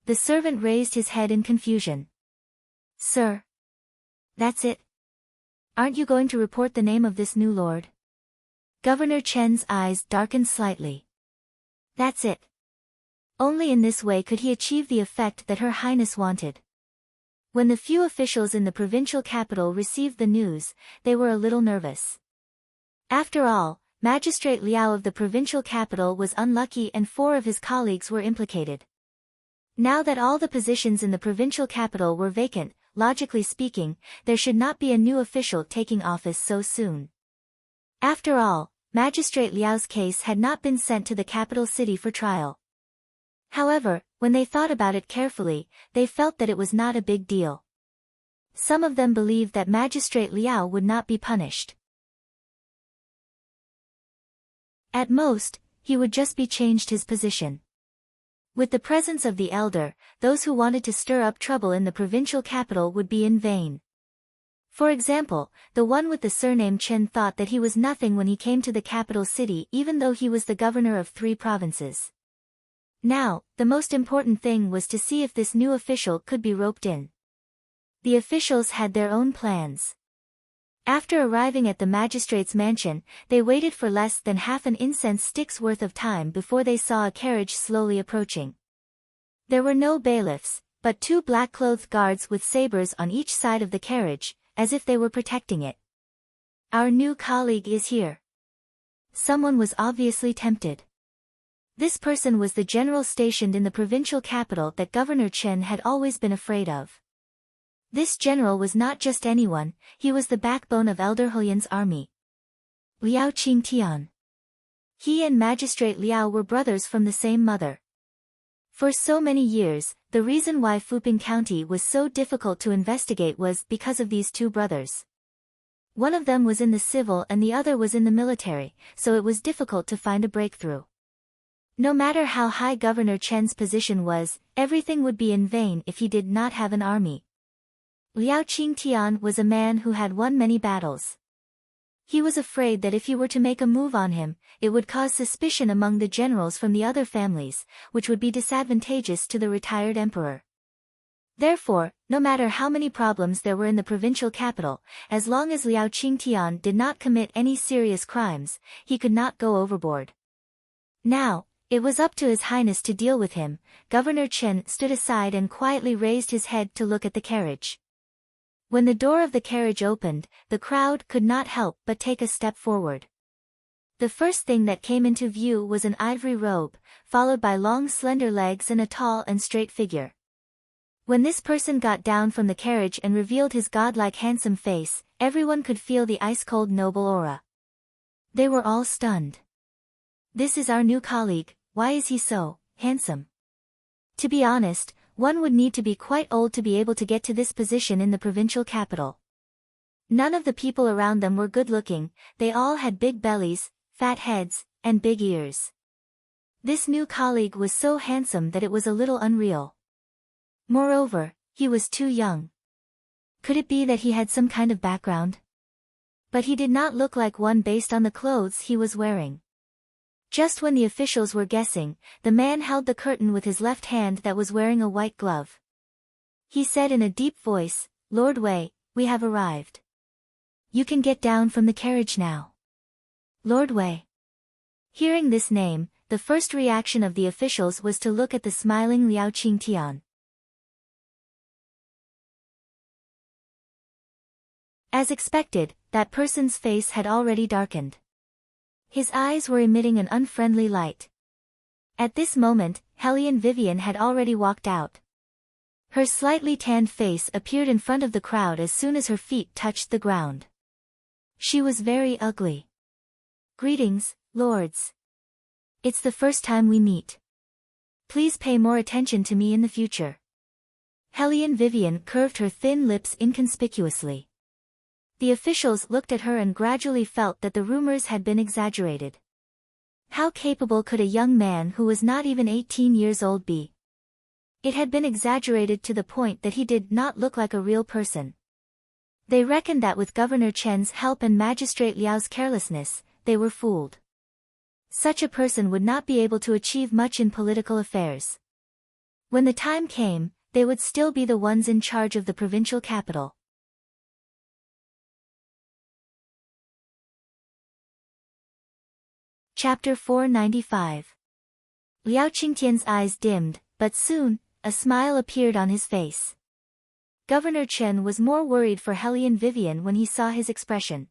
The servant raised his head in confusion. Sir. That's it? Aren't you going to report the name of this new lord? Governor Chen's eyes darkened slightly. That's it. Only in this way could he achieve the effect that Her Highness wanted. When the few officials in the provincial capital received the news, they were a little nervous. After all, Magistrate Liao of the provincial capital was unlucky and 4 of his colleagues were implicated. Now that all the positions in the provincial capital were vacant, logically speaking, there should not be a new official taking office so soon. After all, Magistrate Liao's case had not been sent to the capital city for trial. However, when they thought about it carefully, they felt that it was not a big deal. Some of them believed that Magistrate Liao would not be punished. At most, he would just be changed his position. With the presence of the elder, those who wanted to stir up trouble in the provincial capital would be in vain. For example, the one with the surname Chen thought that he was nothing when he came to the capital city even though he was the governor of 3 provinces. Now, the most important thing was to see if this new official could be roped in. The officials had their own plans. After arriving at the magistrate's mansion, they waited for less than half an incense stick's worth of time before they saw a carriage slowly approaching. There were no bailiffs, but 2 black-clothed guards with sabers on each side of the carriage, as if they were protecting it. Our new colleague is here. Someone was obviously tempted. This person was the general stationed in the provincial capital that Governor Chen had always been afraid of. This general was not just anyone, he was the backbone of Elder Hulian's army. Liao Qingtian. He and Magistrate Liao were brothers from the same mother. For so many years, the reason why Fuping County was so difficult to investigate was because of these 2 brothers. One of them was in the civil and the other was in the military, so it was difficult to find a breakthrough. No matter how high Governor Chen's position was, everything would be in vain if he did not have an army. Liao Qingtian was a man who had won many battles. He was afraid that if he were to make a move on him, it would cause suspicion among the generals from the other families, which would be disadvantageous to the retired emperor. Therefore, no matter how many problems there were in the provincial capital, as long as Liao Qingtian did not commit any serious crimes, he could not go overboard. Now, it was up to His Highness to deal with him. Governor Chen stood aside and quietly raised his head to look at the carriage. When the door of the carriage opened, the crowd could not help but take a step forward. The first thing that came into view was an ivory robe, followed by long slender legs and a tall and straight figure. When this person got down from the carriage and revealed his godlike handsome face, everyone could feel the ice-cold noble aura. They were all stunned. This is our new colleague. Why is he so handsome? To be honest, one would need to be quite old to be able to get to this position in the provincial capital. None of the people around them were good-looking, they all had big bellies, fat heads, and big ears. This new colleague was so handsome that it was a little unreal. Moreover, he was too young. Could it be that he had some kind of background? But he did not look like one based on the clothes he was wearing. Just when the officials were guessing, the man held the curtain with his left hand that was wearing a white glove. He said in a deep voice, "Lord Wei, we have arrived. You can get down from the carriage now." Lord Wei. Hearing this name, the first reaction of the officials was to look at the smiling Liao Qingtian. As expected, that person's face had already darkened. His eyes were emitting an unfriendly light. At this moment, Hellion Vivian had already walked out. Her slightly tanned face appeared in front of the crowd as soon as her feet touched the ground. She was very ugly. "Greetings, lords. It's the first time we meet. Please pay more attention to me in the future." Hellion Vivian curved her thin lips inconspicuously. The officials looked at her and gradually felt that the rumors had been exaggerated. How capable could a young man who was not even 18 years old be? It had been exaggerated to the point that he did not look like a real person. They reckoned that with Governor Chen's help and Magistrate Liao's carelessness, they were fooled. Such a person would not be able to achieve much in political affairs. When the time came, they would still be the ones in charge of the provincial capital. Chapter 495. Liao Qingtian's eyes dimmed, but soon, a smile appeared on his face. Governor Chen was more worried for Hellion Vivian when he saw his expression.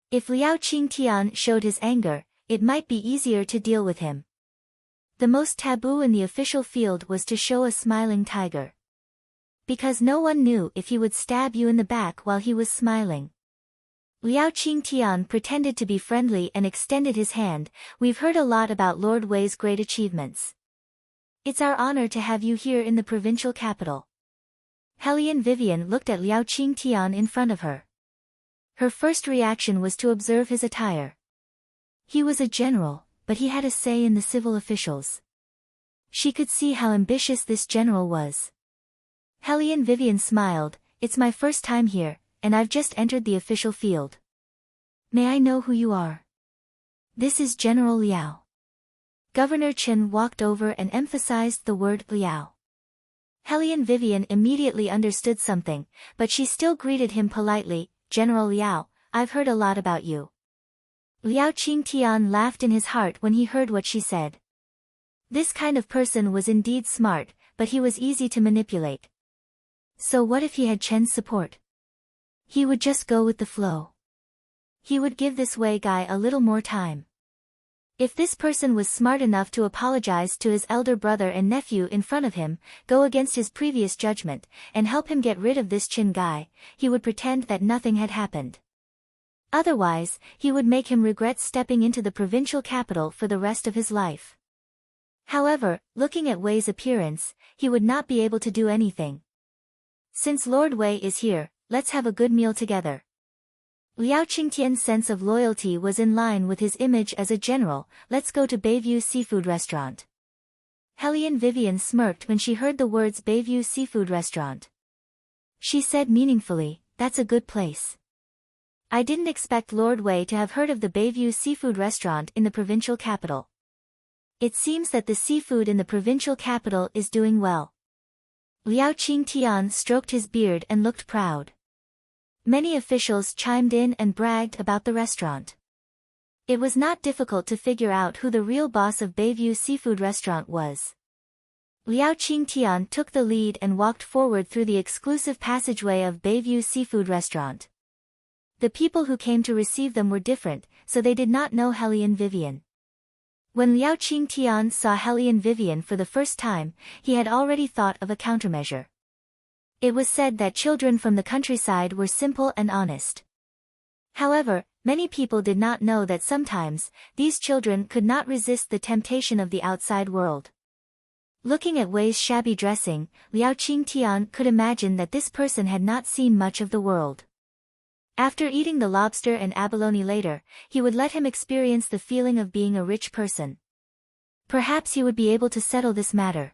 If Liao Qingtian showed his anger, it might be easier to deal with him. The most taboo in the official field was to show a smiling tiger. Because no one knew if he would stab you in the back while he was smiling. Liao Qingtian pretended to be friendly and extended his hand. We've heard a lot about Lord Wei's great achievements. It's our honor to have you here in the provincial capital. Hellion Vivian looked at Liao Qingtian in front of her. Her first reaction was to observe his attire. He was a general, but he had a say in the civil officials. She could see how ambitious this general was. Hellion Vivian smiled. It's my first time here, and I've just entered the official field. May I know who you are? This is General Liao. Governor Chen walked over and emphasized the word Liao. Hellion Vivian immediately understood something, but she still greeted him politely. General Liao, I've heard a lot about you. Liao Qingtian laughed in his heart when he heard what she said. This kind of person was indeed smart, but he was easy to manipulate. So what if he had Chen's support? He would just go with the flow. He would give this Wei guy a little more time. If this person was smart enough to apologize to his elder brother and nephew in front of him, go against his previous judgment, and help him get rid of this Chen guy, he would pretend that nothing had happened. Otherwise, he would make him regret stepping into the provincial capital for the rest of his life. However, looking at Wei's appearance, he would not be able to do anything. Since Lord Wei is here, let's have a good meal together. Liao Qingtian's sense of loyalty was in line with his image as a general. Let's go to Bayview Seafood Restaurant. Hellion Vivian smirked when she heard the words Bayview Seafood Restaurant. She said meaningfully, that's a good place. I didn't expect Lord Wei to have heard of the Bayview Seafood Restaurant in the provincial capital. It seems that the seafood in the provincial capital is doing well. Liao Qingtian stroked his beard and looked proud. Many officials chimed in and bragged about the restaurant. It was not difficult to figure out who the real boss of Bayview Seafood Restaurant was. Liao Qingtian took the lead and walked forward through the exclusive passageway of Bayview Seafood Restaurant. The people who came to receive them were different, so they did not know Hellion Vivian. When Liao Qingtian saw Hellion Vivian for the first time, he had already thought of a countermeasure. It was said that children from the countryside were simple and honest. However, many people did not know that sometimes, these children could not resist the temptation of the outside world. Looking at Wei's shabby dressing, Liao Qingtian could imagine that this person had not seen much of the world. After eating the lobster and abalone later, he would let him experience the feeling of being a rich person. Perhaps he would be able to settle this matter.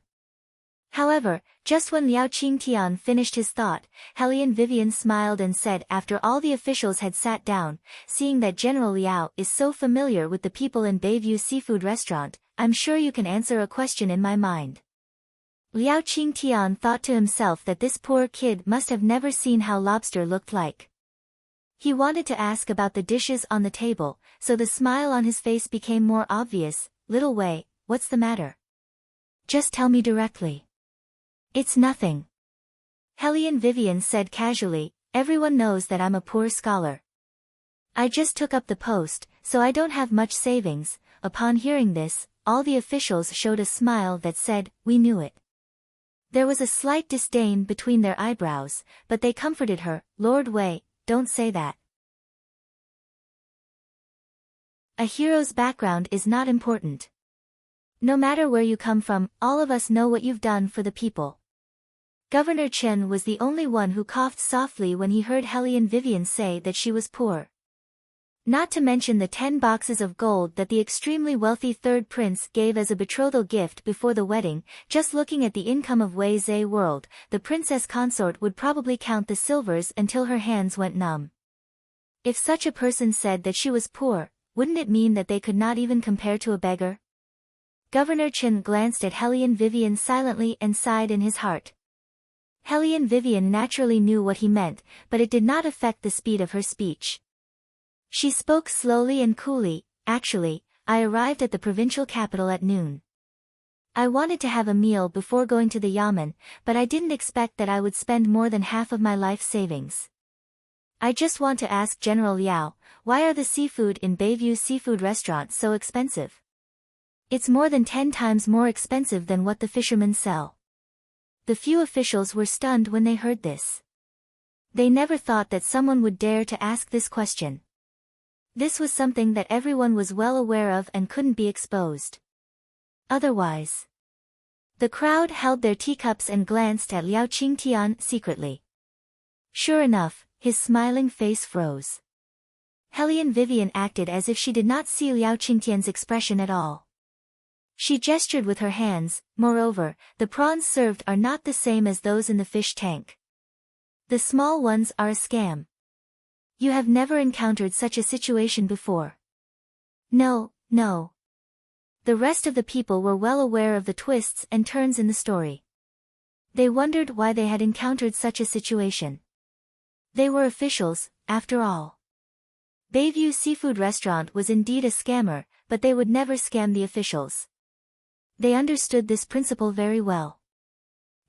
However, just when Liao Qingtian finished his thought, Hellion Vivian smiled and said after all the officials had sat down, seeing that General Liao is so familiar with the people in Bayview Seafood Restaurant, I'm sure you can answer a question in my mind. Liao Qingtian thought to himself that this poor kid must have never seen how lobster looked like. He wanted to ask about the dishes on the table, so the smile on his face became more obvious. Little Wei, what's the matter? Just tell me directly. It's nothing. Hellion Vivian said casually, everyone knows that I'm a poor scholar. I just took up the post, so I don't have much savings. Upon hearing this, all the officials showed a smile that said, we knew it. There was a slight disdain between their eyebrows, but they comforted her. Lord Wei, don't say that. A hero's background is not important. No matter where you come from, all of us know what you've done for the people. Governor Chen was the only one who coughed softly when he heard Hellion Vivian say that she was poor. Not to mention the 10 boxes of gold that the extremely wealthy third prince gave as a betrothal gift before the wedding. Just looking at the income of Wei Zhe world, the princess consort would probably count the silvers until her hands went numb. If such a person said that she was poor, wouldn't it mean that they could not even compare to a beggar? Governor Chen glanced at Hellion Vivian silently and sighed in his heart. Hellion Vivian naturally knew what he meant, but it did not affect the speed of her speech. She spoke slowly and coolly. Actually, I arrived at the provincial capital at noon. I wanted to have a meal before going to the yamen, but I didn't expect that I would spend more than half of my life savings. I just want to ask General Liao, why are the seafood in Bayview Seafood Restaurant so expensive? It's more than 10 times more expensive than what the fishermen sell. The few officials were stunned when they heard this. They never thought that someone would dare to ask this question. This was something that everyone was well aware of and couldn't be exposed. Otherwise. The crowd held their teacups and glanced at Liao Qingtian secretly. Sure enough, his smiling face froze. Hellion Vivian acted as if she did not see Liao Qingtian's expression at all. She gestured with her hands. Moreover, the prawns served are not the same as those in the fish tank. The small ones are a scam. You have never encountered such a situation before. No, no. The rest of the people were well aware of the twists and turns in the story. They wondered why they had encountered such a situation. They were officials, after all. Bayview Seafood Restaurant was indeed a scammer, but they would never scam the officials. They understood this principle very well.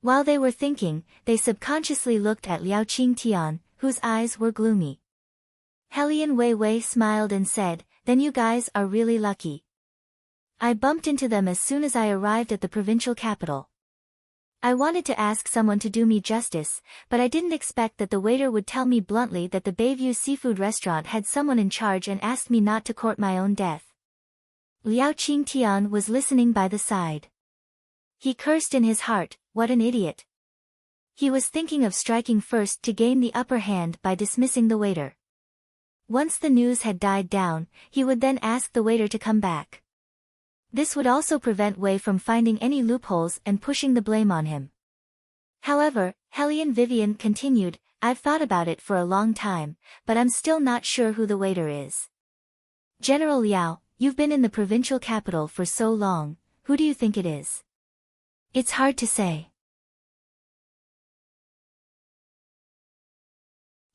While they were thinking, they subconsciously looked at Liao Qingtian, whose eyes were gloomy. Hellion Weiwei smiled and said, "Then you guys are really lucky. I bumped into them as soon as I arrived at the provincial capital. I wanted to ask someone to do me justice, but I didn't expect that the waiter would tell me bluntly that the Bayview Seafood Restaurant had someone in charge and asked me not to court my own death." Liao Qingtian was listening by the side. He cursed in his heart, what an idiot. He was thinking of striking first to gain the upper hand by dismissing the waiter. Once the news had died down, he would then ask the waiter to come back. This would also prevent Wei from finding any loopholes and pushing the blame on him. However, Hellion Vivian continued, "I've thought about it for a long time, but I'm still not sure who the waiter is. General Liao, you've been in the provincial capital for so long, who do you think it is?" "It's hard to say."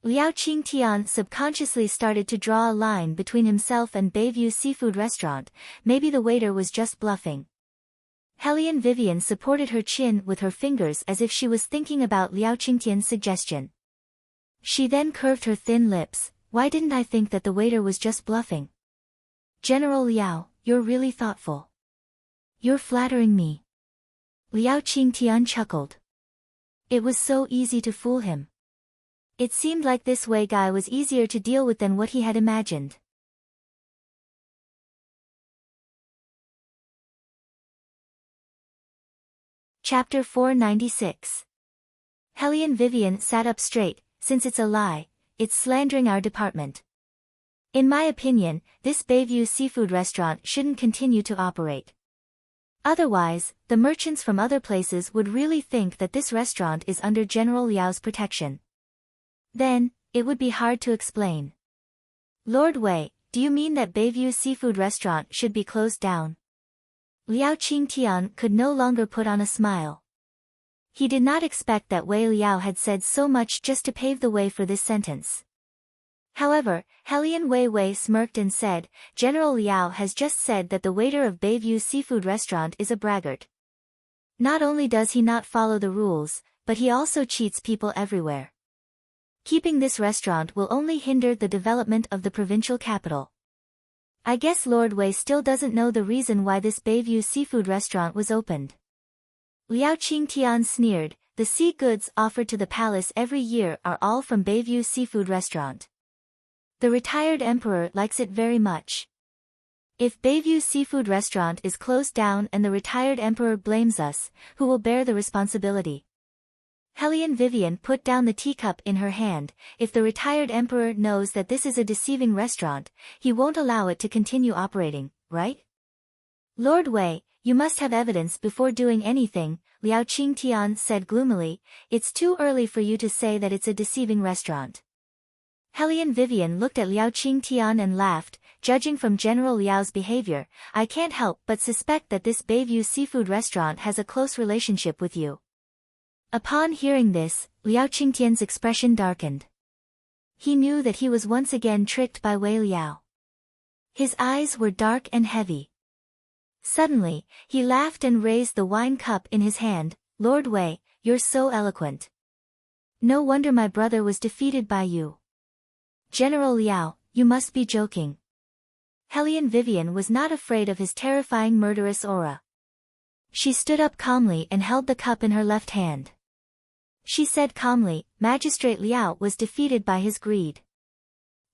Liao Qingtian subconsciously started to draw a line between himself and Bayview Seafood Restaurant. Maybe the waiter was just bluffing. Hellion Vivian supported her chin with her fingers as if she was thinking about Liao Qingtian's suggestion. She then curved her thin lips. "Why didn't I think that the waiter was just bluffing? General Liao, you're really thoughtful. You're flattering me." Liao Qingtian chuckled. It was so easy to fool him. It seemed like this Wei guy was easier to deal with than what he had imagined. Chapter 496. Hellion Vivian sat up straight. "Since it's a lie, it's slandering our department. In my opinion, this Bayview Seafood Restaurant shouldn't continue to operate. Otherwise, the merchants from other places would really think that this restaurant is under General Liao's protection. Then, it would be hard to explain." "Lord Wei, do you mean that Bayview Seafood Restaurant should be closed down?" Liao Qingtian could no longer put on a smile. He did not expect that Wei Liao had said so much just to pave the way for this sentence. However, Hellion Weiwei smirked and said, "General Liao has just said that the waiter of Bayview Seafood Restaurant is a braggart. Not only does he not follow the rules, but he also cheats people everywhere. Keeping this restaurant will only hinder the development of the provincial capital. I guess Lord Wei still doesn't know the reason why this Bayview Seafood Restaurant was opened." Liao Qingtian sneered, "The sea goods offered to the palace every year are all from Bayview Seafood Restaurant. The retired emperor likes it very much. If Bayview Seafood Restaurant is closed down and the retired emperor blames us, who will bear the responsibility? Hellion Vivian put down the teacup in her hand. If the retired emperor knows that this is a deceiving restaurant, he won't allow it to continue operating, right? Lord Wei, you must have evidence before doing anything, Liao Qingtian said gloomily. It's too early for you to say that it's a deceiving restaurant. Hellion Vivian looked at Liao Qingtian and laughed. Judging from General Liao's behavior, I can't help but suspect that this Bayview seafood restaurant has a close relationship with you. Upon hearing this, Liao Qingtian's expression darkened. He knew that he was once again tricked by Wei Liao. His eyes were dark and heavy. Suddenly, he laughed and raised the wine cup in his hand. Lord Wei, you're so eloquent. No wonder my brother was defeated by you. General Liao, you must be joking. Hellion Vivian was not afraid of his terrifying murderous aura. She stood up calmly and held the cup in her left hand. She said calmly, Magistrate Liao was defeated by his greed.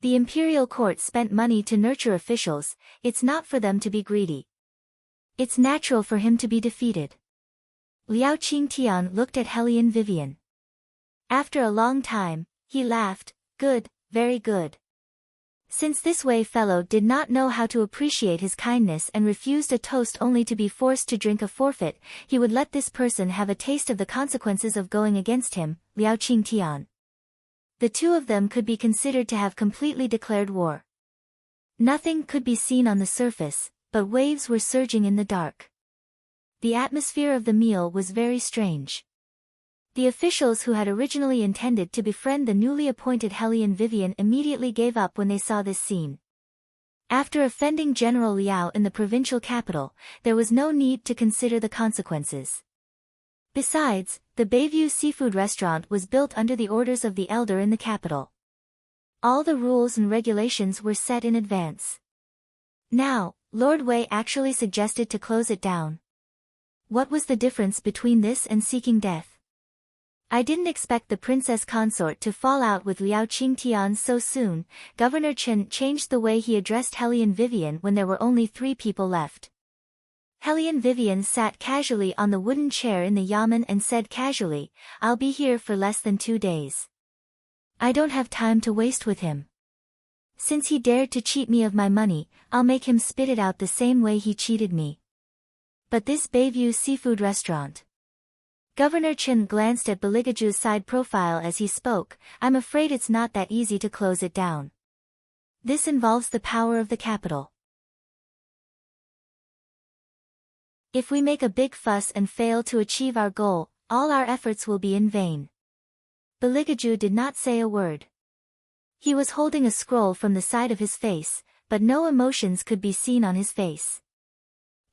The imperial court spent money to nurture officials, it's not for them to be greedy. It's natural for him to be defeated. Liao Qingtian looked at Hellion Vivian. After a long time, he laughed, good, very good. Since this Wei fellow did not know how to appreciate his kindness and refused a toast only to be forced to drink a forfeit, he would let this person have a taste of the consequences of going against him, Liao Qingtian. The two of them could be considered to have completely declared war. Nothing could be seen on the surface, but waves were surging in the dark. The atmosphere of the meal was very strange. The officials who had originally intended to befriend the newly appointed Hellion Vivian immediately gave up when they saw this scene. After offending General Liao in the provincial capital, there was no need to consider the consequences. Besides, the Bayview seafood restaurant was built under the orders of the elder in the capital. All the rules and regulations were set in advance. Now, Lord Wei actually suggested to close it down. What was the difference between this and seeking death? I didn't expect the Princess Consort to fall out with Liao Qingtian so soon. Governor Chen changed the way he addressed Hellion Vivian when there were only 3 people left. Hellion Vivian sat casually on the wooden chair in the yamen and said casually, I'll be here for less than 2 days. I don't have time to waste with him. Since he dared to cheat me of my money, I'll make him spit it out the same way he cheated me. But this Bayview seafood restaurant. Governor Chen glanced at Beligaju's side profile as he spoke. I'm afraid it's not that easy to close it down. This involves the power of the capital. If we make a big fuss and fail to achieve our goal, all our efforts will be in vain. Beligaju did not say a word. He was holding a scroll from the side of his face, but no emotions could be seen on his face.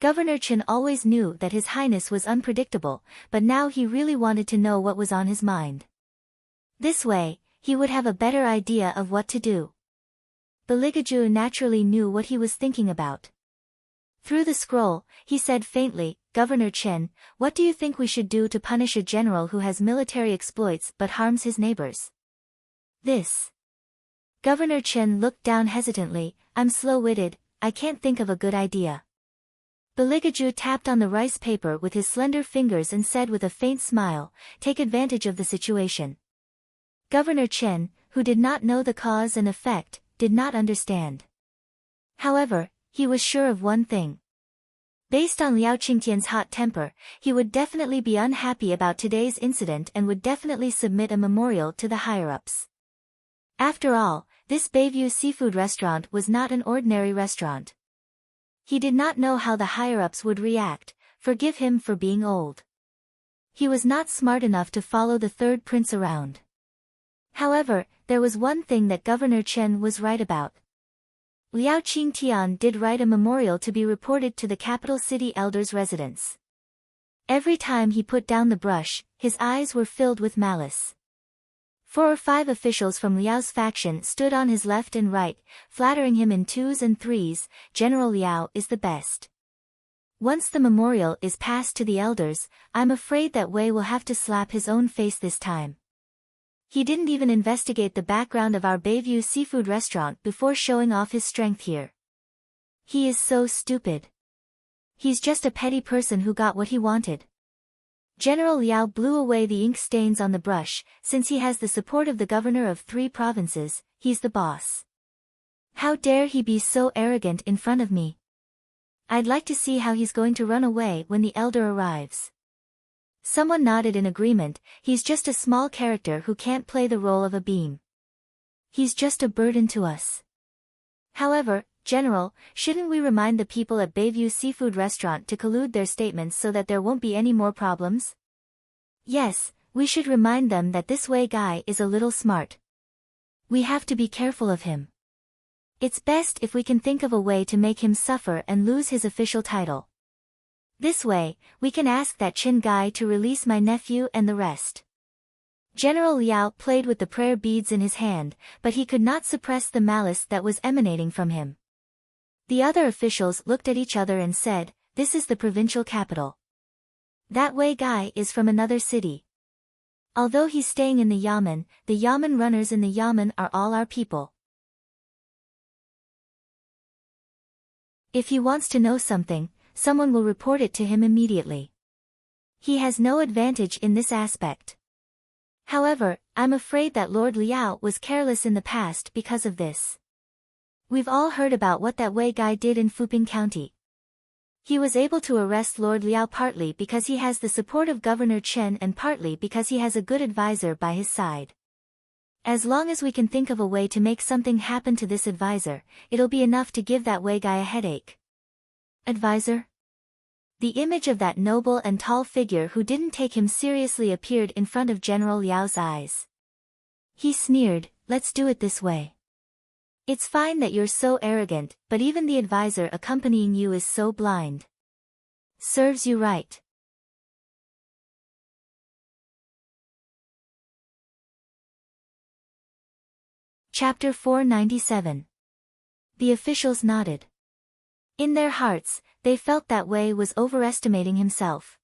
Governor Chen always knew that His Highness was unpredictable, but now he really wanted to know what was on his mind. This way, he would have a better idea of what to do. Beligaju naturally knew what he was thinking about. Through the scroll, he said faintly, Governor Chen, what do you think we should do to punish a general who has military exploits but harms his neighbors? This. Governor Chen looked down hesitantly, I'm slow-witted, I can't think of a good idea. Beligaju tapped on the rice paper with his slender fingers and said with a faint smile, take advantage of the situation. Governor Chen, who did not know the cause and effect, did not understand. However, he was sure of one thing. Based on Liao Qingtian's hot temper, he would definitely be unhappy about today's incident and would definitely submit a memorial to the higher-ups. After all, this Bayview seafood restaurant was not an ordinary restaurant. He did not know how the higher-ups would react, forgive him for being old. He was not smart enough to follow the third prince around. However, there was one thing that Governor Chen was right about. Liao Qingtian did write a memorial to be reported to the capital city elder's residence. Every time he put down the brush, his eyes were filled with malice. 4 or 5 officials from Liao's faction stood on his left and right, flattering him in 2s and 3s, General Liao is the best. Once the memorial is passed to the elders, I'm afraid that Wei will have to slap his own face this time. He didn't even investigate the background of our Bayview seafood restaurant before showing off his strength here. He is so stupid. He's just a petty person who got what he wanted. General Liao blew away the ink stains on the brush. Since he has the support of the governor of 3 provinces, he's the boss. How dare he be so arrogant in front of me? I'd like to see how he's going to run away when the elder arrives. Someone nodded in agreement. He's just a small character who can't play the role of a beam. He's just a burden to us. However, General, shouldn't we remind the people at Bayview Seafood Restaurant to collude their statements so that there won't be any more problems? Yes, we should remind them that this Wei guy is a little smart. We have to be careful of him. It's best if we can think of a way to make him suffer and lose his official title. This way, we can ask that Chin guy to release my nephew and the rest. General Liao played with the prayer beads in his hand, but he could not suppress the malice that was emanating from him. The other officials looked at each other and said, "This is the provincial capital. That Wei guy is from another city. Although he's staying in the yamen runners in the yamen are all our people. If he wants to know something, someone will report it to him immediately. He has no advantage in this aspect. However, I'm afraid that Lord Liao was careless in the past because of this. We've all heard about what that Wei guy did in Fuping County. He was able to arrest Lord Liao partly because he has the support of Governor Chen and partly because he has a good advisor by his side. As long as we can think of a way to make something happen to this advisor, it'll be enough to give that Wei guy a headache." Advisor? The image of that noble and tall figure who didn't take him seriously appeared in front of General Liao's eyes. He sneered, "Let's do it this way. It's fine that you're so arrogant, but even the advisor accompanying you is so blind. Serves you right." Chapter 497. The officials nodded. In their hearts, they felt that Wei was overestimating himself.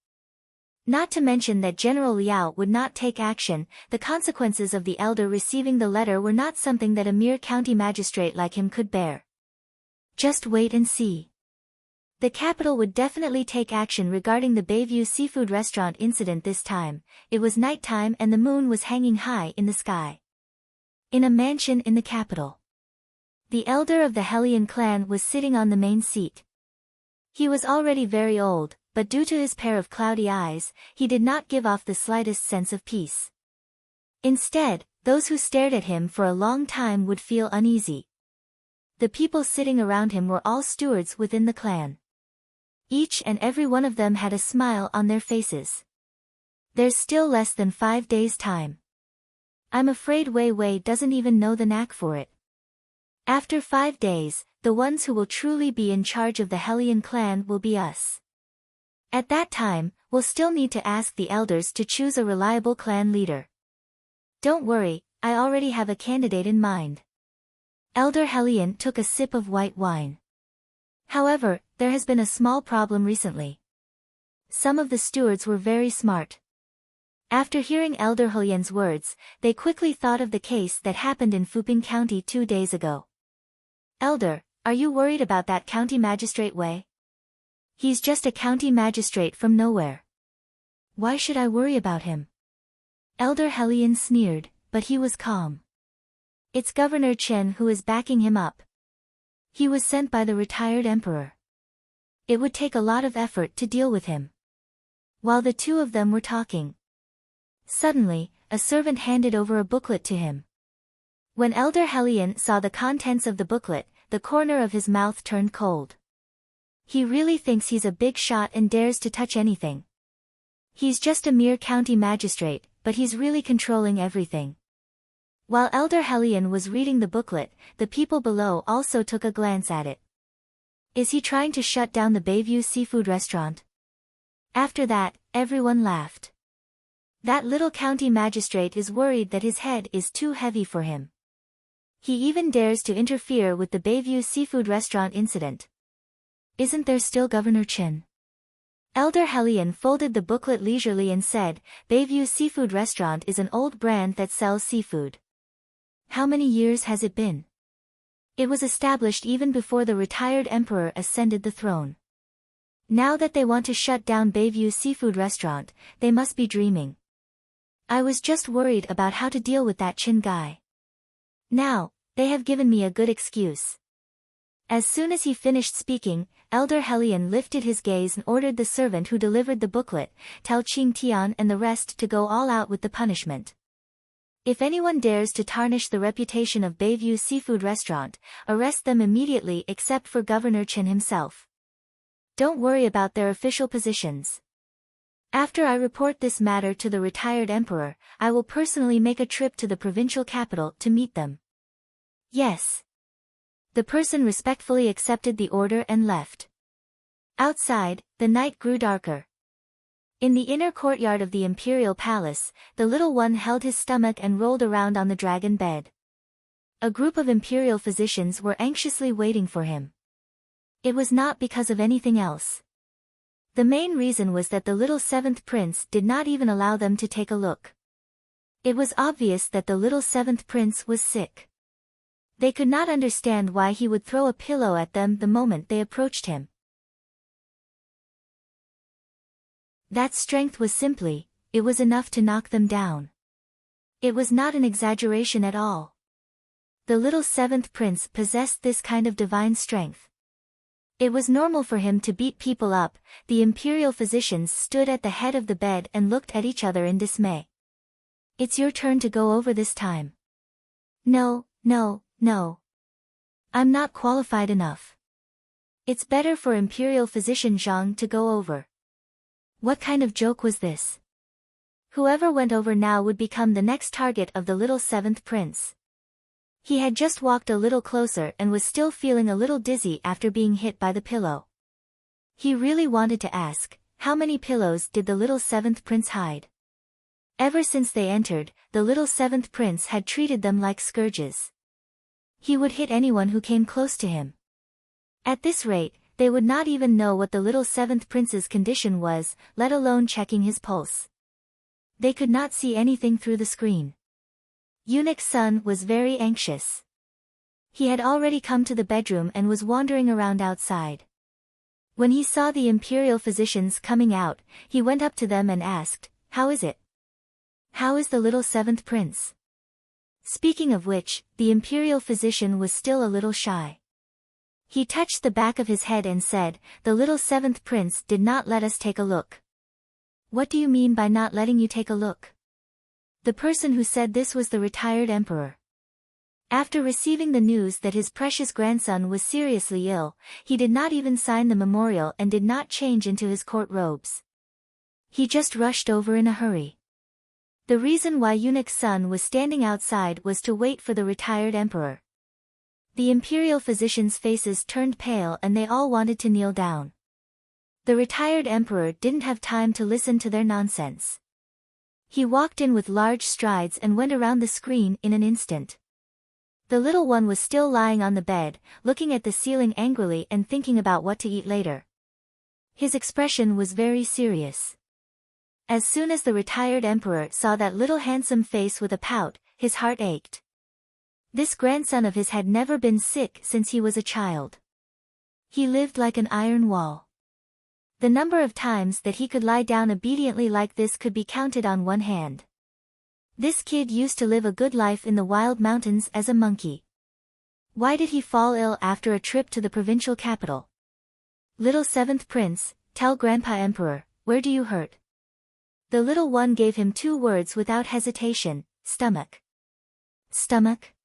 Not to mention that General Liao would not take action. The consequences of the elder receiving the letter were not something that a mere county magistrate like him could bear. Just wait and see. The capital would definitely take action regarding the Bayview Seafood Restaurant incident this time. It was nighttime and the moon was hanging high in the sky. In a mansion in the capital. The elder of the Hellion clan was sitting on the main seat. He was already very old, but due to his pair of cloudy eyes, he did not give off the slightest sense of peace. Instead, those who stared at him for a long time would feel uneasy. The people sitting around him were all stewards within the clan. Each and every one of them had a smile on their faces. There's still less than 5 days' time. I'm afraid Wei Wei doesn't even know the knack for it. After 5 days, the ones who will truly be in charge of the Hellion clan will be us. At that time, we'll still need to ask the elders to choose a reliable clan leader. Don't worry, I already have a candidate in mind. Elder Hellion took a sip of white wine. However, there has been a small problem recently. Some of the stewards were very smart. After hearing Elder Hellion's words, they quickly thought of the case that happened in Fuping County 2 days ago. Elder, are you worried about that county magistrate Wei? He's just a county magistrate from nowhere. Why should I worry about him? Elder Hellion sneered, but he was calm. It's Governor Chen who is backing him up. He was sent by the retired emperor. It would take a lot of effort to deal with him. While the two of them were talking, suddenly, a servant handed over a booklet to him. When Elder Hellion saw the contents of the booklet, the corner of his mouth turned cold. He really thinks he's a big shot and dares to touch anything. He's just a mere county magistrate, but he's really controlling everything. While Elder Hellion was reading the booklet, the people below also took a glance at it. Is he trying to shut down the Bayview Seafood Restaurant? After that, everyone laughed. That little county magistrate is worried that his head is too heavy for him. He even dares to interfere with the Bayview Seafood Restaurant incident. Isn't there still Governor Chen? Elder Hellion folded the booklet leisurely and said, Bayview Seafood Restaurant is an old brand that sells seafood. How many years has it been? It was established even before the retired emperor ascended the throne. Now that they want to shut down Bayview Seafood Restaurant, they must be dreaming. I was just worried about how to deal with that Chin guy. Now, they have given me a good excuse. As soon as he finished speaking, Elder Hellion lifted his gaze and ordered the servant who delivered the booklet, Tell Ching Tian and the rest to go all out with the punishment. If anyone dares to tarnish the reputation of Bayview Seafood Restaurant, arrest them immediately except for Governor Chin himself. Don't worry about their official positions. After I report this matter to the retired emperor, I will personally make a trip to the provincial capital to meet them. Yes. The person respectfully accepted the order and left. Outside, the night grew darker. In the inner courtyard of the imperial palace, the little one held his stomach and rolled around on the dragon bed. A group of imperial physicians were anxiously waiting for him. It was not because of anything else. The main reason was that the little seventh prince did not even allow them to take a look. It was obvious that the little seventh prince was sick. They could not understand why he would throw a pillow at them the moment they approached him. That strength was simply, it was enough to knock them down. It was not an exaggeration at all. The little seventh prince possessed this kind of divine strength. It was normal for him to beat people up. The imperial physicians stood at the head of the bed and looked at each other in dismay. It's your turn to go over this time. No. I'm not qualified enough. It's better for Imperial Physician Zhang to go over. What kind of joke was this? Whoever went over now would become the next target of the little seventh prince. He had just walked a little closer and was still feeling a little dizzy after being hit by the pillow. He really wanted to ask, how many pillows did the little seventh prince hide? Ever since they entered, the little seventh prince had treated them like scourges. He would hit anyone who came close to him. At this rate, they would not even know what the little seventh prince's condition was, let alone checking his pulse. They could not see anything through the screen. Eunuch Sun was very anxious. He had already come to the bedroom and was wandering around outside. When he saw the imperial physicians coming out, he went up to them and asked, "How is it? How is the little seventh prince?" Speaking of which, the imperial physician was still a little shy. He touched the back of his head and said, "The little seventh prince did not let us take a look." "What do you mean by not letting you take a look?" The person who said this was the retired emperor. After receiving the news that his precious grandson was seriously ill, he did not even sign the memorial and did not change into his court robes. He just rushed over in a hurry. The reason why Eunuch Sun was standing outside was to wait for the retired emperor. The imperial physicians' faces turned pale and they all wanted to kneel down. The retired emperor didn't have time to listen to their nonsense. He walked in with large strides and went around the screen in an instant. The little one was still lying on the bed, looking at the ceiling angrily and thinking about what to eat later. His expression was very serious. As soon as the retired emperor saw that little handsome face with a pout, his heart ached. This grandson of his had never been sick since he was a child. He lived like an iron wall. The number of times that he could lie down obediently like this could be counted on one hand. This kid used to live a good life in the wild mountains as a monkey. Why did he fall ill after a trip to the provincial capital? Little seventh prince, tell Grandpa Emperor, where do you hurt? The little one gave him 2 words without hesitation, stomach. Stomach?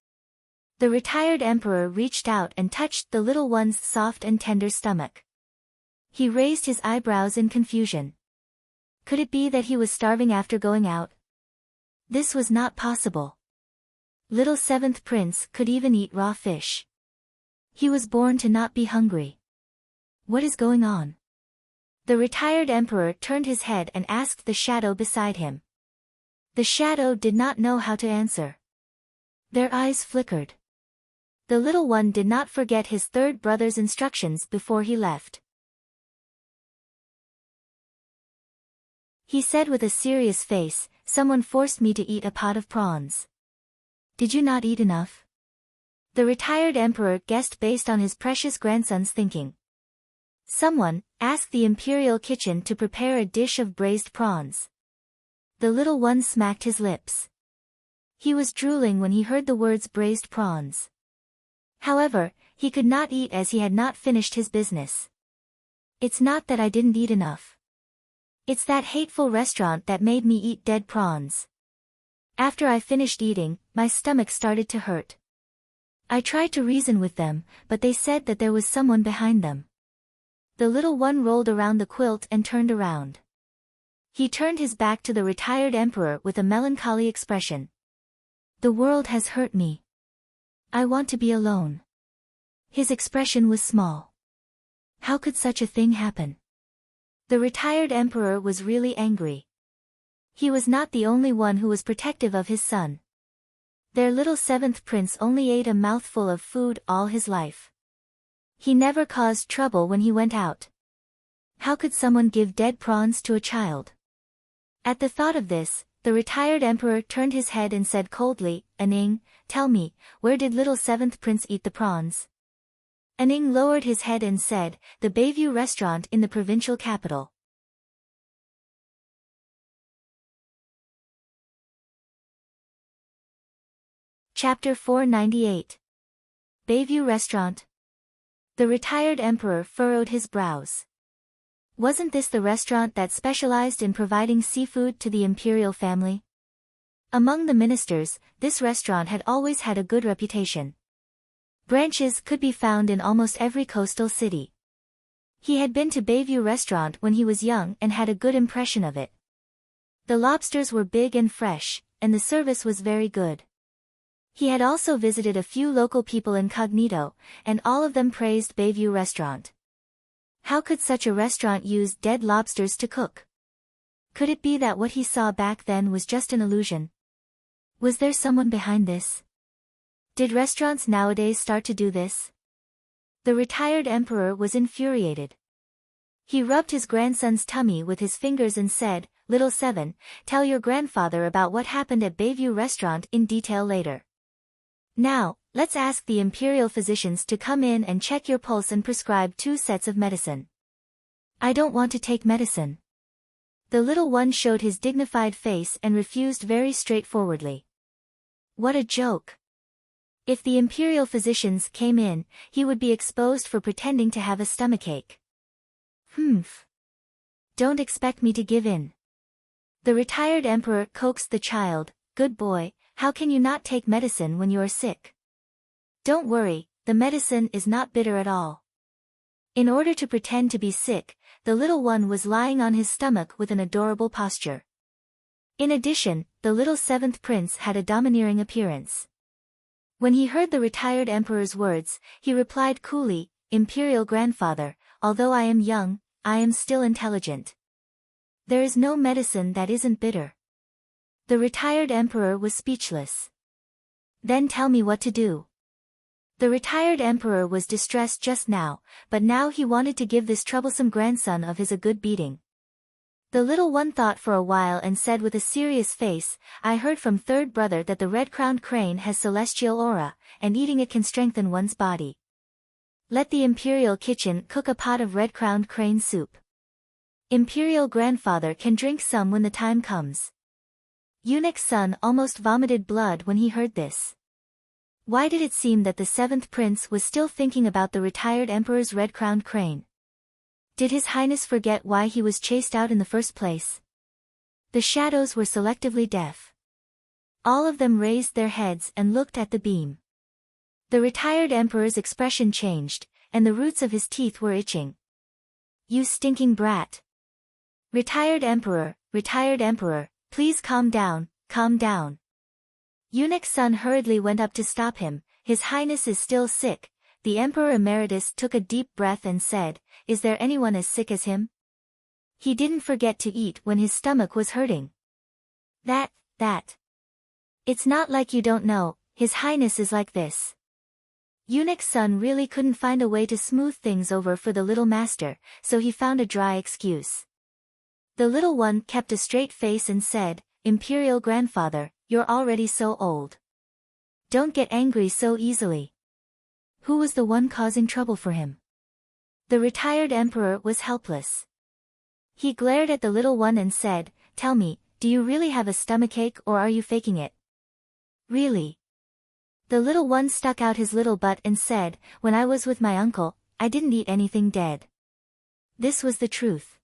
The retired emperor reached out and touched the little one's soft and tender stomach. He raised his eyebrows in confusion. Could it be that he was starving after going out? This was not possible. Little seventh prince could even eat raw fish. He was born to not be hungry. What is going on? The retired emperor turned his head and asked the shadow beside him. The shadow did not know how to answer. Their eyes flickered. The little one did not forget his third brother's instructions before he left. He said with a serious face, "Someone forced me to eat a pot of prawns. Did you not eat enough?" The retired emperor guessed based on his precious grandson's thinking. Someone, ask the imperial kitchen to prepare a dish of braised prawns. The little one smacked his lips. He was drooling when he heard the words braised prawns. However, he could not eat as he had not finished his business. It's not that I didn't eat enough. It's that hateful restaurant that made me eat dead prawns. After I finished eating, my stomach started to hurt. I tried to reason with them, but they said that there was someone behind them. The little one rolled around the quilt and turned around. He turned his back to the retired emperor with a melancholy expression. The world has hurt me. I want to be alone. His expression was small. How could such a thing happen? The retired emperor was really angry. He was not the only one who was protective of his son. Their little seventh prince only ate a mouthful of food all his life. He never caused trouble when he went out. How could someone give dead prawns to a child? At the thought of this, the retired emperor turned his head and said coldly, Aning, tell me, where did little seventh prince eat the prawns? Aning lowered his head and said, the Bayview restaurant in the provincial capital. Chapter 498. Bayview Restaurant. The retired emperor furrowed his brows. Wasn't this the restaurant that specialized in providing seafood to the imperial family? Among the ministers, this restaurant had always had a good reputation. Branches could be found in almost every coastal city. He had been to Bayview Restaurant when he was young and had a good impression of it. The lobsters were big and fresh, and the service was very good. He had also visited a few local people incognito, and all of them praised Bayview Restaurant. How could such a restaurant use dead lobsters to cook? Could it be that what he saw back then was just an illusion? Was there someone behind this? Did restaurants nowadays start to do this? The retired emperor was infuriated. He rubbed his grandson's tummy with his fingers and said, Little Seven, tell your grandfather about what happened at Bayview Restaurant in detail later. Now, let's ask the imperial physicians to come in and check your pulse and prescribe 2 sets of medicine. I don't want to take medicine. The little one showed his dignified face and refused very straightforwardly. What a joke. If the imperial physicians came in, he would be exposed for pretending to have a stomachache. Humph. Don't expect me to give in. The retired emperor coaxed the child, Good boy, how can you not take medicine when you are sick? Don't worry, the medicine is not bitter at all. In order to pretend to be sick, the little one was lying on his stomach with an adorable posture. In addition, the little seventh prince had a domineering appearance. When he heard the retired emperor's words, he replied coolly, Imperial grandfather, although I am young, I am still intelligent. There is no medicine that isn't bitter. The retired emperor was speechless. Then tell me what to do. The retired emperor was distressed just now, but now he wanted to give this troublesome grandson of his a good beating. The little one thought for a while and said with a serious face, I heard from third brother that the red-crowned crane has celestial aura, and eating it can strengthen one's body. Let the imperial kitchen cook a pot of red-crowned crane soup. Imperial grandfather can drink some when the time comes. Eunuch's son almost vomited blood when he heard this. Why did it seem that the seventh prince was still thinking about the retired emperor's red-crowned crane? Did His Highness forget why he was chased out in the first place? The shadows were selectively deaf. All of them raised their heads and looked at the beam. The retired emperor's expression changed, and the roots of his teeth were itching. You stinking brat. Retired emperor, please calm down, calm down. Eunuch's son hurriedly went up to stop him, His Highness is still sick. The Emperor Emeritus took a deep breath and said, Is there anyone as sick as him? He didn't forget to eat when his stomach was hurting. That. It's not like you don't know, His Highness is like this. Eunuch's son really couldn't find a way to smooth things over for the little master, so he found a dry excuse. The little one kept a straight face and said, Imperial grandfather, you're already so old. Don't get angry so easily. Who was the one causing trouble for him? The retired emperor was helpless. He glared at the little one and said, "Tell me, do you really have a stomachache or are you faking it?" "Really?" The little one stuck out his little butt and said, "When I was with my uncle, I didn't eat anything dead." This was the truth.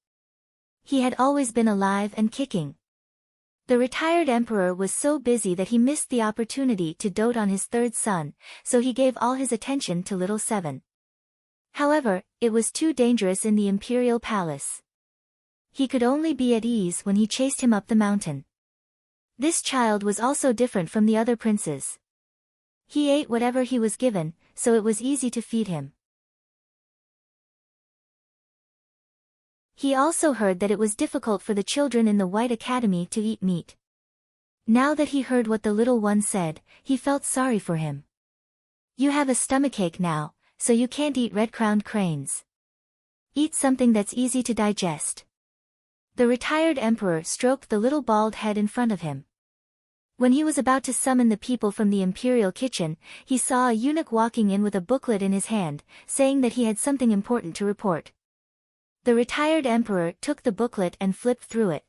He had always been alive and kicking. The retired emperor was so busy that he missed the opportunity to dote on his third son, so he gave all his attention to little Seven. However, it was too dangerous in the imperial palace. He could only be at ease when he chased him up the mountain. This child was also different from the other princes. He ate whatever he was given, so it was easy to feed him. He also heard that it was difficult for the children in the White Academy to eat meat. Now that he heard what the little one said, he felt sorry for him. "You have a stomachache now, so you can't eat red-crowned cranes. Eat something that's easy to digest." The retired emperor stroked the little bald head in front of him. When he was about to summon the people from the imperial kitchen, he saw a eunuch walking in with a booklet in his hand, saying that he had something important to report. The retired emperor took the booklet and flipped through it.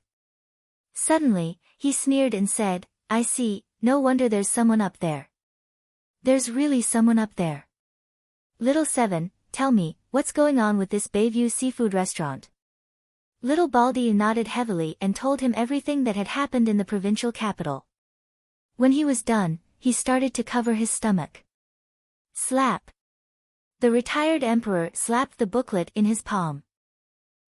Suddenly, he sneered and said, "I see, no wonder there's someone up there. There's really someone up there. Little Seven, tell me, what's going on with this Bayview seafood restaurant?" Little Baldy nodded heavily and told him everything that had happened in the provincial capital. When he was done, he started to cover his stomach. Slap! The retired emperor slapped the booklet in his palm.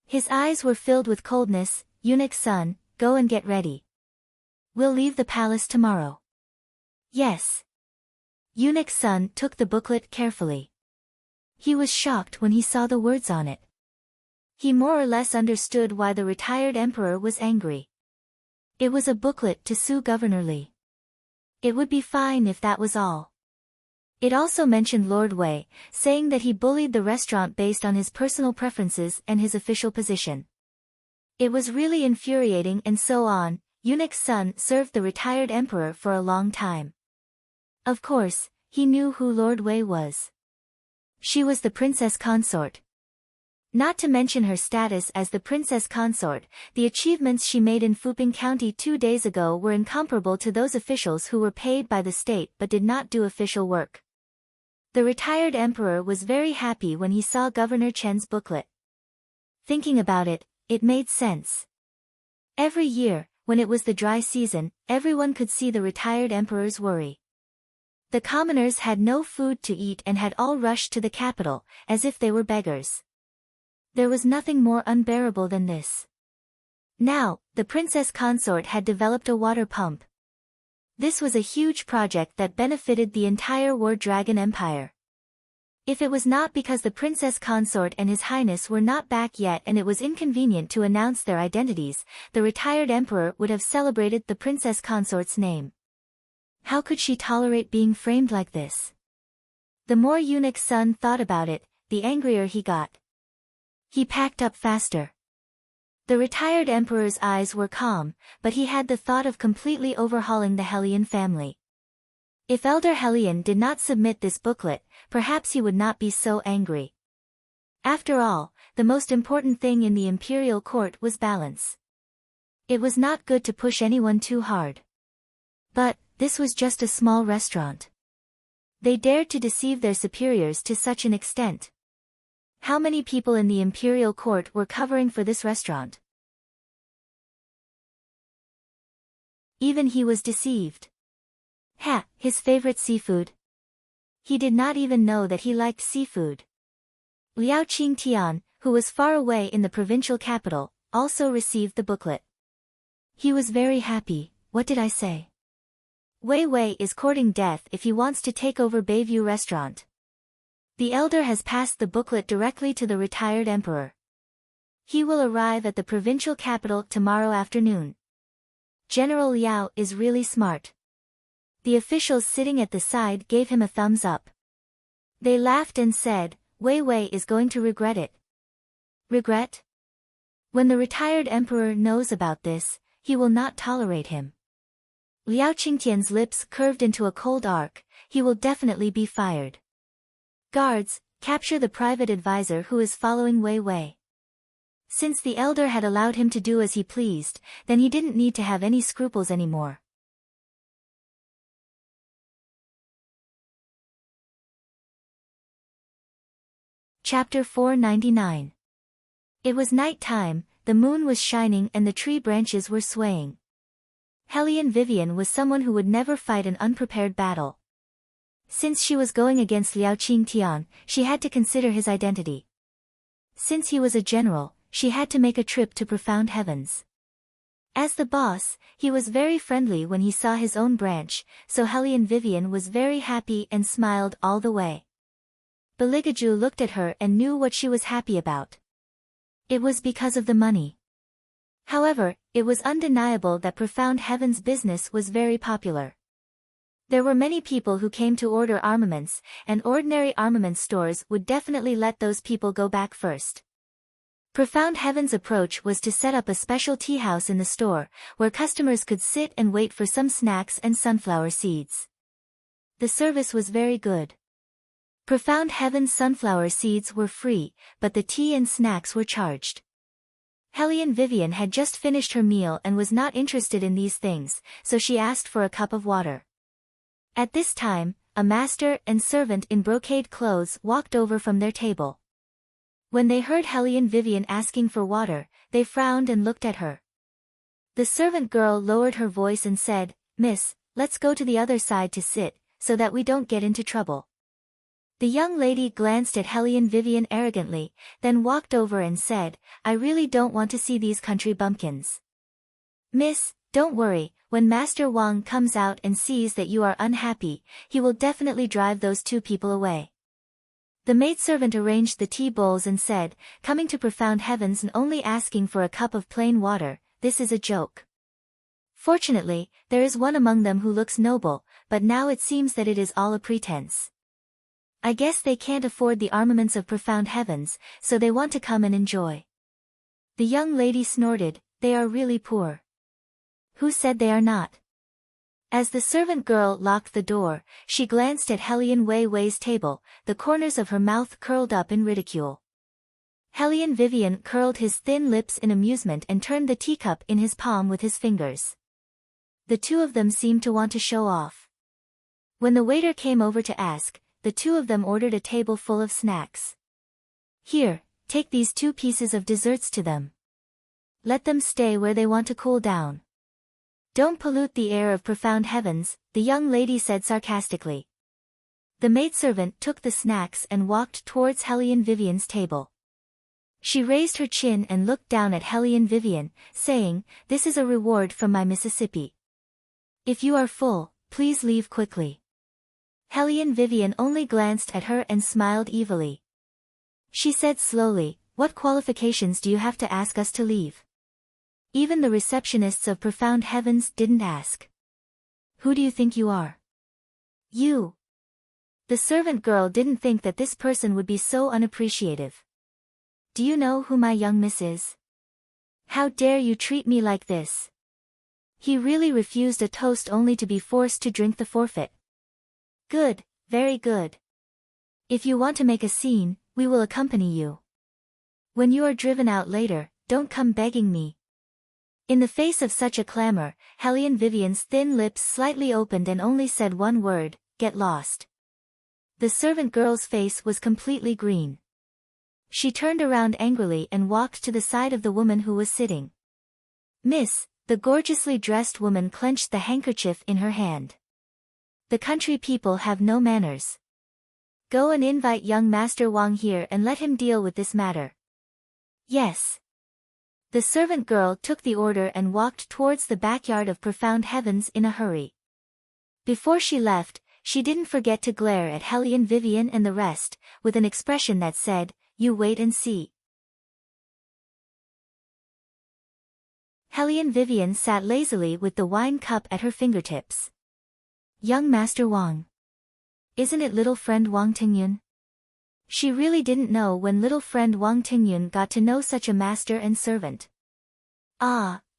His eyes were filled with coldness. "Eunuch son, go and get ready. We'll leave the palace tomorrow." "Yes." Eunuch son took the booklet carefully. He was shocked when he saw the words on it. He more or less understood why the retired emperor was angry. It was a booklet to sue Governor Li. It would be fine if that was all. It also mentioned Lord Wei, saying that he bullied the restaurant based on his personal preferences and his official position. It was really infuriating and so on. Eunuch's son served the retired emperor for a long time. Of course, he knew who Lord Wei was. She was the Princess Consort. Not to mention her status as the Princess Consort, the achievements she made in Fuping County 2 days ago were incomparable to those officials who were paid by the state but did not do official work. The retired emperor was very happy when he saw Governor Chen's booklet. Thinking about it, it made sense. Every year, when it was the dry season, everyone could see the retired emperor's worry. The commoners had no food to eat and had all rushed to the capital, as if they were beggars. There was nothing more unbearable than this. Now, the Princess Consort had developed a water pump. This was a huge project that benefited the entire War Dragon Empire. If it was not because the Princess Consort and His Highness were not back yet and it was inconvenient to announce their identities, the retired emperor would have celebrated the Princess Consort's name. How could she tolerate being framed like this? The more Eunuch's son thought about it, the angrier he got. He packed up faster. The retired emperor's eyes were calm, but he had the thought of completely overhauling the Hellion family. If Elder Hellion did not submit this booklet, perhaps he would not be so angry. After all, the most important thing in the imperial court was balance. It was not good to push anyone too hard. But, this was just a small restaurant. They dared to deceive their superiors to such an extent. How many people in the imperial court were covering for this restaurant? Even he was deceived. His favorite seafood. He did not even know that he liked seafood. Liao Qingtian, who was far away in the provincial capital, also received the booklet. He was very happy. What did I say? Wei Wei is courting death if he wants to take over Bayview restaurant. The elder has passed the booklet directly to the retired emperor. He will arrive at the provincial capital tomorrow afternoon. General Liao is really smart. The officials sitting at the side gave him a thumbs up. They laughed and said, Wei Wei is going to regret it. Regret? When the retired emperor knows about this, he will not tolerate him. Liao Qingtian's lips curved into a cold arc. He will definitely be fired. Guards, capture the private advisor who is following Wei Wei. Since the elder had allowed him to do as he pleased, then he didn't need to have any scruples anymore. Chapter 499. It was night time, the moon was shining and the tree branches were swaying. Hellion Vivian was someone who would never fight an unprepared battle. Since she was going against Liao Qingtian, she had to consider his identity. Since he was a general, she had to make a trip to profound heavens. As the boss, he was very friendly when he saw his own branch, so Hellion Vivian was very happy and smiled all the way. Beligaju looked at her and knew what she was happy about. It was because of the money. However, it was undeniable that Profound Heaven's business was very popular. There were many people who came to order armaments, and ordinary armament stores would definitely let those people go back first. Profound Heaven's approach was to set up a special tea house in the store, where customers could sit and wait for some snacks and sunflower seeds. The service was very good. Profound Heaven's sunflower seeds were free, but the tea and snacks were charged. Hellion Vivian had just finished her meal and was not interested in these things, so she asked for a cup of water. At this time, a master and servant in brocade clothes walked over from their table. When they heard Hellion Vivian asking for water, they frowned and looked at her. The servant girl lowered her voice and said, "Miss, let's go to the other side to sit, so that we don't get into trouble." The young lady glanced at Hellion Vivian arrogantly, then walked over and said, "I really don't want to see these country bumpkins." "Miss, don't worry, when Master Wang comes out and sees that you are unhappy, he will definitely drive those two people away." The maidservant arranged the tea bowls and said, "Coming to Profound Heavens and only asking for a cup of plain water, this is a joke. Fortunately, there is one among them who looks noble, but now it seems that it is all a pretense. I guess they can't afford the armaments of Profound Heavens, so they want to come and enjoy." The young lady snorted, "They are really poor." "Who said they are not?" As the servant girl locked the door, she glanced at Hellion Wei Wei's table, the corners of her mouth curled up in ridicule. Hellion Vivian curled his thin lips in amusement and turned the teacup in his palm with his fingers. The two of them seemed to want to show off. When the waiter came over to ask, the two of them ordered a table full of snacks. "Here, take these 2 pieces of desserts to them. Let them stay where they want to cool down. Don't pollute the air of Profound Heavens," the young lady said sarcastically. The maidservant took the snacks and walked towards Hellion Vivian's table. She raised her chin and looked down at Hellion Vivian, saying, "This is a reward from my Mississippi. If you are full, please leave quickly." Hellion Vivian only glanced at her and smiled evilly. She said slowly, "What qualifications do you have to ask us to leave? Even the receptionists of Profound Heavens didn't ask. Who do you think you are?" "You." The servant girl didn't think that this person would be so unappreciative. "Do you know who my young miss is? How dare you treat me like this?" He really refused a toast only to be forced to drink the forfeit. "Good, very good. If you want to make a scene, we will accompany you. When you are driven out later, don't come begging me." In the face of such a clamor, Hellion Vivian's thin lips slightly opened and only said one word, "Get lost." The servant girl's face was completely green. She turned around angrily and walked to the side of the woman who was sitting. "Miss," the gorgeously dressed woman clenched the handkerchief in her hand. "The country people have no manners. Go and invite young Master Wang here and let him deal with this matter." "Yes." The servant girl took the order and walked towards the backyard of Profound Heavens in a hurry. Before she left, she didn't forget to glare at Hellion Vivian and the rest, with an expression that said, "You wait and see." Hellion Vivian sat lazily with the wine cup at her fingertips. "Young Master Wang. Isn't it little friend Wang Tingyun?" She really didn't know when little friend Wang Tingyun got to know such a master and servant.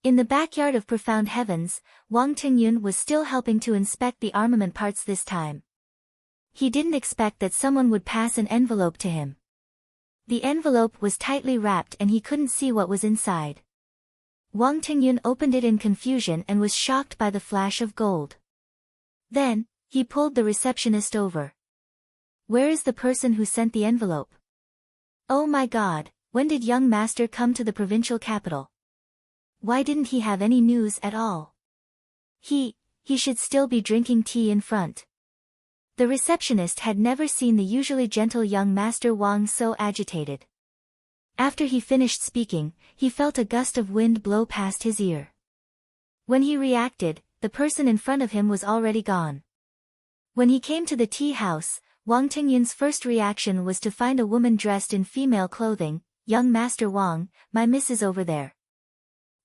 In the backyard of Profound Heavens, Wang Tingyun was still helping to inspect the armament parts this time. He didn't expect that someone would pass an envelope to him. The envelope was tightly wrapped and he couldn't see what was inside. Wang Tingyun opened it in confusion and was shocked by the flash of gold. Then, he pulled the receptionist over. "Where is the person who sent the envelope? Oh my God, when did young master come to the provincial capital? Why didn't he have any news at all? He should still be drinking tea in front." The receptionist had never seen the usually gentle young master Wang so agitated. After he finished speaking, he felt a gust of wind blow past his ear. When he reacted, the person in front of him was already gone. When he came to the tea house, Wang Tingyun's first reaction was to find a woman dressed in female clothing. "Young Master Wang, my miss is over there."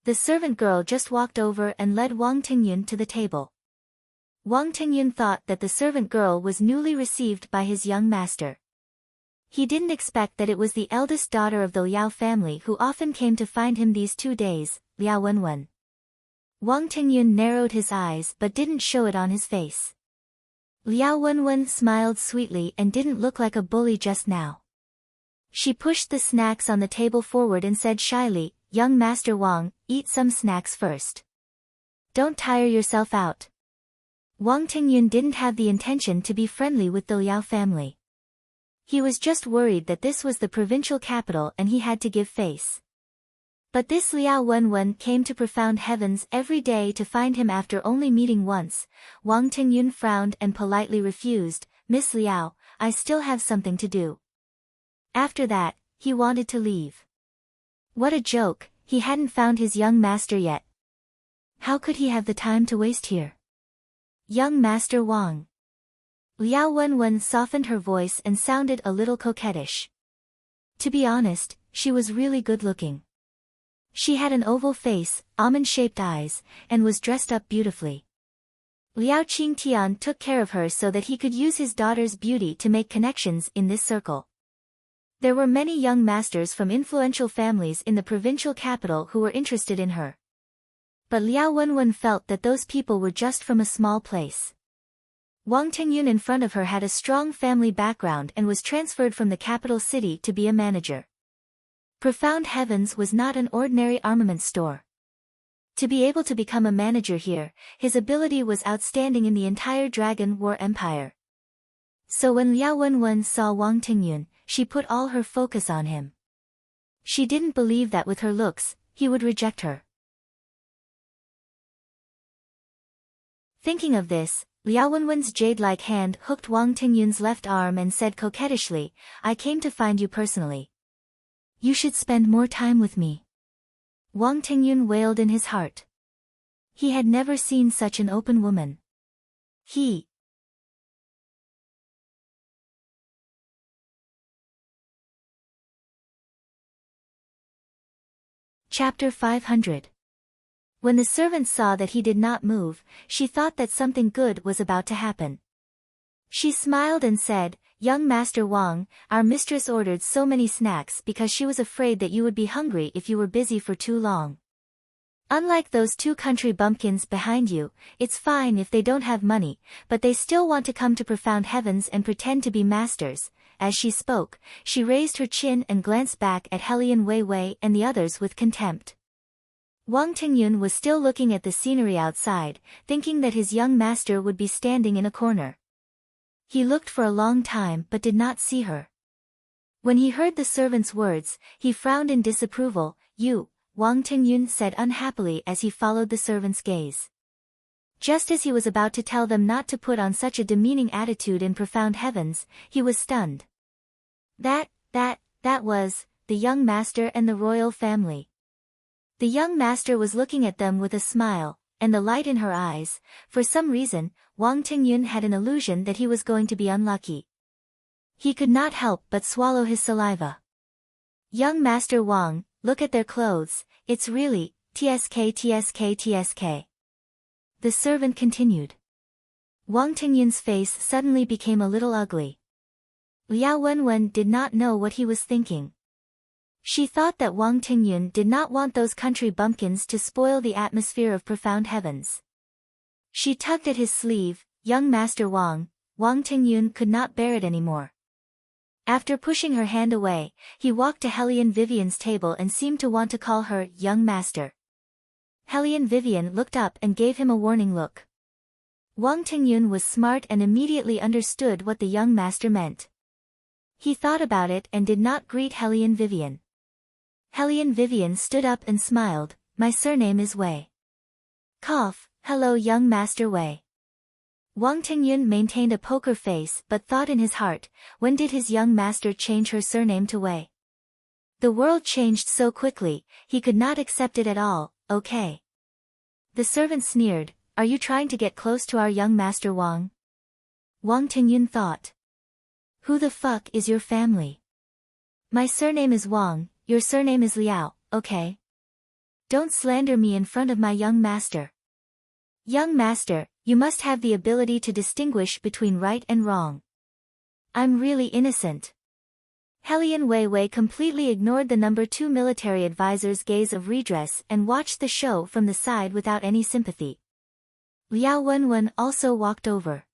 The servant girl just walked over and led Wang Tingyun to the table. Wang Tingyun thought that the servant girl was newly received by his young master. He didn't expect that it was the eldest daughter of the Liao family who often came to find him these 2 days, Liao Wenwen. Wang Tingyun narrowed his eyes but didn't show it on his face. Liao Wenwen smiled sweetly and didn't look like a bully just now. She pushed the snacks on the table forward and said shyly, "Young Master Wang, eat some snacks first. Don't tire yourself out." Wang Tingyun didn't have the intention to be friendly with the Liao family. He was just worried that this was the provincial capital and he had to give face. But this Liao Wenwen came to profound heavens every day to find him after only meeting once. Wang Tingyun frowned and politely refused, "Miss Liao, I still have something to do." After that, he wanted to leave. What a joke, he hadn't found his young master yet. How could he have the time to waste here? "Young Master Wang." Liao Wenwen softened her voice and sounded a little coquettish. To be honest, she was really good-looking. She had an oval face, almond-shaped eyes, and was dressed up beautifully. Liao Qingtian took care of her so that he could use his daughter's beauty to make connections in this circle. There were many young masters from influential families in the provincial capital who were interested in her. But Liao Wenwen felt that those people were just from a small place. Wang Tingyun in front of her had a strong family background and was transferred from the capital city to be a manager. Profound Heavens was not an ordinary armament store. To be able to become a manager here, his ability was outstanding in the entire Dragon War Empire. So when Liao Wenwen saw Wang Tingyun, she put all her focus on him. She didn't believe that with her looks, he would reject her. Thinking of this, Liao Wenwen's jade-like hand hooked Wang Tingyun's left arm and said coquettishly, "I came to find you personally. You should spend more time with me." Wang Tingyun wailed in his heart. He had never seen such an open woman. Chapter 500. When the servant saw that he did not move, she thought that something good was about to happen. She smiled and said, "Young Master Wang, our mistress ordered so many snacks because she was afraid that you would be hungry if you were busy for too long. Unlike those 2 country bumpkins behind you, it's fine if they don't have money, but they still want to come to Profound Heavens and pretend to be masters." As she spoke, she raised her chin and glanced back at Helian Weiwei and the others with contempt. Wang Tingyun was still looking at the scenery outside, thinking that his young master would be standing in a corner. He looked for a long time but did not see her. When he heard the servant's words, he frowned in disapproval. "You," Wang Tingyun said unhappily as he followed the servant's gaze. Just as he was about to tell them not to put on such a demeaning attitude in Profound Heavens, he was stunned. That was the young master and the royal family. The young master was looking at them with a smile, and the light in her eyes. For some reason, Wang Tingyun had an illusion that he was going to be unlucky. He could not help but swallow his saliva. "Young Master Wang, look at their clothes, it's really, tsk. The servant continued. Wang Tingyun's face suddenly became a little ugly. Liao Wenwen did not know what he was thinking. She thought that Wang Tingyun did not want those country bumpkins to spoil the atmosphere of Profound Heavens. She tugged at his sleeve. "Young Master Wang, Wang Tingyun could not bear it anymore. After pushing her hand away, he walked to Hellion Vivian's table and seemed to want to call her young master. Hellion Vivian looked up and gave him a warning look. Wang Tingyun was smart and immediately understood what the young master meant. He thought about it and did not greet Hellion Vivian. Hellion Vivian stood up and smiled. My surname is Wei. Cough, hello young master Wei. Wang Tingyun maintained a poker face but thought in his heart, when did his young master change her surname to Wei? The world changed so quickly, he could not accept it at all. Okay. The servant sneered, are you trying to get close to our young master Wang? Wang Tingyun thought. Who the fuck is your family? My surname is Wang, your surname is Liao, okay? Don't slander me in front of my young master. Young master, you must have the ability to distinguish between right and wrong. I'm really innocent. Hellion Wei completely ignored the number 2 military advisor's gaze of redress and watched the show from the side without any sympathy. Liao Wenwen also walked over.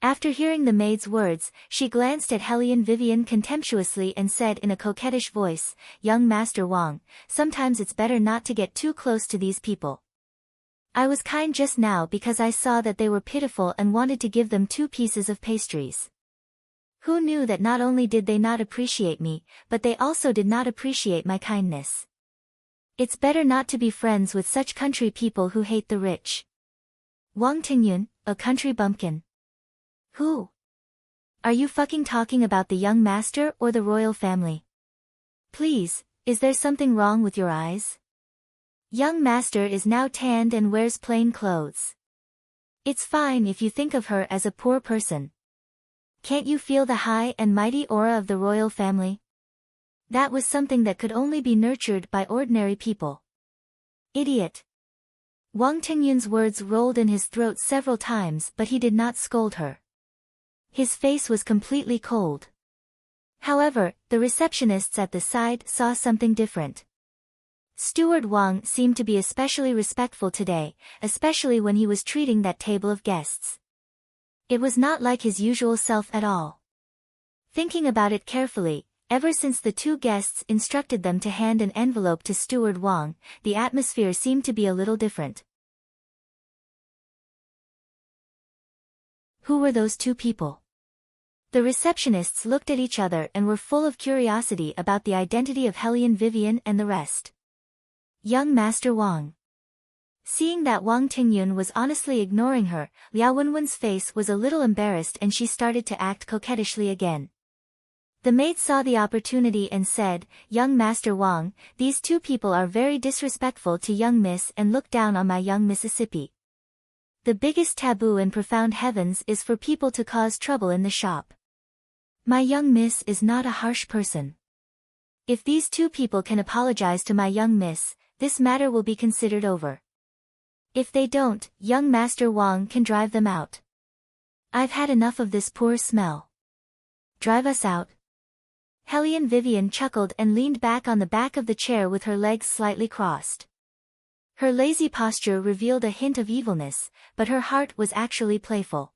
After hearing the maid's words, she glanced at Hellion Vivian contemptuously and said in a coquettish voice, young master Wang, sometimes it's better not to get too close to these people. I was kind just now because I saw that they were pitiful and wanted to give them 2 pieces of pastries. Who knew that not only did they not appreciate me, but they also did not appreciate my kindness. It's better not to be friends with such country people who hate the rich. Wang Tingyun, a country bumpkin. Who? Are you fucking talking about the young master or the royal family? Please, is there something wrong with your eyes? Young master is now tanned and wears plain clothes. It's fine if you think of her as a poor person. Can't you feel the high and mighty aura of the royal family? That was something that could only be nurtured by ordinary people. Idiot. Wang Tingyun's words rolled in his throat several times but he did not scold her. His face was completely cold. However, the receptionists at the side saw something different. Steward Wang seemed to be especially respectful today, especially when he was treating that table of guests. It was not like his usual self at all. Thinking about it carefully, ever since the 2 guests instructed them to hand an envelope to Steward Wang, the atmosphere seemed to be a little different. Who were those 2 people? The receptionists looked at each other and were full of curiosity about the identity of Hellion Vivian and the rest. Young Master Wang. Seeing that Wang Tingyun was honestly ignoring her, Liao Wenwen's face was a little embarrassed and she started to act coquettishly again. The maid saw the opportunity and said, young Master Wang, these 2 people are very disrespectful to young Miss and look down on my young Mississippi. The biggest taboo in Profound Heavens is for people to cause trouble in the shop. My young Miss is not a harsh person. If these 2 people can apologize to my young Miss, this matter will be considered over. If they don't, young Master Wang can drive them out. I've had enough of this poor smell. Drive us out. Hellion Vivian chuckled and leaned back on the back of the chair with her legs slightly crossed. Her lazy posture revealed a hint of evilness, but her heart was actually playful.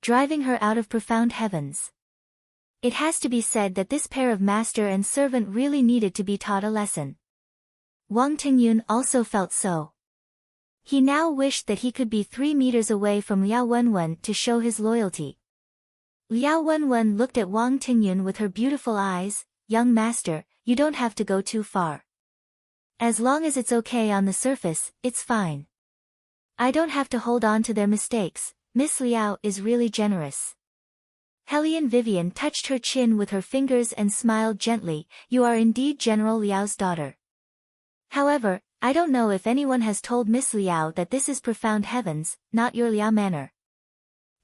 Driving her out of Profound Heavens. It has to be said that this pair of master and servant really needed to be taught a lesson. Wang Tingyun also felt so. He now wished that he could be 3 meters away from Liao Wenwen to show his loyalty. Liao Wenwen looked at Wang Tingyun with her beautiful eyes, young master, you don't have to go too far. As long as it's okay on the surface, it's fine. I don't have to hold on to their mistakes, Miss Liao is really generous. Hellion Vivian touched her chin with her fingers and smiled gently, you are indeed General Liao's daughter. However, I don't know if anyone has told Miss Liao that this is Profound Heavens, not your Liao Manor.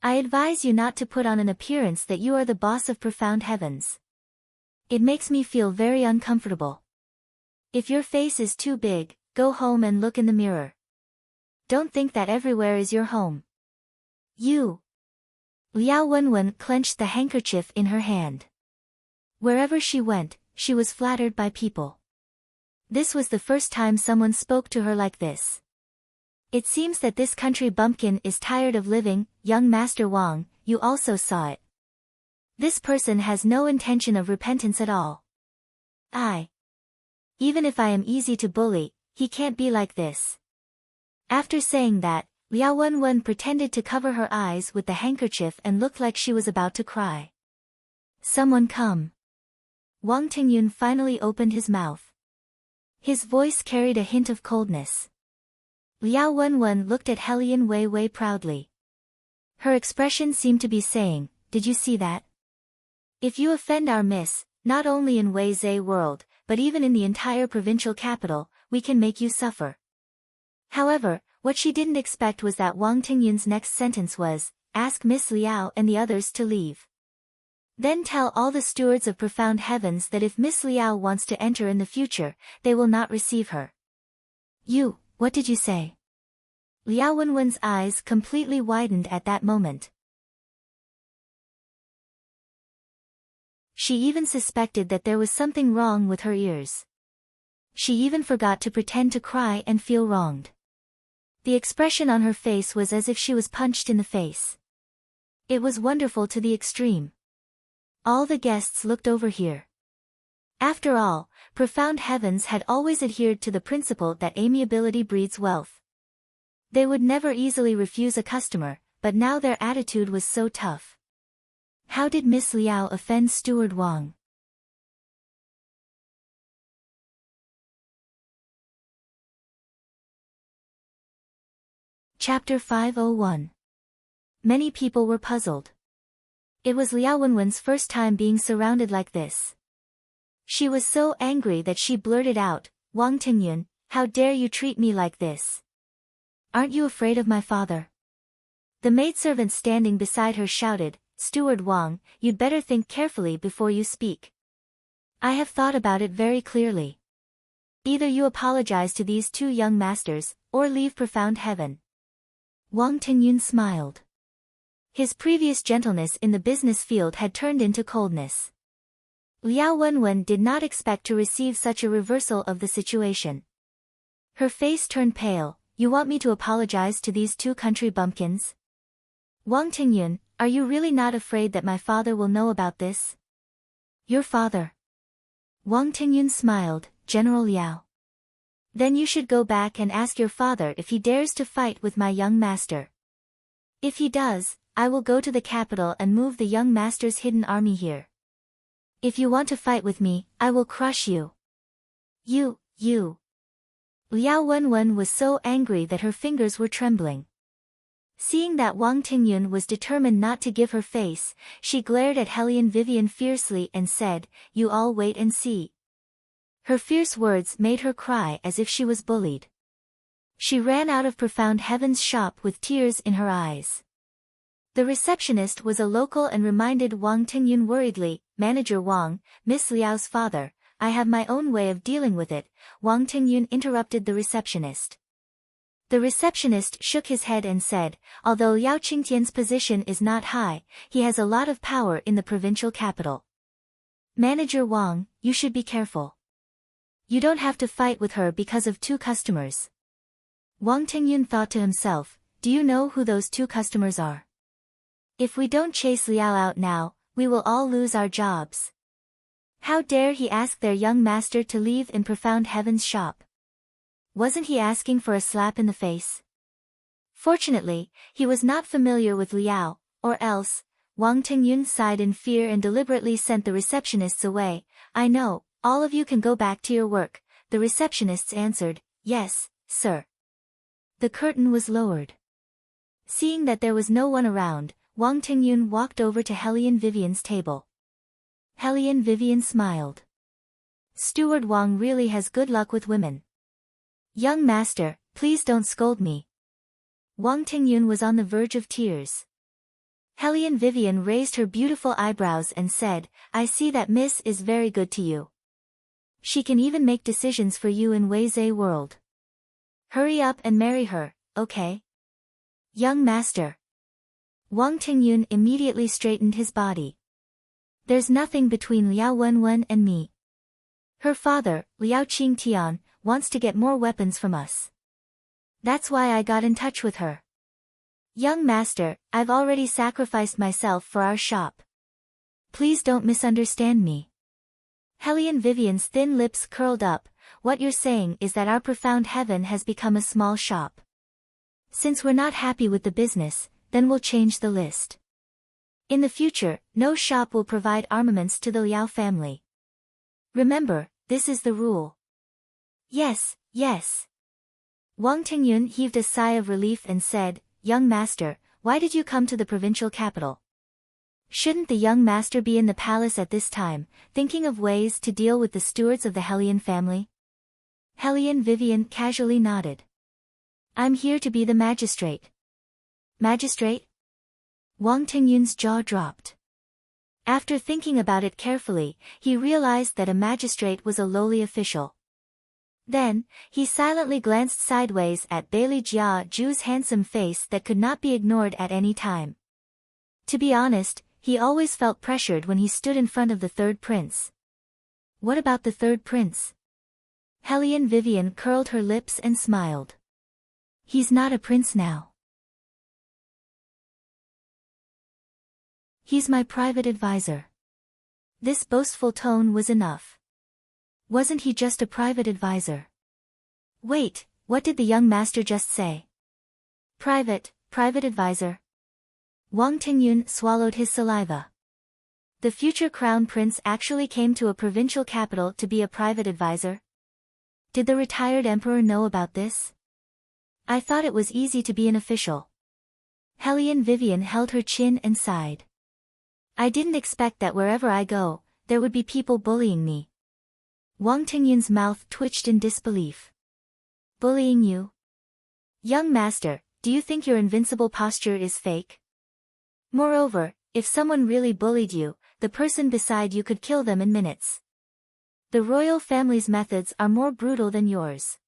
I advise you not to put on an appearance that you are the boss of Profound Heavens. It makes me feel very uncomfortable. If your face is too big, go home and look in the mirror. Don't think that everywhere is your home. You. Liao Wenwen clenched the handkerchief in her hand. Wherever she went, she was flattered by people. This was the first time someone spoke to her like this. It seems that this country bumpkin is tired of living, young Master Wang, you also saw it. This person has no intention of repentance at all. Even if I am easy to bully, he can't be like this. After saying that, Liao Wenwen pretended to cover her eyes with the handkerchief and looked like she was about to cry. Someone come. Wang Tingyun finally opened his mouth. His voice carried a hint of coldness. Liao Wenwen looked at Helian Wei proudly. Her expression seemed to be saying, did you see that? If you offend our miss, not only in Wei Zhe world, but even in the entire provincial capital, we can make you suffer. However, what she didn't expect was that Wang Tingyun's next sentence was, ask Miss Liao and the others to leave. Then tell all the stewards of profound heavens that if Miss Liao wants to enter in the future, they will not receive her. What did you say? Liao Wenwen's eyes completely widened at that moment. She even suspected that there was something wrong with her ears. She even forgot to pretend to cry and feel wronged. The expression on her face was as if she was punched in the face. It was wonderful to the extreme. All the guests looked over here. After all, profound heavens had always adhered to the principle that amiability breeds wealth. They would never easily refuse a customer, but now their attitude was so tough. How did Miss Liao offend Steward Wang? Chapter 501. Many people were puzzled. It was Liao Wenwen's first time being surrounded like this. She was so angry that she blurted out, Wang Tingyun, how dare you treat me like this? Aren't you afraid of my father? The maidservant standing beside her shouted, Steward Wang, you'd better think carefully before you speak. I have thought about it very clearly. Either you apologize to these two young masters, or leave profound heaven. Wang Tingyun smiled. His previous gentleness in the business field had turned into coldness. Liao Wenwen did not expect to receive such a reversal of the situation. Her face turned pale. You want me to apologize to these two country bumpkins? Wang Tingyun, are you really not afraid that my father will know about this? Your father? Wang Tingyun smiled, General Liao. Then you should go back and ask your father if he dares to fight with my young master. If he does, I will go to the capital and move the young master's hidden army here. If you want to fight with me, I will crush you. You. Liao Wenwen was so angry that her fingers were trembling. Seeing that Wang Tingyun was determined not to give her face, she glared at Helian Vivian fiercely and said, you all wait and see. Her fierce words made her cry as if she was bullied. She ran out of Profound Heaven's shop with tears in her eyes. The receptionist was a local and reminded Wang Tingyun worriedly, Manager Wang, Miss Liao's father, I have my own way of dealing with it, Wang Tingyun interrupted the receptionist. The receptionist shook his head and said, although Liao Qingtian's position is not high, he has a lot of power in the provincial capital. Manager Wang, you should be careful. You don't have to fight with her because of two customers. Wang Tingyun thought to himself, do you know who those two customers are? If we don't chase Liao out now, we will all lose our jobs. How dare he ask their young master to leave in Profound Heaven's shop? Wasn't he asking for a slap in the face? Fortunately, he was not familiar with Liao, or else, Wang Tingyun sighed in fear and deliberately sent the receptionists away. I know, all of you can go back to your work, the receptionists answered, yes, sir. The curtain was lowered. Seeing that there was no one around, Wang Tingyun walked over to Helian Vivian's table. Helian Vivian smiled. Steward Wang really has good luck with women. Young master, please don't scold me. Wang Tingyun was on the verge of tears. Helian Vivian raised her beautiful eyebrows and said, I see that Miss is very good to you. She can even make decisions for you in Wei Zhe world. Hurry up and marry her, okay? Young master. Wang Tingyun immediately straightened his body. There's nothing between Liao Wenwen and me. Her father, Liao Qingtian, wants to get more weapons from us. That's why I got in touch with her. Young master, I've already sacrificed myself for our shop. Please don't misunderstand me. Hellion Vivian's thin lips curled up. What you're saying is that our profound heaven has become a small shop. Since we're not happy with the business, then we'll change the list. In the future, no shop will provide armaments to the Liao family. Remember, this is the rule. Yes, yes. Wang Tingyun heaved a sigh of relief and said, Young master, why did you come to the provincial capital? Shouldn't the young master be in the palace at this time, thinking of ways to deal with the stewards of the Hellion family? Hellion Vivian casually nodded. I'm here to be the magistrate. Magistrate? Wang Tingyun's jaw dropped. After thinking about it carefully, he realized that a magistrate was a lowly official. Then, he silently glanced sideways at Bailey Jia Ju's handsome face that could not be ignored at any time. To be honest, he always felt pressured when he stood in front of the third prince. What about the third prince? Hellion Vivian curled her lips and smiled. He's not a prince now. He's my private advisor. This boastful tone was enough. Wasn't he just a private advisor? Wait, what did the young master just say? Private advisor. Wang Tingyun swallowed his saliva. The future crown prince actually came to a provincial capital to be a private advisor? Did the retired emperor know about this? I thought it was easy to be an official. Hellion Vivian held her chin and sighed. I didn't expect that wherever I go, there would be people bullying me. Wang Tingyun's mouth twitched in disbelief. Bullying you? Young master, do you think your invincible posture is fake? Moreover, if someone really bullied you, the person beside you could kill them in minutes. The royal family's methods are more brutal than yours.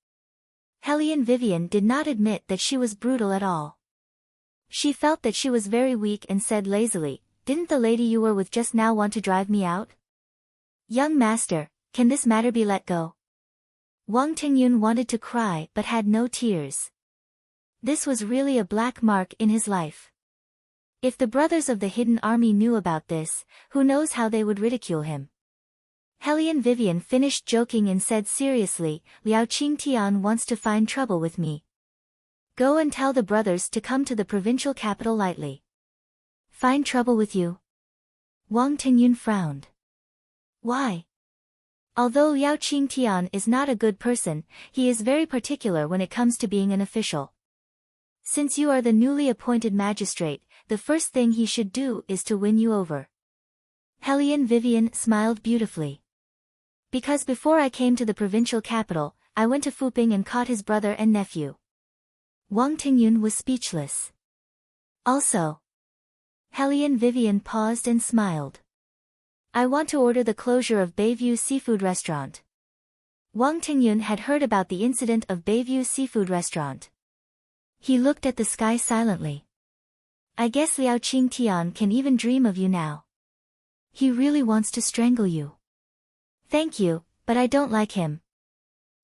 Hellion Vivian did not admit that she was brutal at all. She felt that she was very weak and said lazily, Didn't the lady you were with just now want to drive me out? Young master, can this matter be let go? Wang Tingyun wanted to cry but had no tears. This was really a black mark in his life. If the brothers of the hidden army knew about this, who knows how they would ridicule him. Hellion Vivian finished joking and said seriously, Liao Qingtian wants to find trouble with me. Go and tell the brothers to come to the provincial capital lightly. Find trouble with you? Wang Tingyun frowned. Why? Although Liao Qingtian is not a good person, he is very particular when it comes to being an official. Since you are the newly appointed magistrate, the first thing he should do is to win you over. Hellion Vivian smiled beautifully. Because before I came to the provincial capital, I went to Fuping and caught his brother and nephew. Wang Tingyun was speechless. Also. Hellion Vivian paused and smiled. I want to order the closure of Bayview Seafood Restaurant. Wang Tingyun had heard about the incident of Bayview Seafood Restaurant. He looked at the sky silently. I guess Liao Qingtian can even dream of you now. He really wants to strangle you. Thank you, but I don't like him.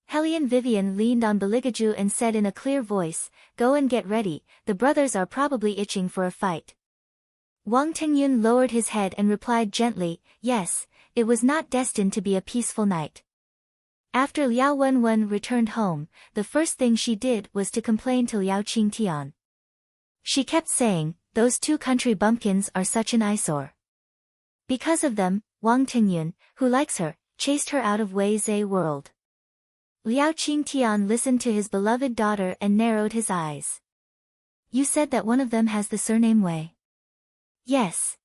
Hellion Vivian leaned on Beligaju and said in a clear voice, Go and get ready, the brothers are probably itching for a fight. Wang Tingyun lowered his head and replied gently, Yes, it was not destined to be a peaceful night. After Liao Wenwen returned home, the first thing she did was to complain to Liao Qingtian. She kept saying, Those two country bumpkins are such an eyesore. Because of them, Wang Tingyun, who likes her, chased her out of Wei Zhe world. Liao Qingtian listened to his beloved daughter and narrowed his eyes. You said that one of them has the surname Wei. Yes.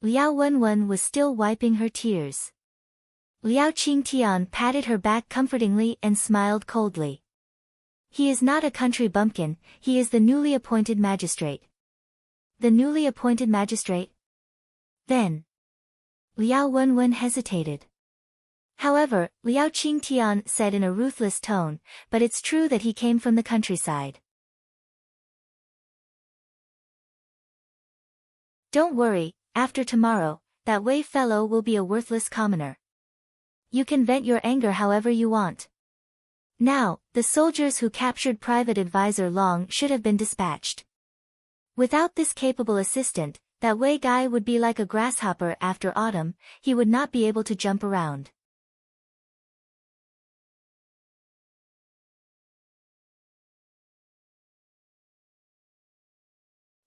Liao Wenwen was still wiping her tears. Liao Qingtian patted her back comfortingly and smiled coldly. He is not a country bumpkin, he is the newly appointed magistrate. The newly appointed magistrate? Then. Liao Wenwen hesitated. However, Liao Qingtian said in a ruthless tone, but it's true that he came from the countryside. Don't worry, after tomorrow, that Wei fellow will be a worthless commoner. You can vent your anger however you want. Now, the soldiers who captured Private Advisor Long should have been dispatched. Without this capable assistant, that way guy would be like a grasshopper after autumn, he would not be able to jump around.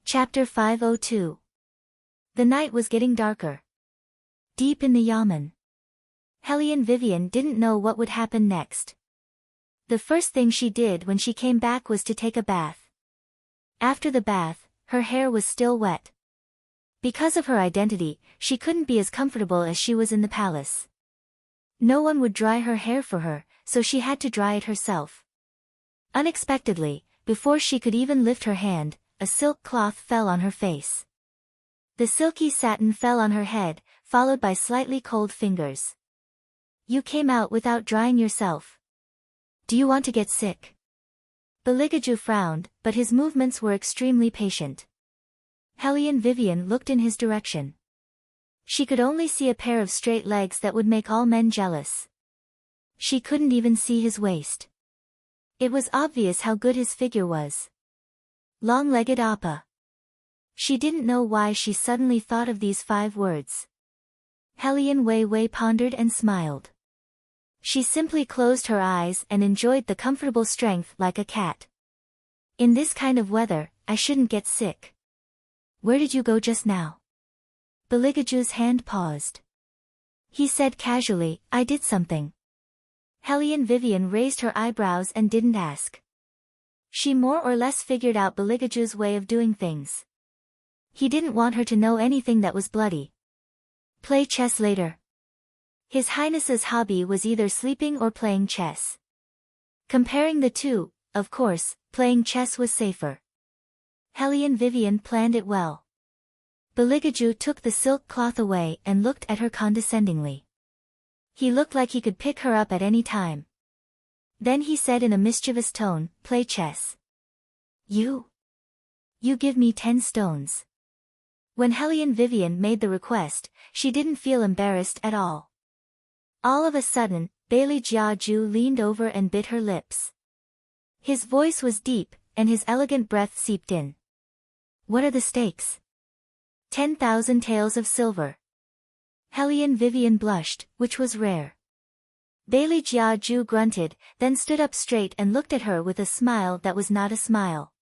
Chapter 502. The night was getting darker. Deep in the yamen, Hellion Vivian didn't know what would happen next. The first thing she did when she came back was to take a bath. After the bath, her hair was still wet. Because of her identity, she couldn't be as comfortable as she was in the palace. No one would dry her hair for her, so she had to dry it herself. Unexpectedly, before she could even lift her hand, a silk cloth fell on her face. The silky satin fell on her head, followed by slightly cold fingers. You came out without drying yourself. Do you want to get sick? Beligaju frowned, but his movements were extremely patient. Hellion Vivian looked in his direction. She could only see a pair of straight legs that would make all men jealous. She couldn't even see his waist. It was obvious how good his figure was. Long-legged Appa. She didn't know why she suddenly thought of these 5 words. Hellion Wei pondered and smiled. She simply closed her eyes and enjoyed the comfortable strength like a cat. In this kind of weather, I shouldn't get sick. Where did you go just now? Beligaju's hand paused. He said casually, I did something. Hellion Vivian raised her eyebrows and didn't ask. She more or less figured out Beligaju's way of doing things. He didn't want her to know anything that was bloody. Play chess later. His Highness's hobby was either sleeping or playing chess. Comparing the two, of course, playing chess was safer. Hellion Vivian planned it well. Beligaju took the silk cloth away and looked at her condescendingly. He looked like he could pick her up at any time. Then he said in a mischievous tone, play chess. You give me 10 stones. When Hellion Vivian made the request, she didn't feel embarrassed at all. All of a sudden, Bailey Jiaju leaned over and bit her lips. His voice was deep, and his elegant breath seeped in. What are the stakes? 10,000 taels of silver. Hellion Vivian blushed, which was rare. Bailey Jiaju grunted, then stood up straight and looked at her with a smile that was not a smile.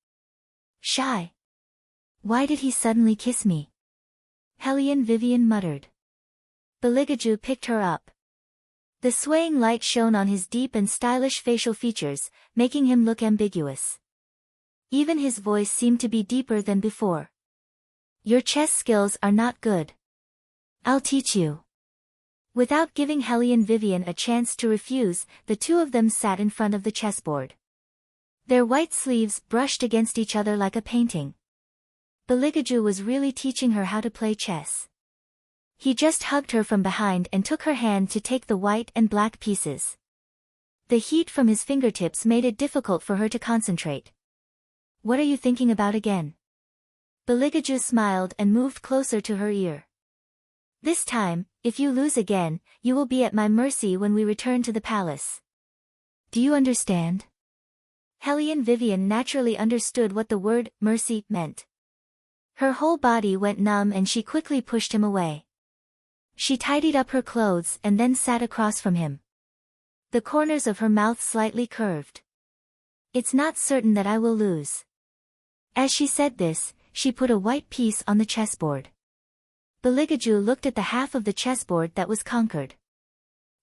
Shy. Why did he suddenly kiss me? Hellion Vivian muttered. Beligaju picked her up. The swaying light shone on his deep and stylish facial features, making him look ambiguous. Even his voice seemed to be deeper than before. Your chess skills are not good. I'll teach you. Without giving Hellion Vivian a chance to refuse, the two of them sat in front of the chessboard. Their white sleeves brushed against each other like a painting. Beligaju was really teaching her how to play chess. He just hugged her from behind and took her hand to take the white and black pieces. The heat from his fingertips made it difficult for her to concentrate. What are you thinking about again? Beligaju smiled and moved closer to her ear. This time, if you lose again, you will be at my mercy when we return to the palace. Do you understand? Hellion Vivian naturally understood what the word mercy meant. Her whole body went numb and she quickly pushed him away. She tidied up her clothes and then sat across from him. The corners of her mouth slightly curved. It's not certain that I will lose. As she said this, she put a white piece on the chessboard. Beligaju looked at the half of the chessboard that was conquered.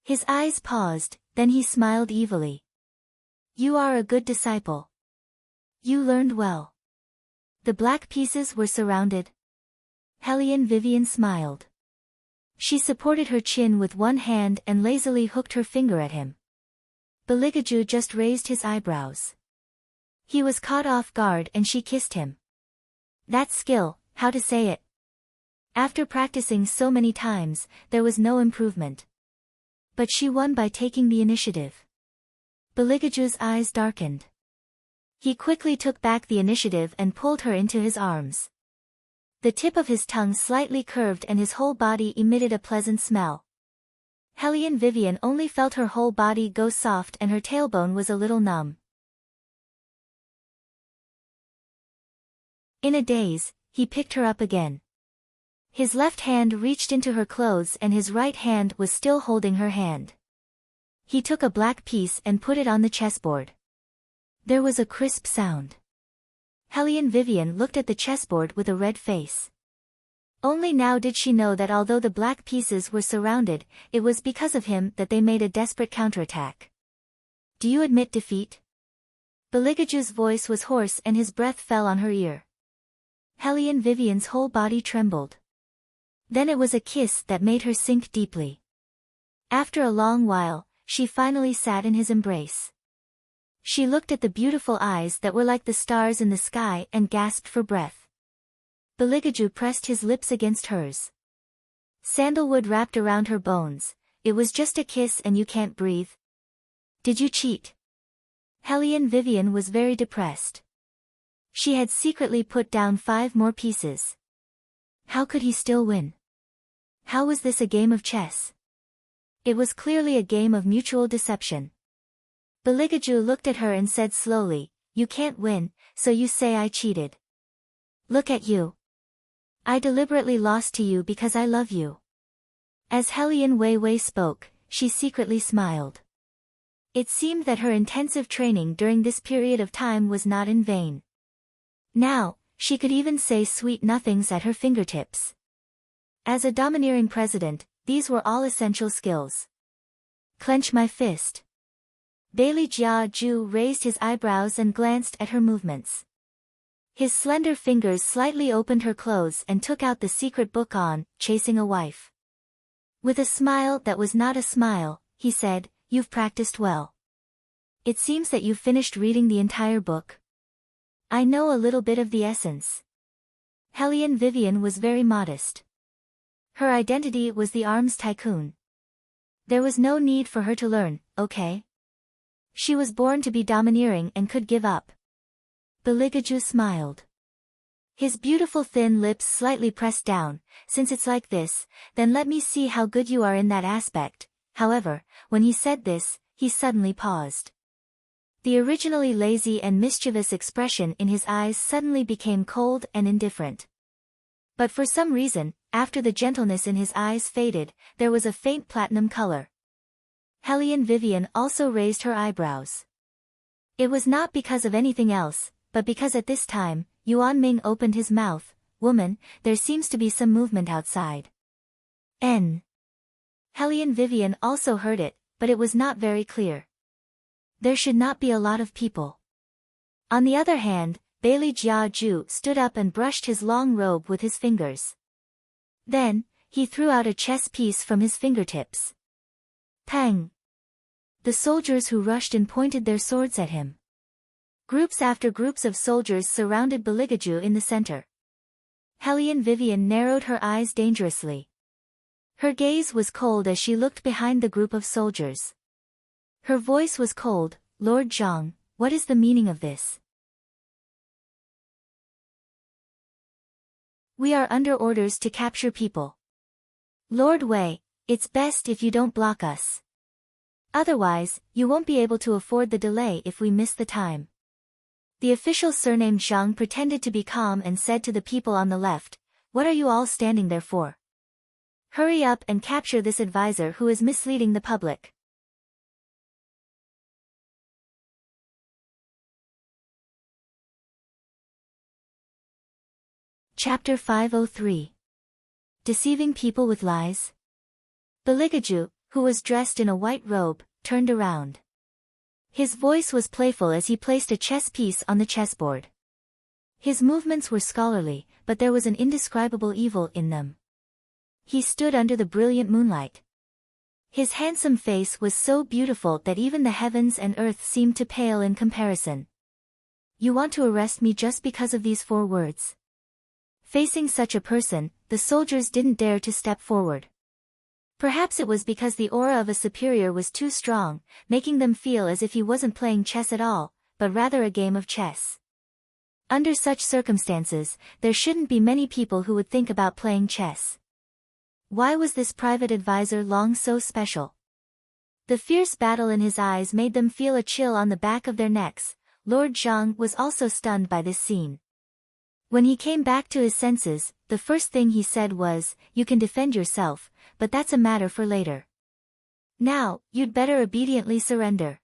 His eyes paused, then he smiled evilly. You are a good disciple. You learned well. The black pieces were surrounded. Hellion Vivian smiled. She supported her chin with one hand and lazily hooked her finger at him. Beligaju just raised his eyebrows. He was caught off guard and she kissed him. That skill, how to say it? After practicing so many times, there was no improvement. But she won by taking the initiative. Beligaju's eyes darkened. He quickly took back the initiative and pulled her into his arms. The tip of his tongue slightly curved and his whole body emitted a pleasant smell. Hellion Vivian only felt her whole body go soft and her tailbone was a little numb. In a daze, he picked her up again. His left hand reached into her clothes and his right hand was still holding her hand. He took a black piece and put it on the chessboard. There was a crisp sound. Hellion Vivian looked at the chessboard with a red face. Only now did she know that although the black pieces were surrounded, it was because of him that they made a desperate counterattack. Do you admit defeat? Beligaju's voice was hoarse and his breath fell on her ear. Hellion Vivian's whole body trembled. Then it was a kiss that made her sink deeply. After a long while, she finally sat in his embrace. She looked at the beautiful eyes that were like the stars in the sky and gasped for breath. Beligaju pressed his lips against hers. Sandalwood wrapped around her bones. It was just a kiss and you can't breathe. Did you cheat? Hellion Vivian was very depressed. She had secretly put down 5 more pieces. How could he still win? How was this a game of chess? It was clearly a game of mutual deception. Beligaju looked at her and said slowly, you can't win, so you say I cheated. Look at you. I deliberately lost to you because I love you. As Hellion Wei spoke, she secretly smiled. It seemed that her intensive training during this period of time was not in vain. Now, she could even say sweet nothings at her fingertips. As a domineering president, these were all essential skills. Clench my fist. Bailey Jia Ju raised his eyebrows and glanced at her movements. His slender fingers slightly opened her clothes and took out the secret book on Chasing a Wife. With a smile that was not a smile, he said, you've practiced well. It seems that you've finished reading the entire book. I know a little bit of the essence. Hellion Vivian was very modest. Her identity was the arms tycoon. There was no need for her to learn, okay? She was born to be domineering and could give up. Beligaju smiled. His beautiful thin lips slightly pressed down. Since it's like this, then let me see how good you are in that aspect. However, when he said this, he suddenly paused. The originally lazy and mischievous expression in his eyes suddenly became cold and indifferent. But for some reason, after the gentleness in his eyes faded, there was a faint platinum color. Hellion Vivian also raised her eyebrows. It was not because of anything else, but because at this time, Yuan Ming opened his mouth. Woman, there seems to be some movement outside. Hellion Vivian also heard it, but it was not very clear. There should not be a lot of people. On the other hand, Bailey Jia Ju stood up and brushed his long robe with his fingers. Then, he threw out a chess piece from his fingertips. Pang! The soldiers who rushed in pointed their swords at him. Groups after groups of soldiers surrounded Beligaju in the center. Hellion Vivian narrowed her eyes dangerously. Her gaze was cold as she looked behind the group of soldiers. Her voice was cold. Lord Zhang, what is the meaning of this? We are under orders to capture people. Lord Wei, it's best if you don't block us. Otherwise, you won't be able to afford the delay if we miss the time. The official surnamed Zhang pretended to be calm and said to the people on the left, what are you all standing there for? Hurry up and capture this advisor who is misleading the public. Chapter 503. Deceiving people with lies? Beligaju, who was dressed in a white robe, turned around. His voice was playful as he placed a chess piece on the chessboard. His movements were scholarly, but there was an indescribable evil in them. He stood under the brilliant moonlight. His handsome face was so beautiful that even the heavens and earth seemed to pale in comparison. You want to arrest me just because of these 4 words? Facing such a person, the soldiers didn't dare to step forward. Perhaps it was because the aura of a superior was too strong, making them feel as if he wasn't playing chess at all, but rather a game of chess. Under such circumstances, there shouldn't be many people who would think about playing chess. Why was this private advisor Long so special? The fierce battle in his eyes made them feel a chill on the back of their necks. Lord Zhang was also stunned by this scene. When he came back to his senses, the first thing he said was, "You can defend yourself, but that's a matter for later. Now, you'd better obediently surrender.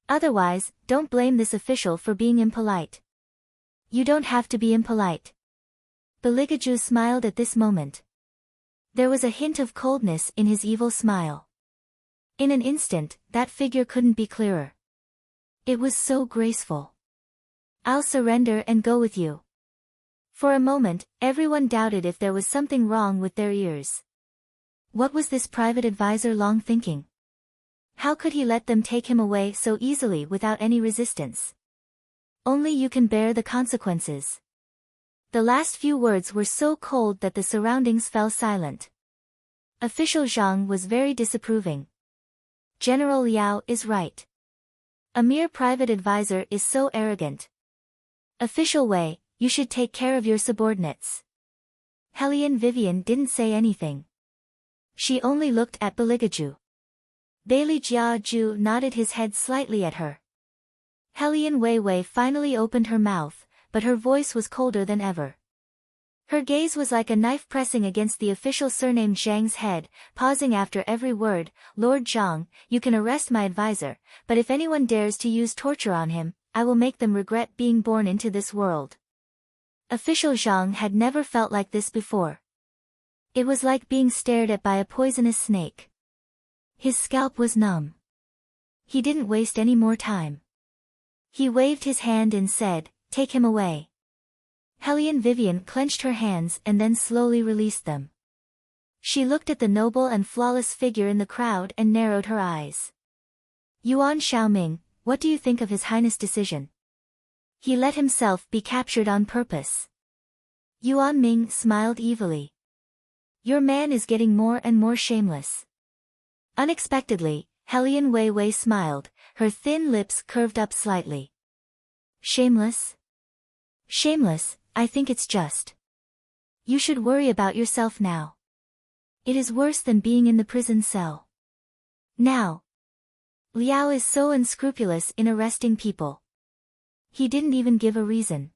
Otherwise, don't blame this official for being impolite." "You don't have to be impolite." Beligaju smiled at this moment. There was a hint of coldness in his evil smile. In an instant, that figure couldn't be clearer. It was so graceful. "I'll surrender and go with you." For a moment, everyone doubted if there was something wrong with their ears. What was this private advisor long thinking? How could he let them take him away so easily without any resistance? "Only you can bear the consequences." The last few words were so cold that the surroundings fell silent. Official Zhang was very disapproving. General Liao is right. A mere private advisor is so arrogant. Official Wei, you should take care of your subordinates. Hellion Vivian didn't say anything. She only looked at Beligaju. Bailey Jiaju nodded his head slightly at her. Hellion Wei finally opened her mouth, but her voice was colder than ever. Her gaze was like a knife pressing against the official surnamed Zhang's head, pausing after every word. "Lord Zhang, you can arrest my advisor, but if anyone dares to use torture on him, I will make them regret being born into this world." Official Zhang had never felt like this before. It was like being stared at by a poisonous snake. His scalp was numb. He didn't waste any more time. He waved his hand and said, "Take him away." Hellion Vivian clenched her hands and then slowly released them. She looked at the noble and flawless figure in the crowd and narrowed her eyes. "Yuan Xiaoming, what do you think of His Highness' decision? He let himself be captured on purpose." Yuan Ming smiled evilly. "Your man is getting more and more shameless." Unexpectedly, Hellion Wei smiled, her thin lips curved up slightly. "Shameless? Shameless, I think it's just. You should worry about yourself now. It is worse than being in the prison cell. Now. Liao is so unscrupulous in arresting people. He didn't even give a reason.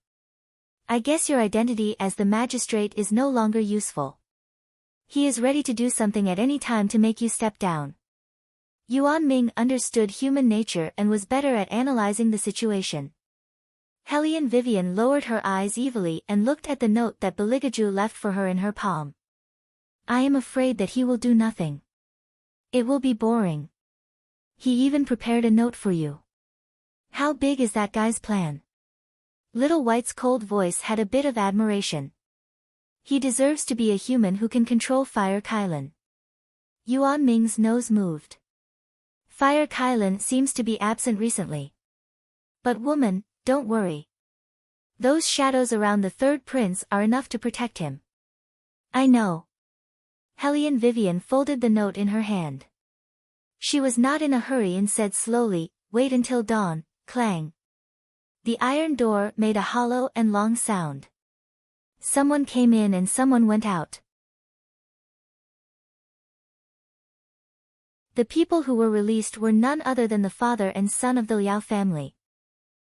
I guess your identity as the magistrate is no longer useful. He is ready to do something at any time to make you step down." Yuan Ming understood human nature and was better at analyzing the situation. Hellion Vivian lowered her eyes evilly and looked at the note that Beligaju left for her in her palm. "I am afraid that he will do nothing. It will be boring. He even prepared a note for you. How big is that guy's plan?" Little White's cold voice had a bit of admiration. "He deserves to be a human who can control Fire Kailan." Yuan Ming's nose moved. "Fire Kailan seems to be absent recently. But woman, don't worry. Those shadows around the third prince are enough to protect him." "I know." Hellion Vivian folded the note in her hand. She was not in a hurry and said slowly, "Wait until dawn." Clang. The iron door made a hollow and long sound. Someone came in and someone went out. The people who were released were none other than the father and son of the Liao family.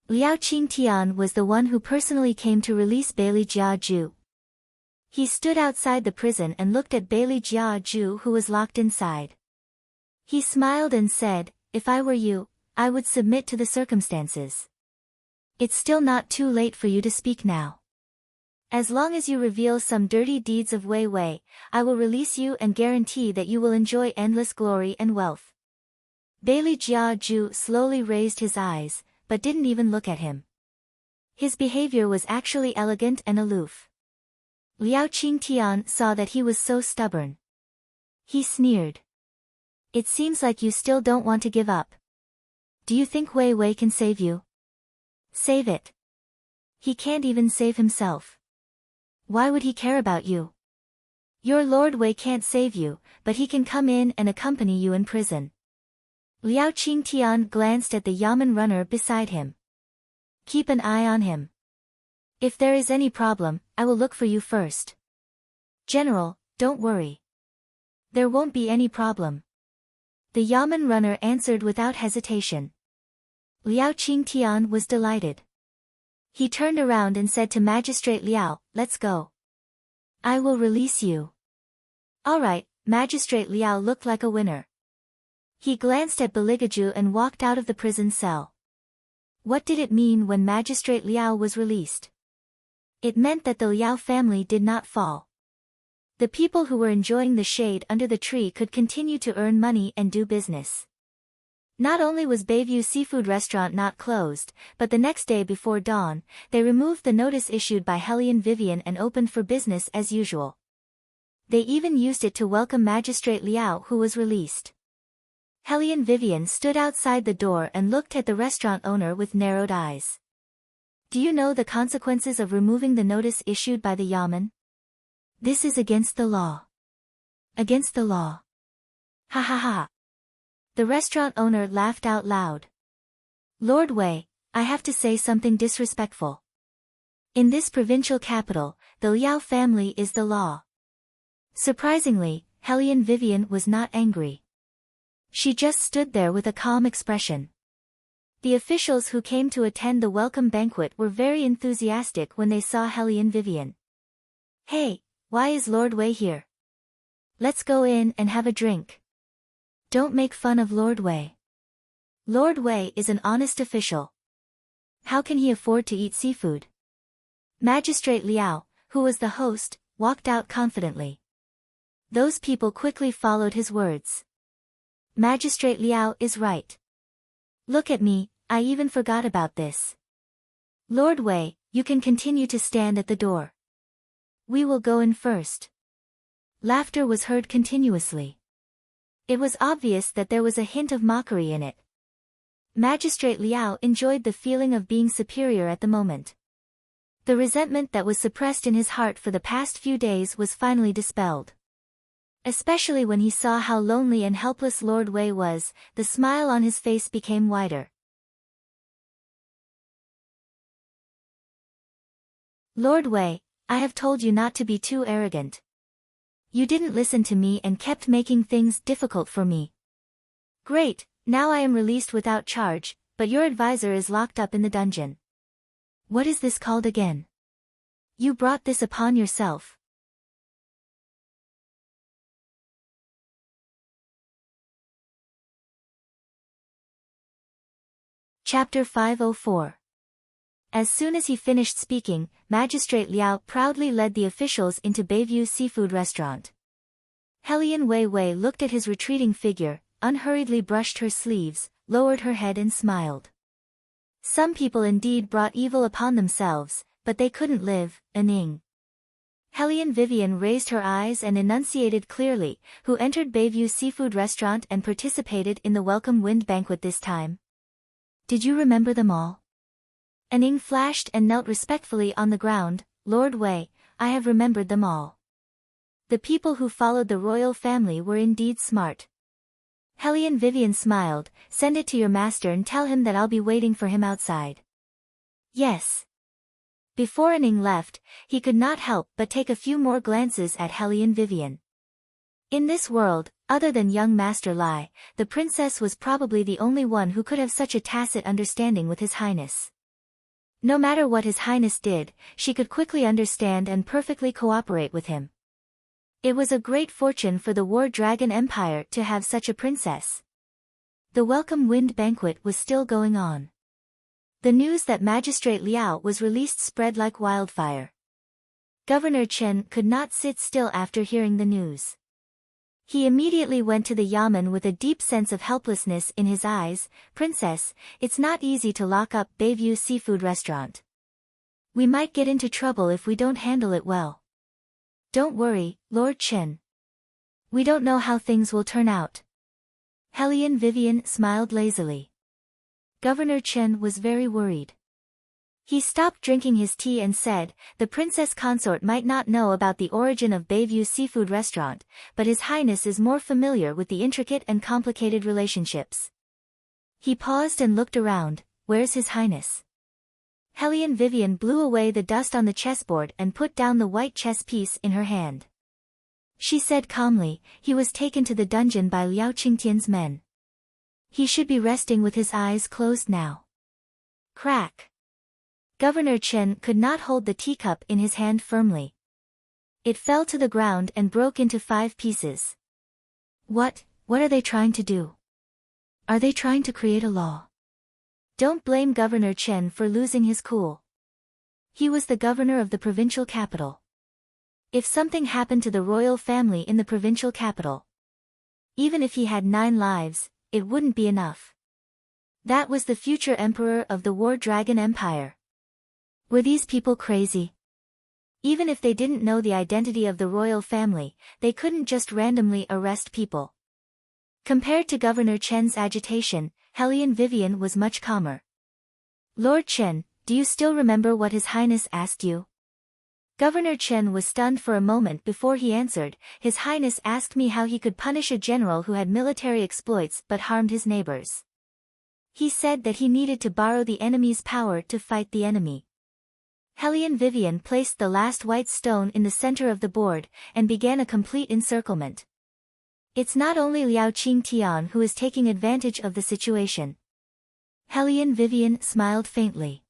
Liao Qingtian was the one who personally came to release Bailey Jiaju. He stood outside the prison and looked at Bailey Jiaju, who was locked inside. He smiled and said, "If I were you, I would submit to the circumstances. It's still not too late for you to speak now. As long as you reveal some dirty deeds of Wei Wei, I will release you and guarantee that you will enjoy endless glory and wealth." Bailey Jiaju slowly raised his eyes, but didn't even look at him. His behavior was actually elegant and aloof. Liao Qingtian saw that he was so stubborn. He sneered. "It seems like you still don't want to give up. Do you think Wei Wei can save you? Save it. He can't even save himself. Why would he care about you? Your Lord Wei can't save you, but he can come in and accompany you in prison." Liao Qingtian glanced at the Yamen runner beside him. "Keep an eye on him. If there is any problem, I will look for you first." "General, don't worry. There won't be any problem." The Yamen runner answered without hesitation. Liao Qingtian was delighted. He turned around and said to Magistrate Liao, "Let's go. I will release you." "Alright," Magistrate Liao looked like a winner. He glanced at Beligaju and walked out of the prison cell. What did it mean when Magistrate Liao was released? It meant that the Liao family did not fall. The people who were enjoying the shade under the tree could continue to earn money and do business. Not only was Bayview Seafood Restaurant not closed, but the next day before dawn, they removed the notice issued by Hellion Vivian and opened for business as usual. They even used it to welcome Magistrate Liao, who was released. Hellion Vivian stood outside the door and looked at the restaurant owner with narrowed eyes. "Do you know the consequences of removing the notice issued by the Yamen? This is against the law." "Against the law? Ha ha ha." The restaurant owner laughed out loud. "Lord Wei, I have to say something disrespectful. In this provincial capital, the Liao family is the law." Surprisingly, Hellion Vivian was not angry. She just stood there with a calm expression. The officials who came to attend the welcome banquet were very enthusiastic when they saw Hellion Vivian. "Hey, why is Lord Wei here? Let's go in and have a drink. Don't make fun of Lord Wei. Lord Wei is an honest official. How can he afford to eat seafood?" Magistrate Liao, who was the host, walked out confidently. Those people quickly followed his words. Magistrate Liao is right. Look at me, I even forgot about this. Lord Wei, you can continue to stand at the door. We will go in first. Laughter was heard continuously. It was obvious that there was a hint of mockery in it. Magistrate Liao enjoyed the feeling of being superior at the moment. The resentment that was suppressed in his heart for the past few days was finally dispelled. Especially when he saw how lonely and helpless Lord Wei was, the smile on his face became wider. "Lord Wei, I have told you not to be too arrogant. You didn't listen to me and kept making things difficult for me. Great, now I am released without charge, but your advisor is locked up in the dungeon. What is this called again? You brought this upon yourself." Chapter 504. As soon as he finished speaking, Magistrate Liao proudly led the officials into Bayview Seafood Restaurant. Hellion Wei looked at his retreating figure, unhurriedly brushed her sleeves, lowered her head and smiled. Some people indeed brought evil upon themselves, but they couldn't live, Aning. Hellion Vivian raised her eyes and enunciated clearly, "Who entered Bayview Seafood Restaurant and participated in the Welcome Wind Banquet this time? Did you remember them all?" Aning flashed and knelt respectfully on the ground. "Lord Wei, I have remembered them all." The people who followed the royal family were indeed smart. Hellion Vivian smiled. "Send it to your master and tell him that I'll be waiting for him outside." "Yes." Before Aning left, he could not help but take a few more glances at Hellion Vivian. In this world, other than young Master Lai, the princess was probably the only one who could have such a tacit understanding with His Highness. No matter what His Highness did, she could quickly understand and perfectly cooperate with him. It was a great fortune for the War Dragon Empire to have such a princess. The Welcome Wind Banquet was still going on. The news that Magistrate Liao was released spread like wildfire. Governor Chen could not sit still after hearing the news. He immediately went to the Yamen with a deep sense of helplessness in his eyes. "Princess, it's not easy to lock up Bayview Seafood Restaurant. We might get into trouble if we don't handle it well." "Don't worry, Lord Chen. We don't know how things will turn out." Hellion Vivian smiled lazily. Governor Chen was very worried. He stopped drinking his tea and said, "The Princess Consort might not know about the origin of Bayview Seafood Restaurant, but His Highness is more familiar with the intricate and complicated relationships." He paused and looked around. "Where's His Highness?" Hellion Vivian blew away the dust on the chessboard and put down the white chess piece in her hand. She said calmly, "He was taken to the dungeon by Liao Qingtian's men. He should be resting with his eyes closed now." Crack. Governor Chen could not hold the teacup in his hand firmly. It fell to the ground and broke into 5 pieces. What are they trying to do? Are they trying to create a law? Don't blame Governor Chen for losing his cool. He was the governor of the provincial capital. If something happened to the royal family in the provincial capital, even if he had 9 lives, it wouldn't be enough. That was the future emperor of the War Dragon Empire. Were these people crazy? Even if they didn't know the identity of the royal family, they couldn't just randomly arrest people. Compared to Governor Chen's agitation, Hellion Vivian was much calmer. Lord Chen, do you still remember what His Highness asked you? Governor Chen was stunned for a moment before he answered. His Highness asked me how he could punish a general who had military exploits but harmed his neighbors. He said that he needed to borrow the enemy's power to fight the enemy. Hellion Vivian placed the last white stone in the center of the board, and began a complete encirclement. It's not only Liao Qingtian who is taking advantage of the situation. Hellion Vivian smiled faintly.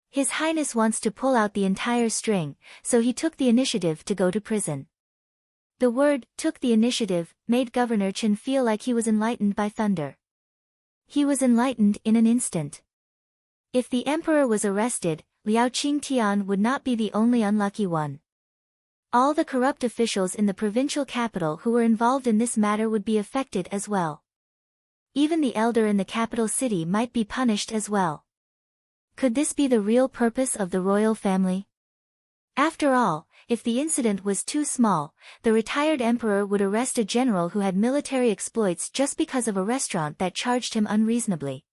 His Highness wants to pull out the entire string, so he took the initiative to go to prison. The word, took the initiative, made Governor Chen feel like he was enlightened by thunder. He was enlightened in an instant. If the emperor was arrested, Liao Qingtian would not be the only unlucky one. All the corrupt officials in the provincial capital who were involved in this matter would be affected as well. Even the elder in the capital city might be punished as well. Could this be the real purpose of the royal family? After all, if the incident was too small, the retired emperor would arrest a general who had military exploits just because of a restaurant that charged him unreasonably.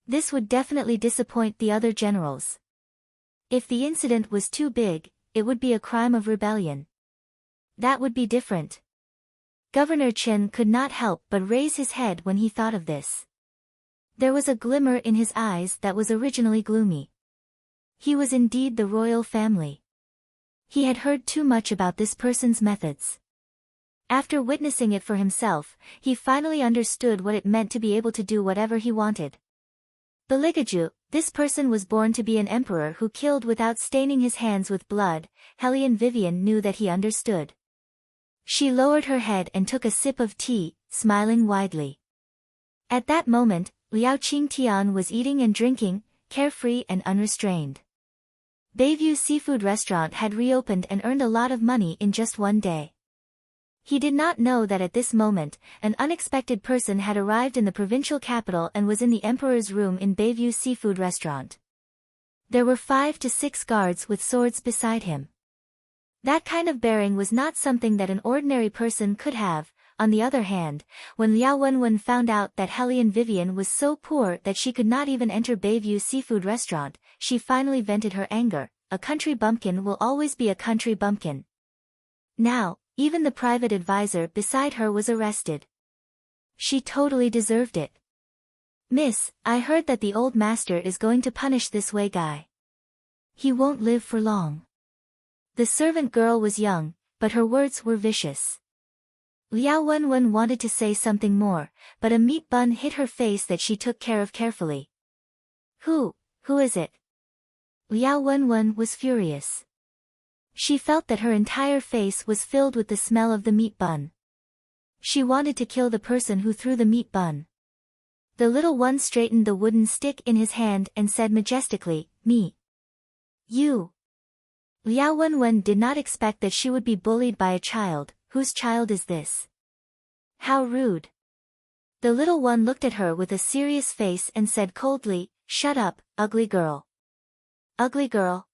This would definitely disappoint the other generals. If the incident was too big, it would be a crime of rebellion. That would be different. Governor Chen could not help but raise his head when he thought of this. There was a glimmer in his eyes that was originally gloomy. He was indeed the royal family. He had heard too much about this person's methods. After witnessing it for himself, he finally understood what it meant to be able to do whatever he wanted. Beligaju, this person was born to be an emperor who killed without staining his hands with blood. Hellion Vivian knew that he understood. She lowered her head and took a sip of tea, smiling widely. At that moment, Liao Qingtian was eating and drinking, carefree and unrestrained. Bayview Seafood Restaurant had reopened and earned a lot of money in just one day. He did not know that at this moment, an unexpected person had arrived in the provincial capital and was in the emperor's room in Bayview Seafood Restaurant. There were 5 to 6 guards with swords beside him. That kind of bearing was not something that an ordinary person could have. On the other hand, when Liao Wenwen found out that Hellion Vivian was so poor that she could not even enter Bayview Seafood Restaurant, she finally vented her anger. A country bumpkin will always be a country bumpkin. Now, even the private advisor beside her was arrested. She totally deserved it. Miss, I heard that the old master is going to punish this Wei guy. He won't live for long. The servant girl was young, but her words were vicious. Liao Wenwen wanted to say something more, but a meat bun hit her face that she took care of carefully. Who is it? Liao Wenwen was furious. She felt that her entire face was filled with the smell of the meat bun. She wanted to kill the person who threw the meat bun. The little one straightened the wooden stick in his hand and said majestically, "Me. You." Liao Wenwen did not expect that she would be bullied by a child. Whose child is this? How rude. The little one looked at her with a serious face and said coldly, "Shut up, ugly girl." Ugly girl.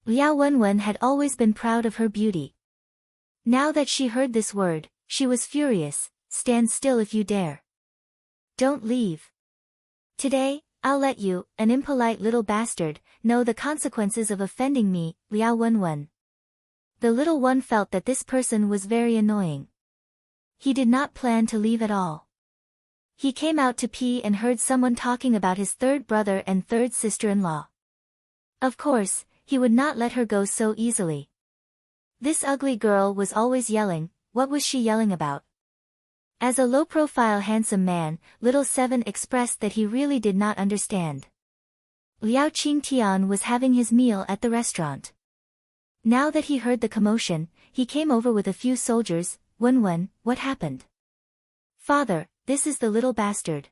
Liao Wenwen had always been proud of her beauty. Now that she heard this word, she was furious. Stand still if you dare. Don't leave. Today, I'll let you, an impolite little bastard, know the consequences of offending me, Liao Wenwen. The little one felt that this person was very annoying. He did not plan to leave at all. He came out to pee and heard someone talking about his third brother and third sister-in-law. Of course, he would not let her go so easily. This ugly girl was always yelling. What was she yelling about? As a low-profile handsome man, Little Seven expressed that he really did not understand. Liao Qingtian was having his meal at the restaurant. Now that he heard the commotion, he came over with a few soldiers. Wen, what happened? Father, this is the little bastard.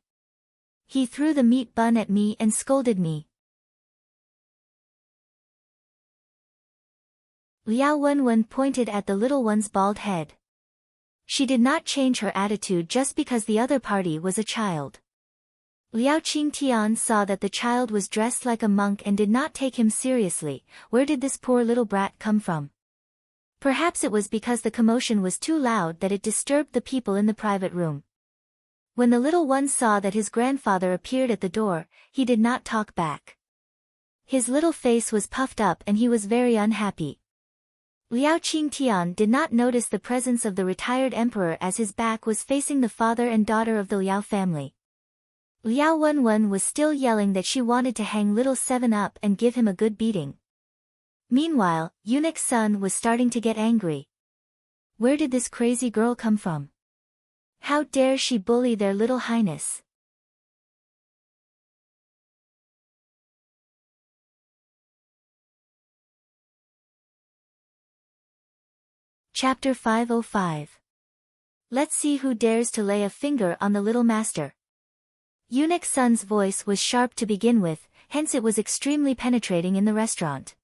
He threw the meat bun at me and scolded me. Liao Wen pointed at the little one's bald head. She did not change her attitude just because the other party was a child. Liao Qingtian saw that the child was dressed like a monk and did not take him seriously. Where did this poor little brat come from? Perhaps it was because the commotion was too loud that it disturbed the people in the private room. When the little one saw that his grandfather appeared at the door, he did not talk back. His little face was puffed up and he was very unhappy. Liao Qingtian did not notice the presence of the retired emperor as his back was facing the father and daughter of the Liao family. Liao Wen was still yelling that she wanted to hang Little Seven up and give him a good beating. Meanwhile, Eunuch Sun was starting to get angry. Where did this crazy girl come from? How dare she bully their little highness? Chapter 505. Let's see who dares to lay a finger on the little master. Eunuch Sun's voice was sharp to begin with, hence it was extremely penetrating in the restaurant.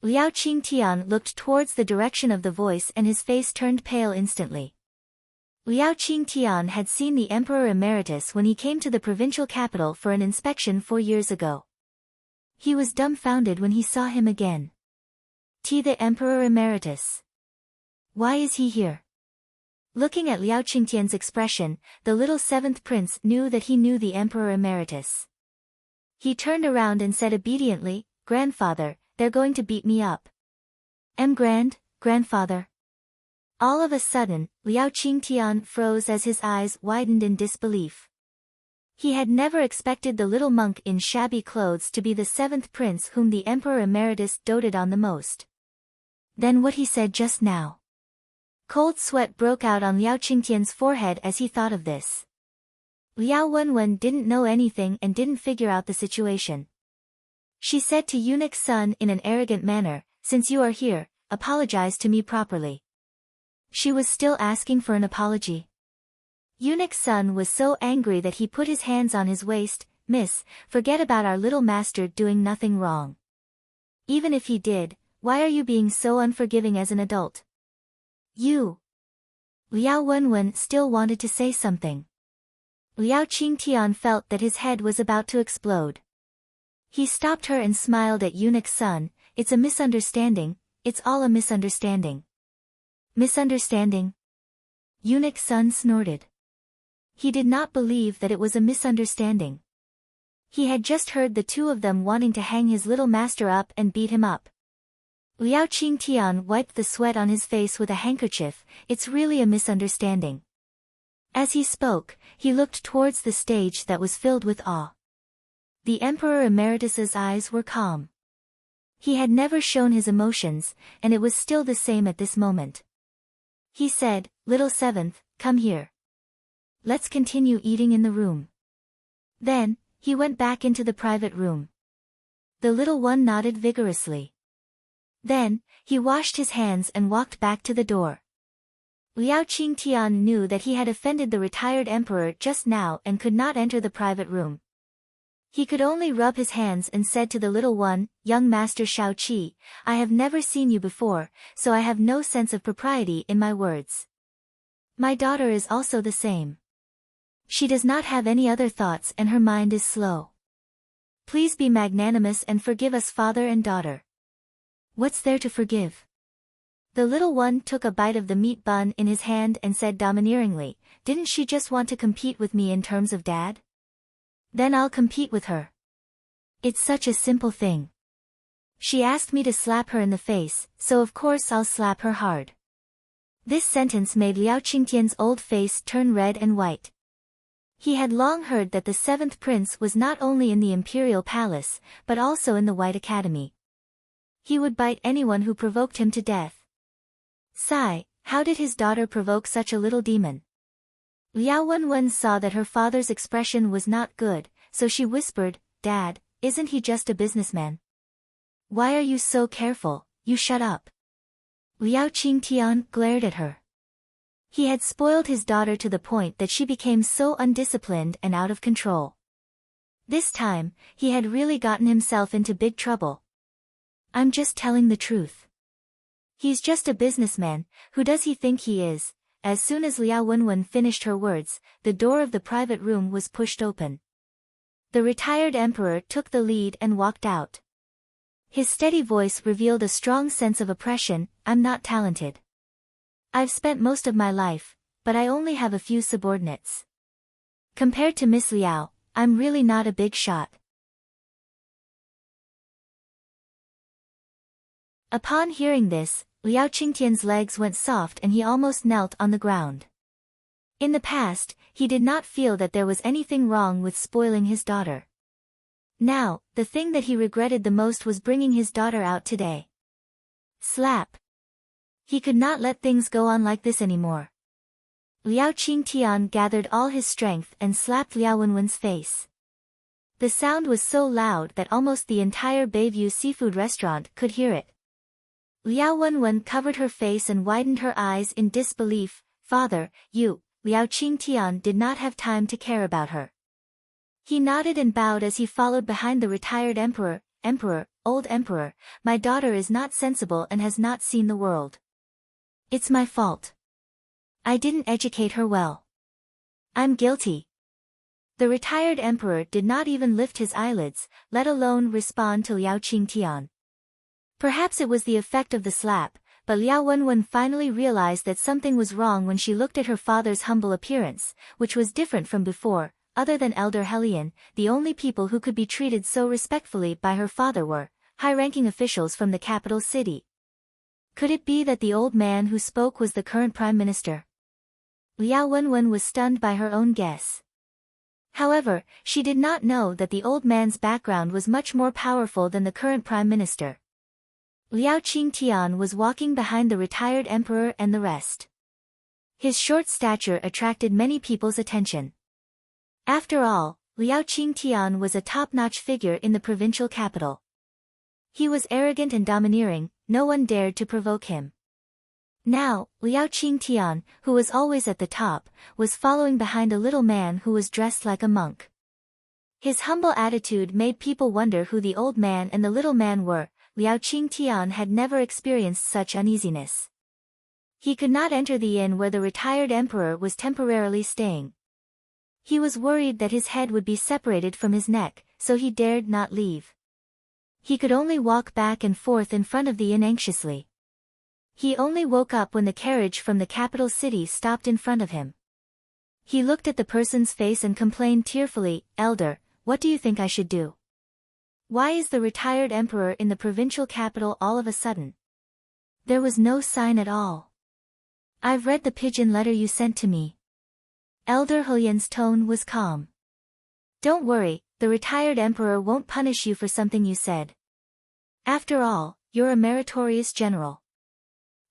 Liao Qingtian looked towards the direction of the voice and his face turned pale instantly. Liao Qingtian had seen the Emperor Emeritus when he came to the provincial capital for an inspection 4 years ago. He was dumbfounded when he saw him again. The Emperor Emeritus. Why is he here? Looking at Liao Qingtian's expression, the little seventh prince knew that he knew the Emperor Emeritus. He turned around and said obediently, Grandfather, they're going to beat me up. Grandfather. All of a sudden, Liao Qingtian froze as his eyes widened in disbelief. He had never expected the little monk in shabby clothes to be the seventh prince whom the Emperor Emeritus doted on the most. Then what he said just now. Cold sweat broke out on Liao Qingtian's forehead as he thought of this. Liao Wen didn't know anything and didn't figure out the situation. She said to Eunuch Sun in an arrogant manner, since you are here, apologize to me properly. She was still asking for an apology. Eunuch Sun was so angry that he put his hands on his waist. Miss, forget about our little master doing nothing wrong. Even if he did, why are you being so unforgiving as an adult? You. Liao Wen still wanted to say something. Liao Qingtian felt that his head was about to explode. He stopped her and smiled at Eunuch Sun. It's a misunderstanding, it's all a misunderstanding. Misunderstanding? Eunuch Sun snorted. He did not believe that it was a misunderstanding. He had just heard the two of them wanting to hang his little master up and beat him up. Liao Qingtian wiped the sweat on his face with a handkerchief. It's really a misunderstanding. As he spoke, he looked towards the stage that was filled with awe. The Emperor Emeritus's eyes were calm. He had never shown his emotions, and it was still the same at this moment. He said, Little Seventh, come here. Let's continue eating in the room. Then, he went back into the private room. The little one nodded vigorously. Then, he washed his hands and walked back to the door. Liao Qingtian knew that he had offended the retired emperor just now and could not enter the private room. He could only rub his hands and said to the little one, Young Master Shaoqi, I have never seen you before, so I have no sense of propriety in my words. My daughter is also the same. She does not have any other thoughts and her mind is slow. Please be magnanimous and forgive us father and daughter. What's there to forgive? The little one took a bite of the meat bun in his hand and said domineeringly, Didn't she just want to compete with me in terms of dad? Then I'll compete with her. It's such a simple thing. She asked me to slap her in the face, so of course I'll slap her hard. This sentence made Liao Qingtian's old face turn red and white. He had long heard that the seventh prince was not only in the imperial palace, but also in the White Academy. He would bite anyone who provoked him to death. Sigh, how did his daughter provoke such a little demon? Liao Wenwen saw that her father's expression was not good, so she whispered, "Dad, isn't he just a businessman? Why are you so careful? You shut up." Liao Qingtian glared at her. He had spoiled his daughter to the point that she became so undisciplined and out of control. This time, he had really gotten himself into big trouble. "I'm just telling the truth. He's just a businessman, who does he think he is?" As soon as Liao Wenwen finished her words, the door of the private room was pushed open. The retired emperor took the lead and walked out. His steady voice revealed a strong sense of oppression. "I'm not talented. I've spent most of my life, but I only have a few subordinates. Compared to Miss Liao, I'm really not a big shot." Upon hearing this, Liao Qingtian's legs went soft and he almost knelt on the ground. In the past, he did not feel that there was anything wrong with spoiling his daughter. Now, the thing that he regretted the most was bringing his daughter out today. Slap. He could not let things go on like this anymore. Liao Qingtian gathered all his strength and slapped Liao Wenwen's face. The sound was so loud that almost the entire Bayview seafood restaurant could hear it. Liao Wenwen covered her face and widened her eyes in disbelief. "Father, you..." Liao Qingtian did not have time to care about her. He nodded and bowed as he followed behind the retired emperor. "Emperor, old emperor, my daughter is not sensible and has not seen the world. It's my fault. I didn't educate her well. I'm guilty." The retired emperor did not even lift his eyelids, let alone respond to Liao Qingtian. Perhaps it was the effect of the slap, but Liao Wenwen finally realized that something was wrong when she looked at her father's humble appearance, which was different from before. Other than Elder Helion, the only people who could be treated so respectfully by her father were high-ranking officials from the capital city. Could it be that the old man who spoke was the current prime minister? Liao Wenwen was stunned by her own guess. However, she did not know that the old man's background was much more powerful than the current prime minister. Liao Qingtian was walking behind the retired emperor and the rest. His short stature attracted many people's attention. After all, Liao Qingtian was a top-notch figure in the provincial capital. He was arrogant and domineering, no one dared to provoke him. Now, Liao Qingtian, who was always at the top, was following behind a little man who was dressed like a monk. His humble attitude made people wonder who the old man and the little man were. Liao Qingtian had never experienced such uneasiness. He could not enter the inn where the retired emperor was temporarily staying. He was worried that his head would be separated from his neck, so he dared not leave. He could only walk back and forth in front of the inn anxiously. He only woke up when the carriage from the capital city stopped in front of him. He looked at the person's face and complained tearfully, "Elder, what do you think I should do? Why is the retired emperor in the provincial capital all of a sudden? There was no sign at all. I've read the pigeon letter you sent to me." Elder Hulian's tone was calm. "Don't worry, the retired emperor won't punish you for something you said. After all, you're a meritorious general.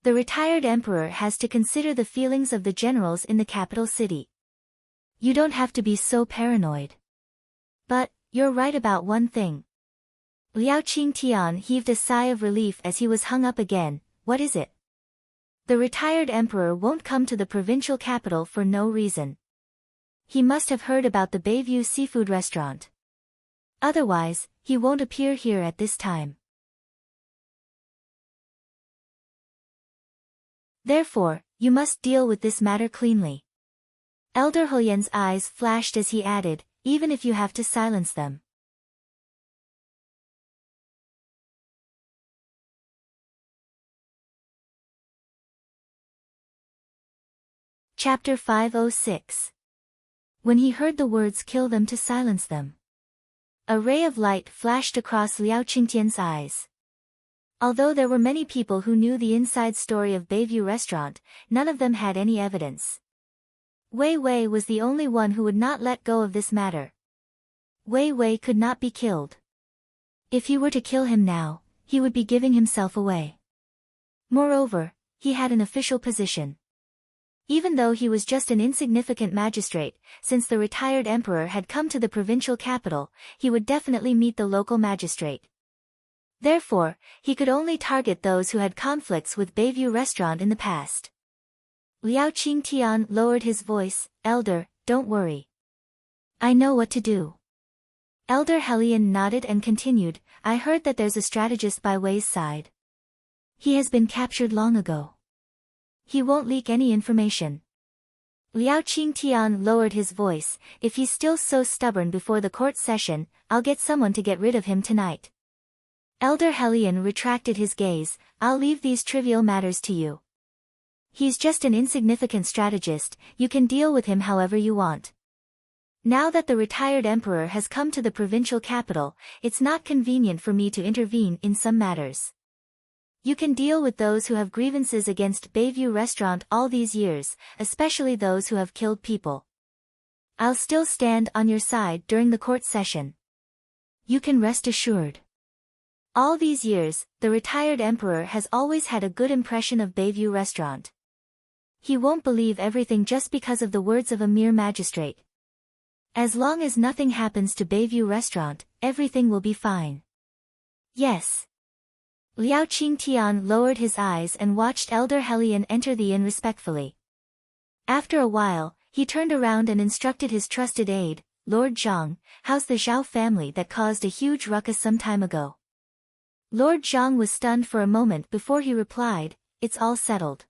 The retired emperor has to consider the feelings of the generals in the capital city. You don't have to be so paranoid. But, you're right about one thing." Liao Qingtian heaved a sigh of relief as he was hung up again. "What is it?" "The retired emperor won't come to the provincial capital for no reason. He must have heard about the Bayview seafood restaurant. Otherwise, he won't appear here at this time. Therefore, you must deal with this matter cleanly." Elder Hulian's eyes flashed as he added, "Even if you have to silence them." Chapter 506. When he heard the words "kill them" to silence them, a ray of light flashed across Liao Qingtian's eyes. Although there were many people who knew the inside story of Bayview restaurant, none of them had any evidence. Wei Wei was the only one who would not let go of this matter. Wei Wei could not be killed. If he were to kill him now, he would be giving himself away. Moreover, he had an official position. Even though he was just an insignificant magistrate, since the retired emperor had come to the provincial capital, he would definitely meet the local magistrate. Therefore, he could only target those who had conflicts with Bayview Restaurant in the past. Liao Qingtian lowered his voice, "Elder, don't worry. I know what to do." Elder Helion nodded and continued, "I heard that there's a strategist by Wei's side. He has been captured long ago. He won't leak any information." Liao Qingtian lowered his voice, "If he's still so stubborn before the court session, I'll get someone to get rid of him tonight." Elder Helion retracted his gaze, "I'll leave these trivial matters to you. He's just an insignificant strategist, you can deal with him however you want. Now that the retired emperor has come to the provincial capital, it's not convenient for me to intervene in some matters. You can deal with those who have grievances against Bayview Restaurant all these years, especially those who have killed people. I'll still stand on your side during the court session. You can rest assured. All these years, the retired emperor has always had a good impression of Bayview Restaurant. He won't believe everything just because of the words of a mere magistrate. As long as nothing happens to Bayview Restaurant, everything will be fine." "Yes." Liao Qingtian lowered his eyes and watched Elder Helion enter the inn respectfully. After a while, he turned around and instructed his trusted aide, "Lord Zhang, how's the Zhao family that caused a huge ruckus some time ago?" Lord Zhang was stunned for a moment before he replied, "It's all settled.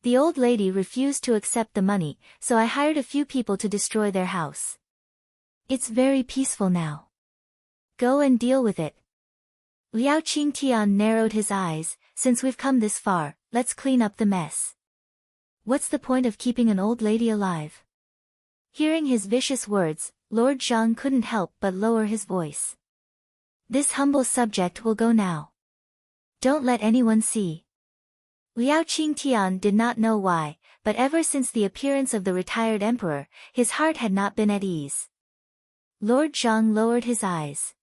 The old lady refused to accept the money, so I hired a few people to destroy their house. It's very peaceful now. Go and deal with it." Liao Qingtian narrowed his eyes, "Since we've come this far, let's clean up the mess. What's the point of keeping an old lady alive?" Hearing his vicious words, Lord Zhang couldn't help but lower his voice. "This humble subject will go now. Don't let anyone see." Liao Qingtian did not know why, but ever since the appearance of the retired emperor, his heart had not been at ease. Lord Zhang lowered his eyes.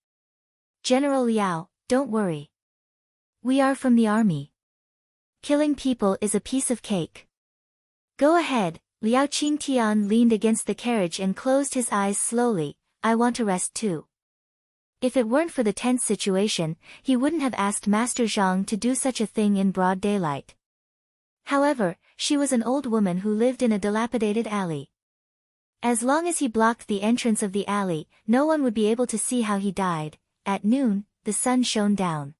"General Liao, don't worry. We are from the army. Killing people is a piece of cake. Go ahead." Liao Qingtian leaned against the carriage and closed his eyes slowly, "I want to rest too." If it weren't for the tense situation, he wouldn't have asked Master Zhang to do such a thing in broad daylight. However, she was an old woman who lived in a dilapidated alley. As long as he blocked the entrance of the alley, no one would be able to see how he died. At noon, the sun shone down.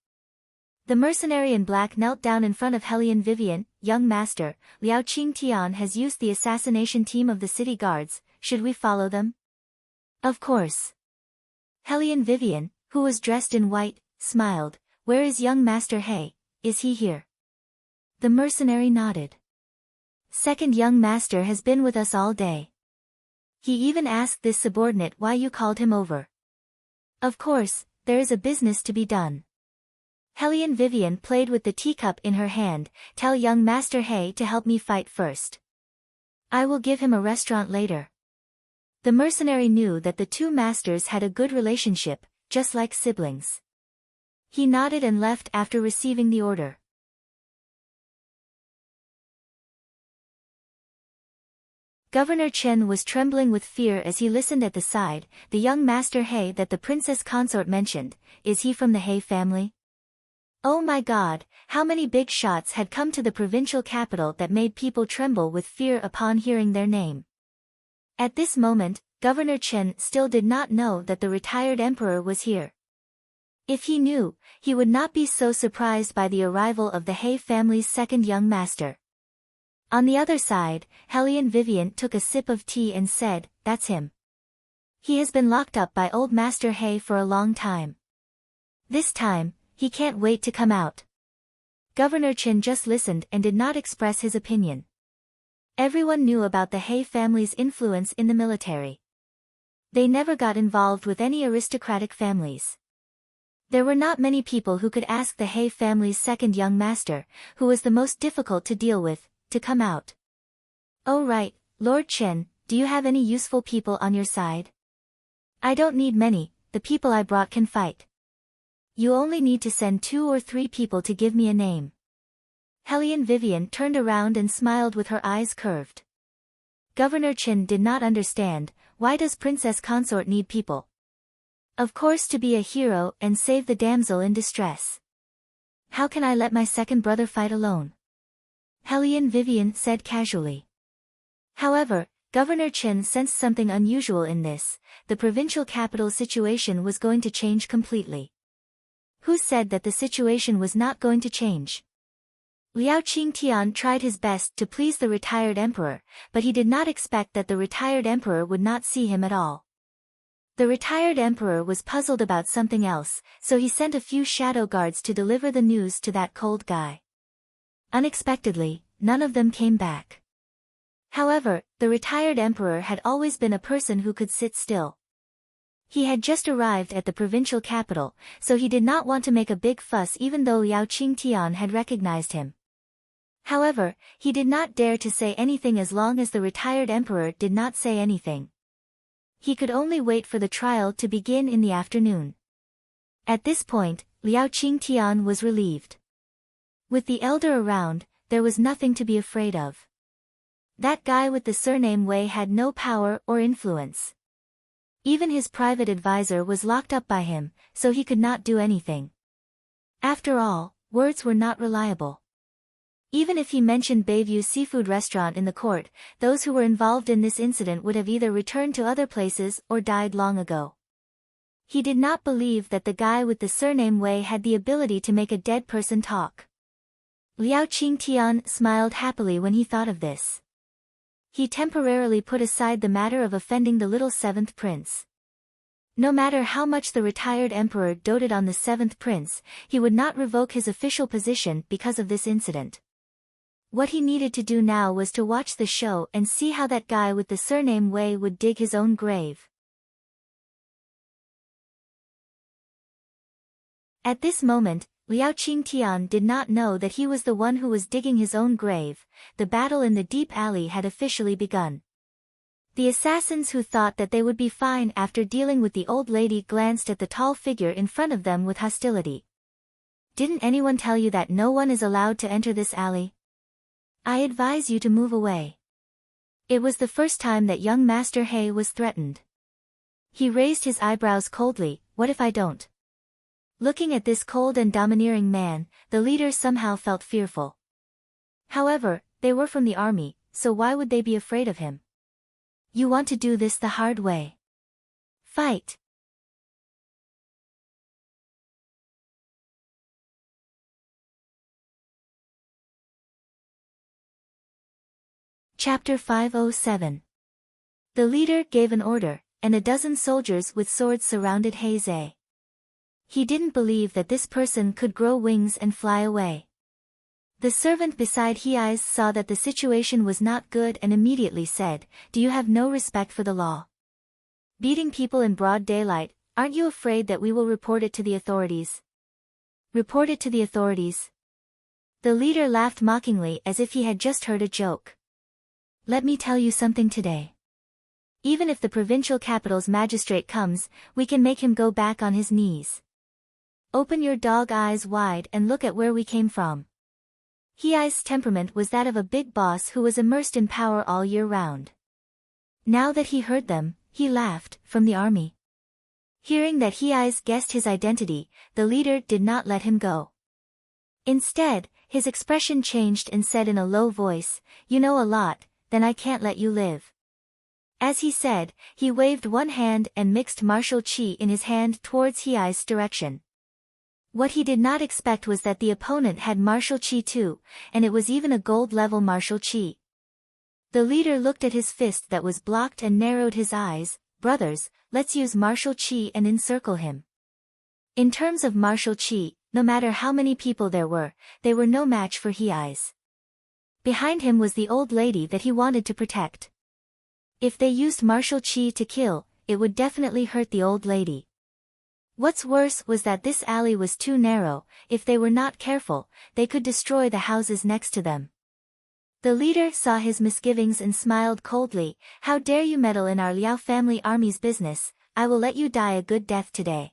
The mercenary in black knelt down in front of Helion Vivian. "Young master, Liao Qingtian has used the assassination team of the city guards, should we follow them?" "Of course." Helion Vivian, who was dressed in white, smiled, "Where is young Master He? Is he here?" The mercenary nodded. "Second young master has been with us all day. He even asked this subordinate why you called him over." "Of course, there is a business to be done." Helion Vivian played with the teacup in her hand, "Tell young Master He to help me fight first. I will give him a restaurant later." The mercenary knew that the two masters had a good relationship, just like siblings. He nodded and left after receiving the order. Governor Chen was trembling with fear as he listened at the side, "The young Master He that the Princess Consort mentioned, is he from the He family?" Oh my God, how many big shots had come to the provincial capital that made people tremble with fear upon hearing their name. At this moment, Governor Chen still did not know that the retired emperor was here. If he knew, he would not be so surprised by the arrival of the He family's second young master. On the other side, Helion Vivian took a sip of tea and said, "That's him. He has been locked up by old Master He for a long time. This time, he can't wait to come out." Governor Chen just listened and did not express his opinion. Everyone knew about the He family's influence in the military. They never got involved with any aristocratic families. There were not many people who could ask the He family's second young master, who was the most difficult to deal with, to come out. "Oh right, Lord Chen, do you have any useful people on your side?" "I don't need many, the people I brought can fight. You only need to send 2 or 3 people to give me a name." Hellion Vivian turned around and smiled with her eyes curved. Governor Qin did not understand, why does Princess Consort need people? Of course to be a hero and save the damsel in distress. How can I let my second brother fight alone? Hellion Vivian said casually. However, Governor Qin sensed something unusual in this. The provincial capital situation was going to change completely. Who said that the situation was not going to change? Liao Qingtian tried his best to please the retired emperor, but he did not expect that the retired emperor would not see him at all. The retired emperor was puzzled about something else, so he sent a few shadow guards to deliver the news to that cold guy. Unexpectedly, none of them came back. However, the retired emperor had always been a person who could sit still. He had just arrived at the provincial capital, so he did not want to make a big fuss even though Liao Qingtian had recognized him. However, he did not dare to say anything as long as the retired emperor did not say anything. He could only wait for the trial to begin in the afternoon. At this point, Liao Qingtian was relieved. With the elder around, there was nothing to be afraid of. That guy with the surname Wei had no power or influence. Even his private advisor was locked up by him, so he could not do anything. After all, words were not reliable. Even if he mentioned Bayview Seafood Restaurant in the court, those who were involved in this incident would have either returned to other places or died long ago. He did not believe that the guy with the surname Wei had the ability to make a dead person talk. Liao Qingtian smiled happily when he thought of this. He temporarily put aside the matter of offending the little seventh prince. No matter how much the retired emperor doted on the seventh prince, he would not revoke his official position because of this incident. What he needed to do now was to watch the show and see how that guy with the surname Wei would dig his own grave. At this moment, Liao Qingtian did not know that he was the one who was digging his own grave. The battle in the deep alley had officially begun. The assassins who thought that they would be fine after dealing with the old lady glanced at the tall figure in front of them with hostility. Didn't anyone tell you that no one is allowed to enter this alley? I advise you to move away. It was the first time that young Master He was threatened. He raised his eyebrows coldly. What if I don't? Looking at this cold and domineering man, the leader somehow felt fearful. However, they were from the army, so why would they be afraid of him? You want to do this the hard way. Fight! Chapter 507. The leader gave an order, and a dozen soldiers with swords surrounded He. He didn't believe that this person could grow wings and fly away. The servant beside He saw that the situation was not good and immediately said, "Do you have no respect for the law? Beating people in broad daylight, aren't you afraid that we will report it to the authorities?" Report it to the authorities? The leader laughed mockingly as if he had just heard a joke. Let me tell you something today. Even if the provincial capital's magistrate comes, we can make him go back on his knees. Open your dog eyes wide and look at where we came from. He's temperament was that of a big boss who was immersed in power all year round. Now that he heard them, he laughed. From the army. Hearing that He's guessed his identity, the leader did not let him go. Instead, his expression changed and said in a low voice, "You know a lot, then I can't let you live." As he said, he waved one hand and mixed martial qi in his hand towards He's direction. What he did not expect was that the opponent had martial qi too, and it was even a gold-level martial qi. The leader looked at his fist that was blocked and narrowed his eyes. "Brothers, let's use martial qi and encircle him." In terms of martial qi, no matter how many people there were, they were no match for He's. Behind him was the old lady that he wanted to protect. If they used martial qi to kill, it would definitely hurt the old lady. What's worse was that this alley was too narrow. If they were not careful, they could destroy the houses next to them. The leader saw his misgivings and smiled coldly. "How dare you meddle in our Liao family army's business? I will let you die a good death today."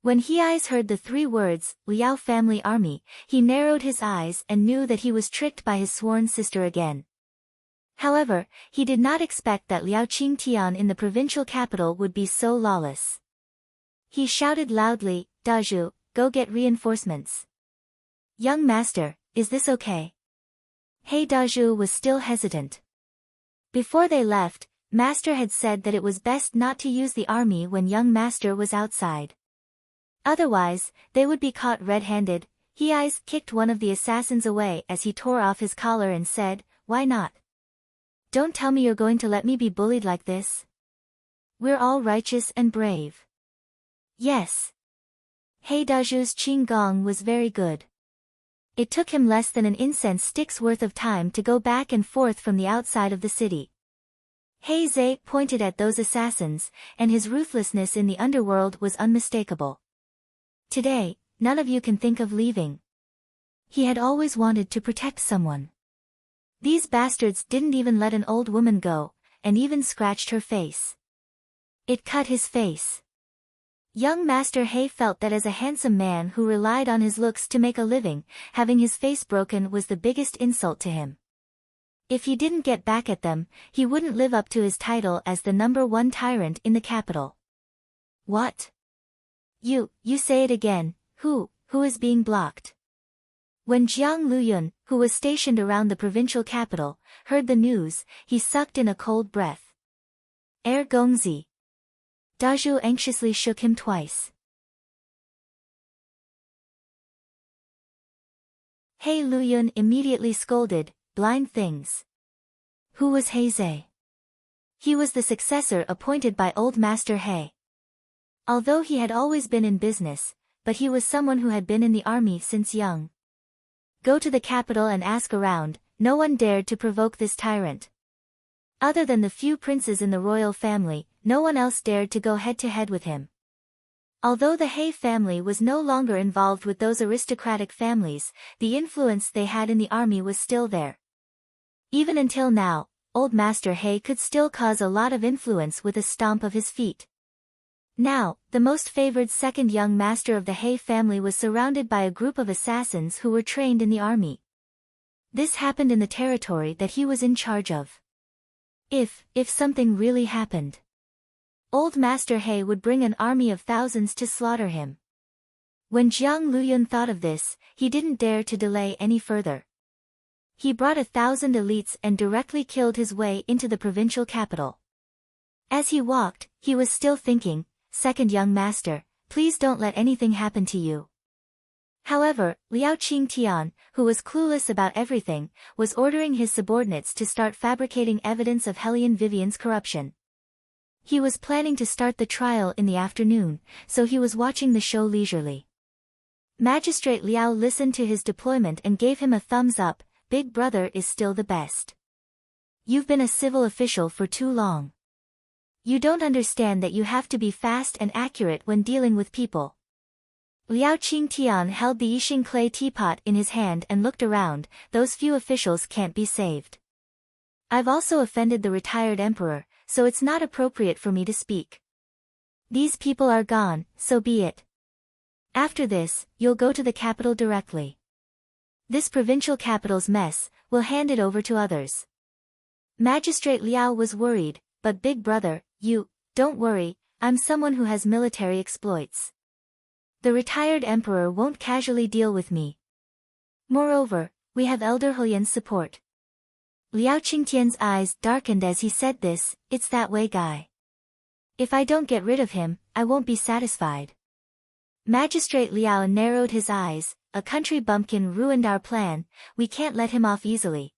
When He Eyes heard the 3 words, Liao family army, he narrowed his eyes and knew that he was tricked by his sworn sister again. However, he did not expect that Liao Qingtian in the provincial capital would be so lawless. He shouted loudly, Dazhu, go get reinforcements. Young master, is this okay? Hey Dazhu was still hesitant. Before they left, Master had said that it was best not to use the army when young master was outside. Otherwise, they would be caught red-handed. He Eyes kicked one of the assassins away as he tore off his collar and said, why not? Don't tell me you're going to let me be bullied like this. We're all righteous and brave. Yes. He Dazhu's Qinggong was very good. It took him less than an incense stick's worth of time to go back and forth from the outside of the city. He Zhe pointed at those assassins, and his ruthlessness in the underworld was unmistakable. Today, none of you can think of leaving. He had always wanted to protect someone. These bastards didn't even let an old woman go, and even scratched her face. It cut his face. Young Master He felt that as a handsome man who relied on his looks to make a living, having his face broken was the biggest insult to him. If he didn't get back at them, he wouldn't live up to his title as the #1 tyrant in the capital. What? You say it again, who is being blocked? When Jiang Luyun, who was stationed around the provincial capital, heard the news, he sucked in a cold breath. Gongzi. Dazhu anxiously shook him twice. He Luyun immediately scolded, blind things. Who was He Zhe? He was the successor appointed by old Master He. Although he had always been in business, but he was someone who had been in the army since young. Go to the capital and ask around, no one dared to provoke this tyrant. Other than the few princes in the royal family, no one else dared to go head-to-head with him. Although the He family was no longer involved with those aristocratic families, the influence they had in the army was still there. Even until now, old Master He could still cause a lot of influence with a stomp of his feet. Now, the most favored second young master of the He family was surrounded by a group of assassins who were trained in the army. This happened in the territory that he was in charge of. If something really happened, old Master He would bring an army of thousands to slaughter him. When Jiang Luyun thought of this, he didn't dare to delay any further. He brought 1,000 elites and directly killed his way into the provincial capital. As he walked, he was still thinking, second young master, please don't let anything happen to you. However, Liao Qingtian, who was clueless about everything, was ordering his subordinates to start fabricating evidence of Hellion Vivian's corruption. He was planning to start the trial in the afternoon, so he was watching the show leisurely. Magistrate Liao listened to his deployment and gave him a thumbs up. Big brother is still the best. You've been a civil official for too long. You don't understand that you have to be fast and accurate when dealing with people. Liao Qingtian held the Yixing clay teapot in his hand and looked around. Those few officials can't be saved. I've also offended the retired emperor, so it's not appropriate for me to speak. These people are gone, so be it. After this, you'll go to the capital directly. This provincial capital's mess, we'll hand it over to others. Magistrate Liao was worried, but big brother, don't worry, I'm someone who has military exploits. The retired emperor won't casually deal with me. Moreover, we have Elder Hulian's support. Liao Qingtian's eyes darkened as he said this, it's that way guy. If I don't get rid of him, I won't be satisfied. Magistrate Liao narrowed his eyes, a country bumpkin ruined our plan, we can't let him off easily.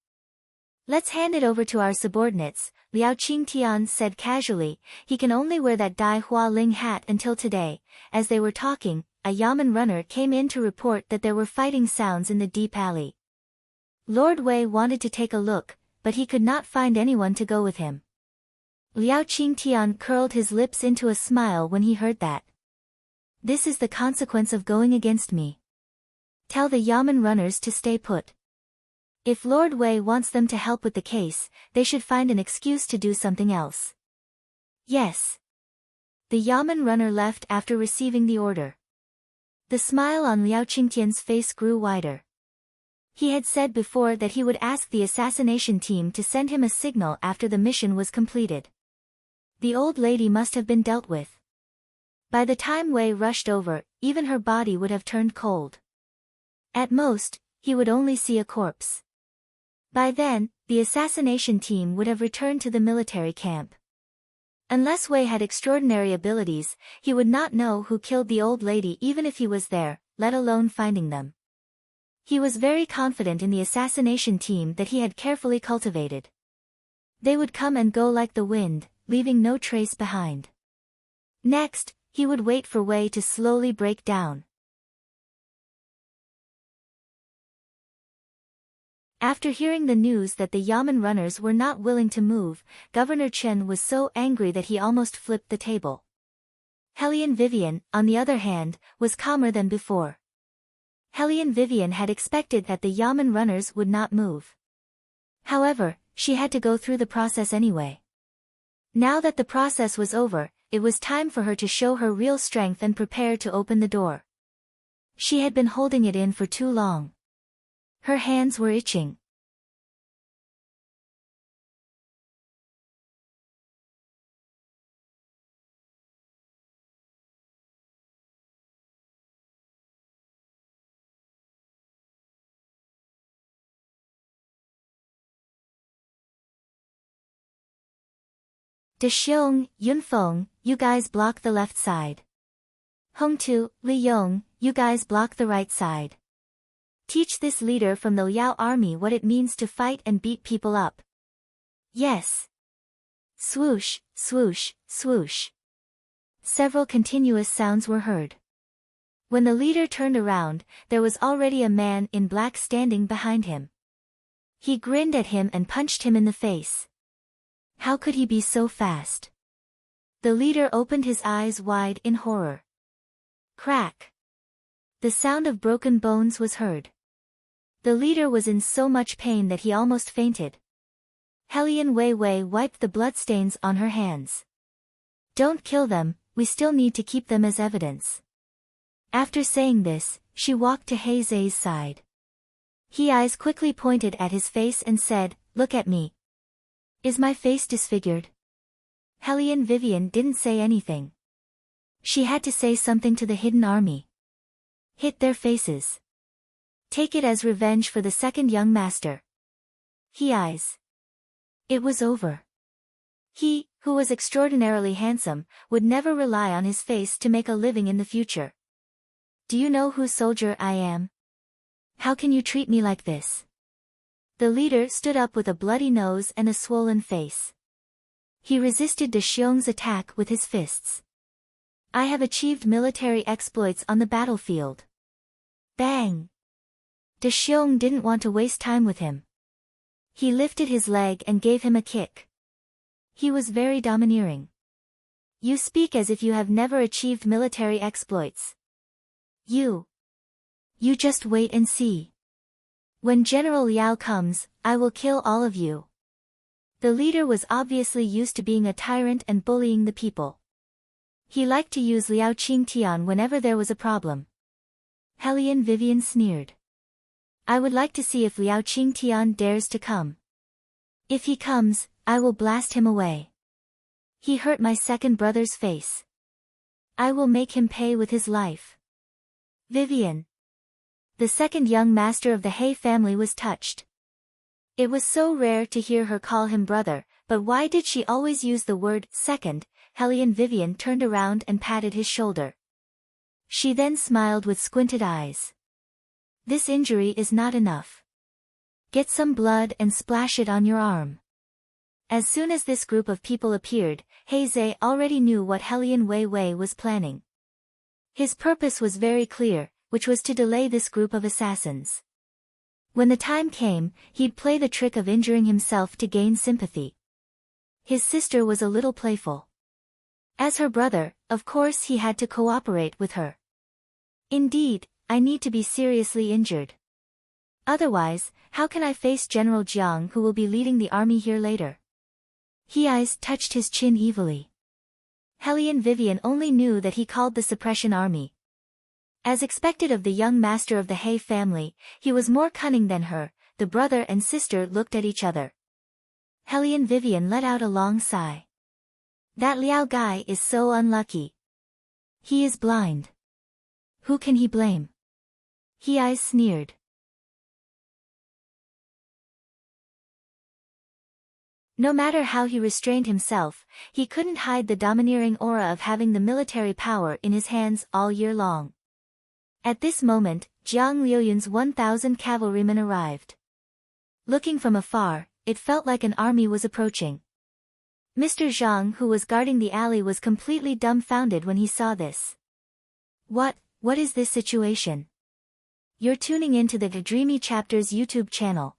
Let's hand it over to our subordinates, Liao Qingtian said casually, he can only wear that Dai Hua Ling hat until today. As they were talking, a Yamen runner came in to report that there were fighting sounds in the deep alley. Lord Wei wanted to take a look, but he could not find anyone to go with him. Liao Qingtian curled his lips into a smile when he heard that. This is the consequence of going against me. Tell the Yamen runners to stay put. If Lord Wei wants them to help with the case, they should find an excuse to do something else. Yes. The Yamen runner left after receiving the order. The smile on Liao Qingtian's face grew wider. He had said before that he would ask the assassination team to send him a signal after the mission was completed. The old lady must have been dealt with. By the time Wei rushed over, even her body would have turned cold. At most, he would only see a corpse. By then, the assassination team would have returned to the military camp. Unless Wei had extraordinary abilities, he would not know who killed the old lady even if he was there, let alone finding them. He was very confident in the assassination team that he had carefully cultivated. They would come and go like the wind, leaving no trace behind. Next, he would wait for Wei to slowly break down. After hearing the news that the Yamen runners were not willing to move, Governor Chen was so angry that he almost flipped the table. Hellion Vivian, on the other hand, was calmer than before. Hellion Vivian had expected that the Yamen runners would not move. However, she had to go through the process anyway. Now that the process was over, it was time for her to show her real strength and prepare to open the door. She had been holding it in for too long. Her hands were itching. De Xiong, Yunfeng, you guys block the left side. Hongtu, Li Yong, you guys block the right side. Teach this leader from the Liao army what it means to fight and beat people up. Yes. Swoosh, swoosh, swoosh. Several continuous sounds were heard. When the leader turned around, there was already a man in black standing behind him. He grinned at him and punched him in the face. How could he be so fast? The leader opened his eyes wide in horror. Crack. The sound of broken bones was heard. The leader was in so much pain that he almost fainted. Hellion Wei Wei wiped the bloodstains on her hands. Don't kill them, we still need to keep them as evidence. After saying this, she walked to He Zai's side. He eyes quickly pointed at his face and said, "Look at me. Is my face disfigured?" Hellion Vivian didn't say anything. She had to say something to the hidden army. Hit their faces. Take it as revenge for the second young master. He eyes. It was over. He, who was extraordinarily handsome, would never rely on his face to make a living in the future. Do you know whose soldier I am? How can you treat me like this? The leader stood up with a bloody nose and a swollen face. He resisted De Xiong's attack with his fists. I have achieved military exploits on the battlefield. Bang! De Xiong didn't want to waste time with him. He lifted his leg and gave him a kick. He was very domineering. You speak as if you have never achieved military exploits. You just wait and see. When General Liao comes, I will kill all of you. The leader was obviously used to being a tyrant and bullying the people. He liked to use Liao Qingtian whenever there was a problem. Hellion Vivian sneered. I would like to see if Liao Qingtian dares to come. If he comes, I will blast him away. He hurt my second brother's face. I will make him pay with his life. Vivian. The second young master of the He family was touched. It was so rare to hear her call him brother, but why did she always use the word second? Hellion Vivian turned around and patted his shoulder. She then smiled with squinted eyes. This injury is not enough. Get some blood and splash it on your arm. As soon as this group of people appeared, He Zai already knew what Hellion Wei Wei was planning. His purpose was very clear, which was to delay this group of assassins. When the time came, he'd play the trick of injuring himself to gain sympathy. His sister was a little playful. As her brother, of course he had to cooperate with her. Indeed, I need to be seriously injured. Otherwise, how can I face General Jiang who will be leading the army here later? He eyes touched his chin evilly. Hellion Vivian only knew that he called the suppression army. As expected of the young master of the Hay family, he was more cunning than her. The brother and sister looked at each other. Hellion Vivian let out a long sigh. That Liao guy is so unlucky. He is blind. Who can he blame? He eyes sneered. No matter how he restrained himself, he couldn't hide the domineering aura of having the military power in his hands all year long. At this moment, Jiang Liuyun's 1,000 cavalrymen arrived. Looking from afar, it felt like an army was approaching. Mr. Zhang, who was guarding the alley, was completely dumbfounded when he saw this. What is this situation? You're tuning into the Dreamy Chapters YouTube channel.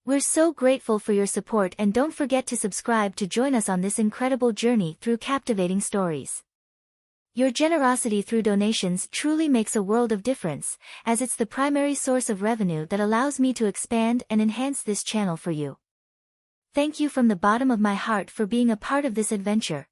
We're so grateful for your support, and don't forget to subscribe to join us on this incredible journey through captivating stories. Your generosity through donations truly makes a world of difference, as it's the primary source of revenue that allows me to expand and enhance this channel for you. Thank you from the bottom of my heart for being a part of this adventure.